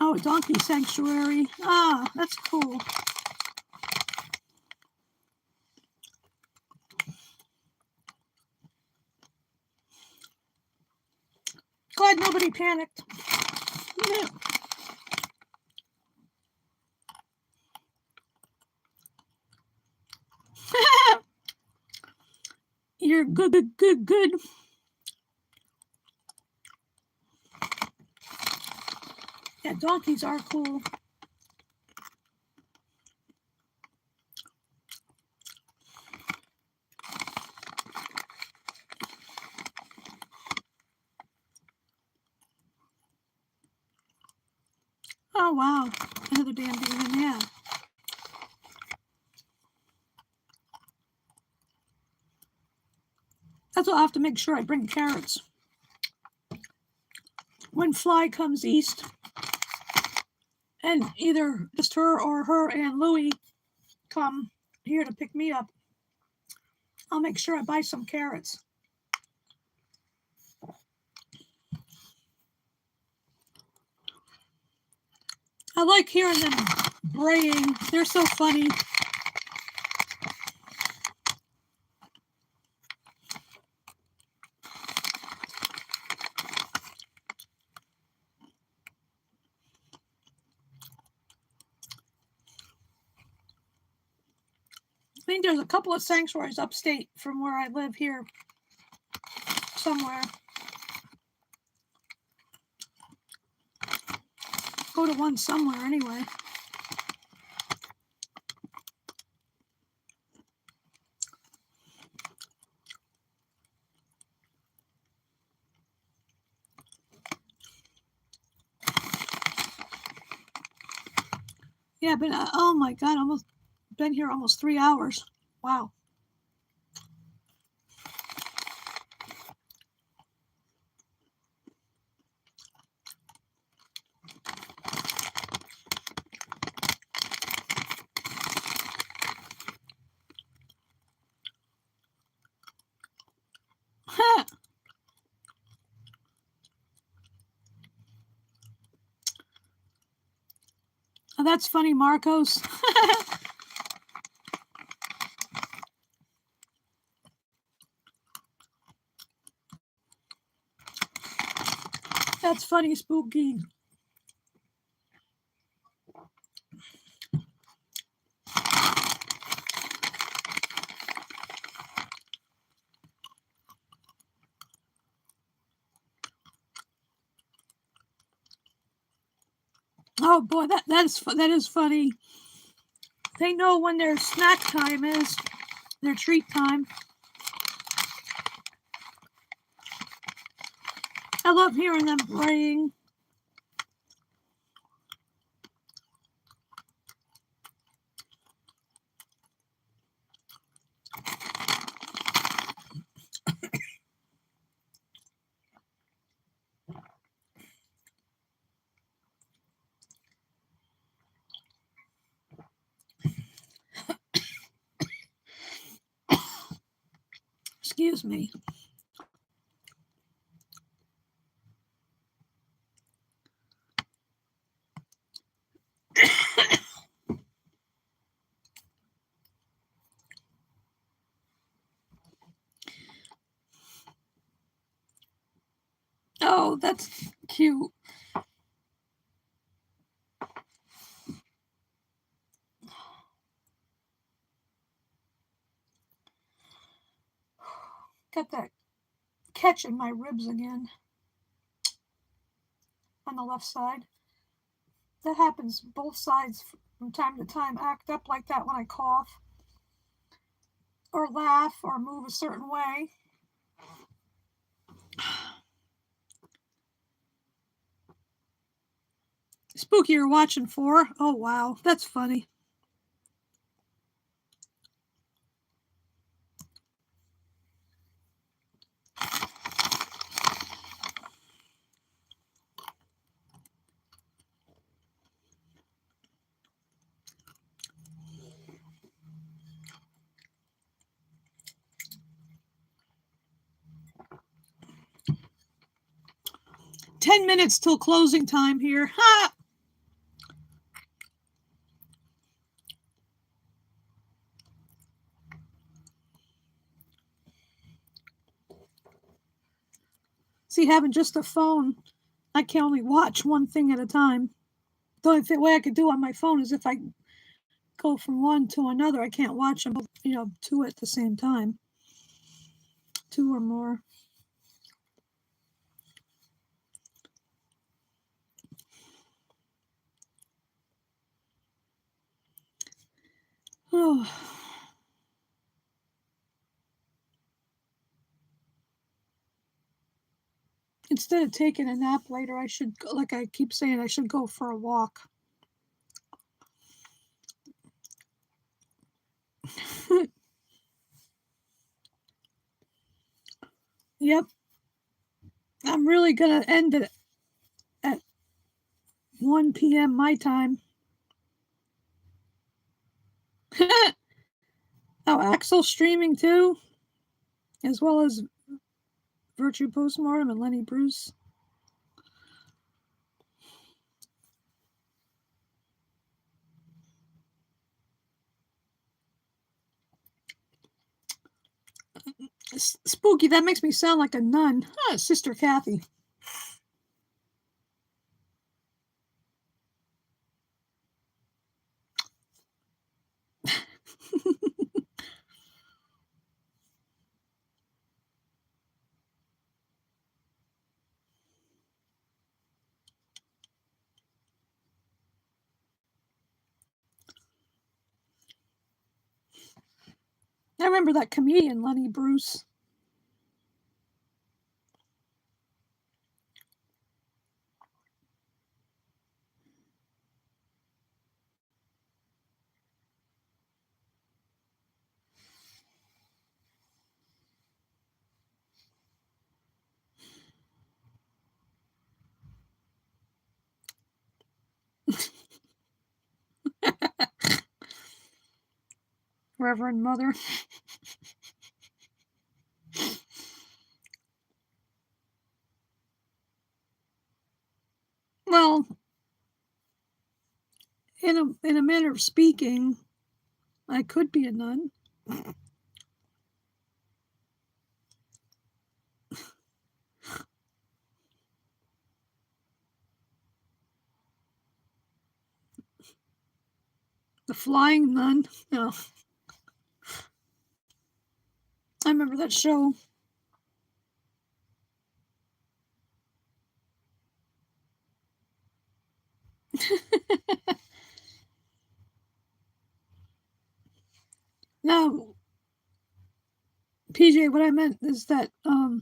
Oh, a donkey sanctuary. Ah, that's cool. Glad nobody panicked. Yeah. You're good. Yeah, donkeys are cool. Oh, wow. Another damn vegan, yeah. That's why I'll have to make sure I bring carrots. When Fly comes east, and either just her or her and Louie come here to pick me up, I'll make sure I buy some carrots. I like hearing them braying. They're so funny. I think there's a couple of sanctuaries upstate from where I live here somewhere. Go to one somewhere anyway. Yeah, but oh my God, almost been here almost 3 hours. Wow. Oh, that's funny, Marcos. That's funny, Spooky. Oh boy, that is funny. They know when their snack time is, their treat time. I love hearing them braying. Excuse me. Oh, that's cute. Got that catch in my ribs again on the left side. That happens both sides from time to time. Act up like that when I cough or laugh or move a certain way. Spooky, you're watching for? Oh, wow. That's funny. "10 minutes till closing time here." Ha! See, having just a phone, I can only watch one thing at a time. The only way I could do on my phone is if I go from one to another. I can't watch them, two at the same time. Two or more. Oh. Instead of taking a nap later, I should, like I keep saying, I should go for a walk. Yep. I'm really going to end it at 1 p.m. my time. Oh, Axel streaming too, as well as Virtue Postmortem and Lenny Bruce. Spooky, that makes me sound like a nun. Sister Kathy. I remember that comedian, Lenny Bruce. Reverend Mother. Well, in a manner of speaking, I could be a nun. The Flying Nun. No. I remember that show. No, PJ, what I meant is that I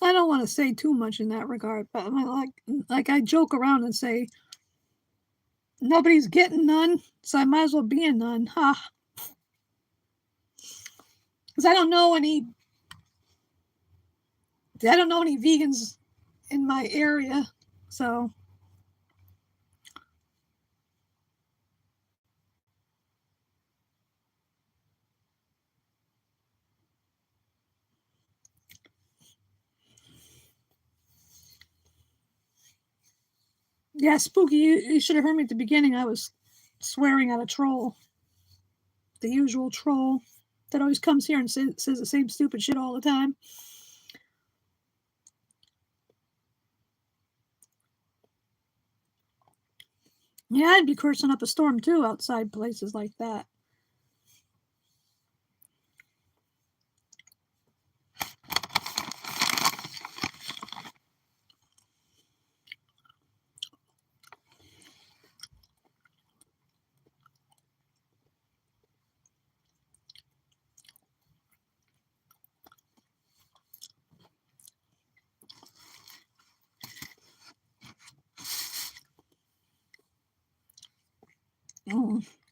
don't want to say too much in that regard, but like I joke around and say nobody's getting none, so I might as well be a nun. Ha. Because I don't know any vegans in my area, so yeah, Spooky, you should have heard me at the beginning. I was swearing at a troll, the usual troll that always comes here and says the same stupid shit all the time. Yeah, I'd be cursing up a storm too outside places like that.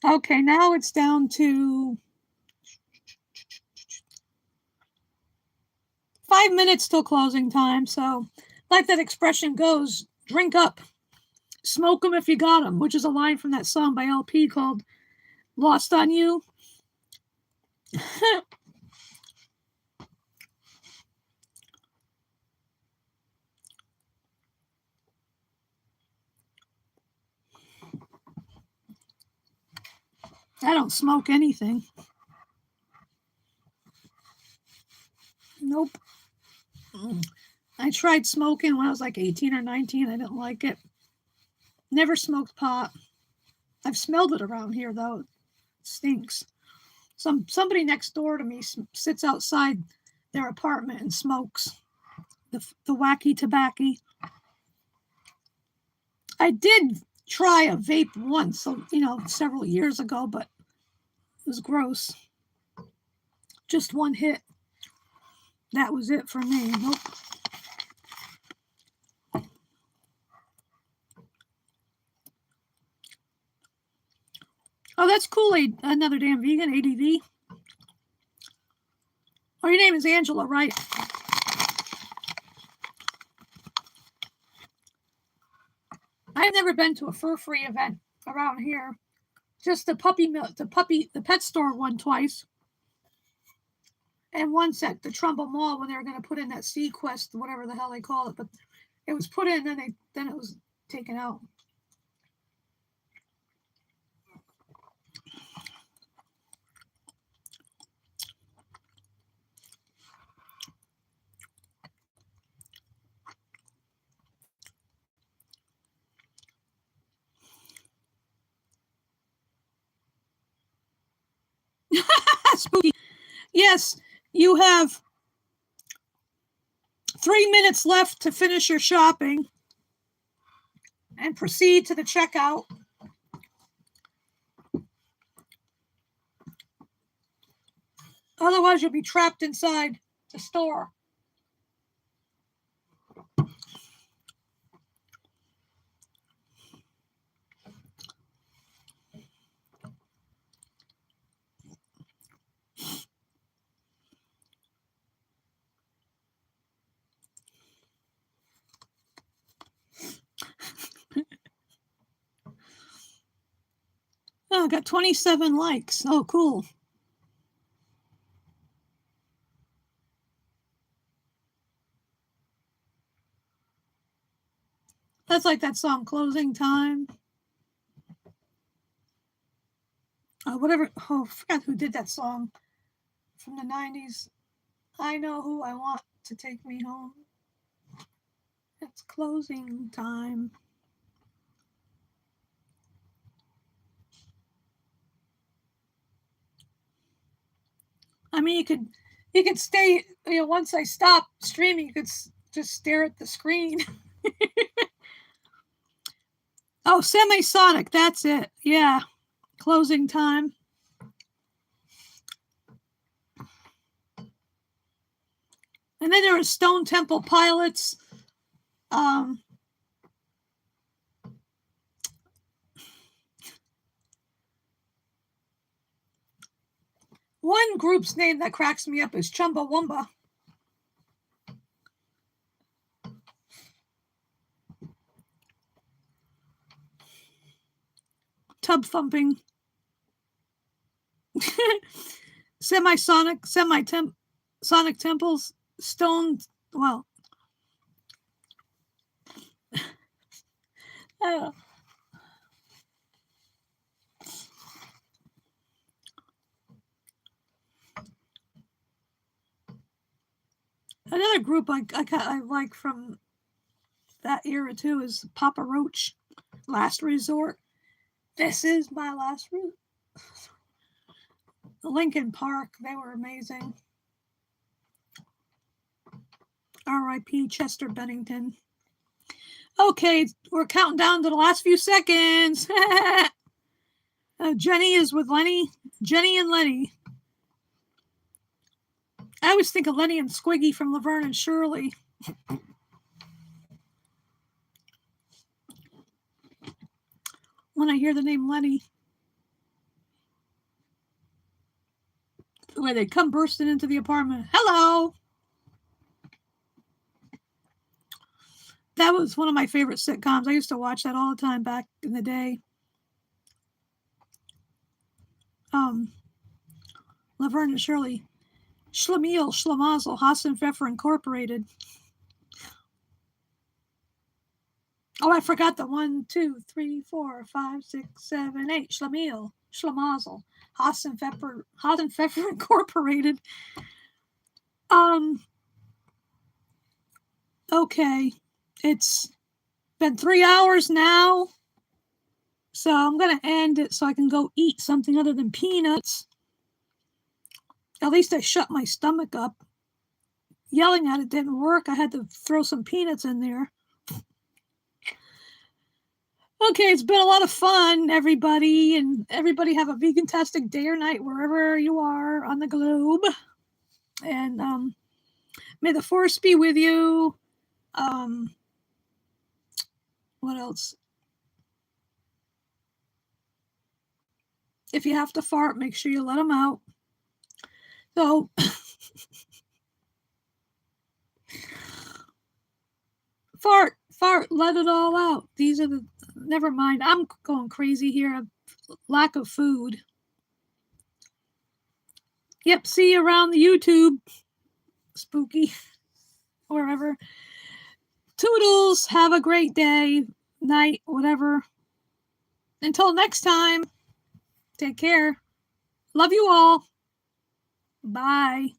Okay, now it's down to 5 minutes till closing time. So, like that expression goes, drink up, smoke 'em if you got 'em, which is a line from that song by LP called Lost on You. I don't smoke anything. Nope. I tried smoking when I was like 18 or 19. I didn't like it. Never smoked pot. I've smelled it around here though. It stinks. Somebody next door to me sits outside their apartment and smokes the wacky tobacco. I did try a vape once, several years ago, but it was gross. Just one hit. That was it for me. Nope. Oh, that's Kool-Aid. Another damn vegan, ADV. Oh, your name is Angela, right? I've never been to a fur-free event around here. Just the pet store one twice. And once at the Trumbull Mall when they were going to put in that Sequest, whatever the hell they call it, but it was put in, then it was taken out. Spooky. Yes, you have 3 minutes left to finish your shopping and proceed to the checkout. Otherwise, you'll be trapped inside the store. Oh, I got 27 likes. Oh, cool. That's like that song, Closing Time. Whatever. Oh, I forgot who did that song from the 90s. I know who I want to take me home. It's closing time. I mean, you could stay, once I stop streaming, you could just stare at the screen. Oh, Semisonic, that's it. Yeah, closing time. And then there were Stone Temple Pilots. One group's name that cracks me up is Chumbawamba. Tub thumping. Sonic Temples, Stone, well, another group I like from that era too is Papa Roach, Last Resort. This is my last resort. Lincoln Park, they were amazing. R.I.P. Chester Bennington. Okay, we're counting down to the last few seconds. Jenny is with Lenny. Jenny and Lenny. I always think of Lenny and Squiggy from Laverne and Shirley. When I hear the name Lenny. Where they come bursting into the apartment. Hello! That was one of my favorite sitcoms. I used to watch that all the time back in the day. Laverne and Shirley. Schlemiel, Schlemazel, Haas and Pfeffer Incorporated. Oh, I forgot the 1, 2, 3, 4, 5, 6, 7, 8. Schlemiel, Schlemazel, Haas and Pfeffer Incorporated. Okay, it's been 3 hours now, so I'm gonna end it so I can go eat something other than peanuts. At least I shut my stomach up. Yelling at it didn't work. I had to throw some peanuts in there. Okay, it's been a lot of fun, everybody, and everybody have a vegan-tastic day or night wherever you are on the globe. And may the force be with you. What else? If you have to fart, make sure you let them out. So fart, let it all out. These are the, never mind. I'm going crazy here. Lack of food. Yep, see you around the YouTube. Spooky. Wherever. Toodles, have a great day, night, whatever. Until next time, take care. Love you all. Bye.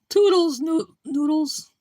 Toodles, noodles.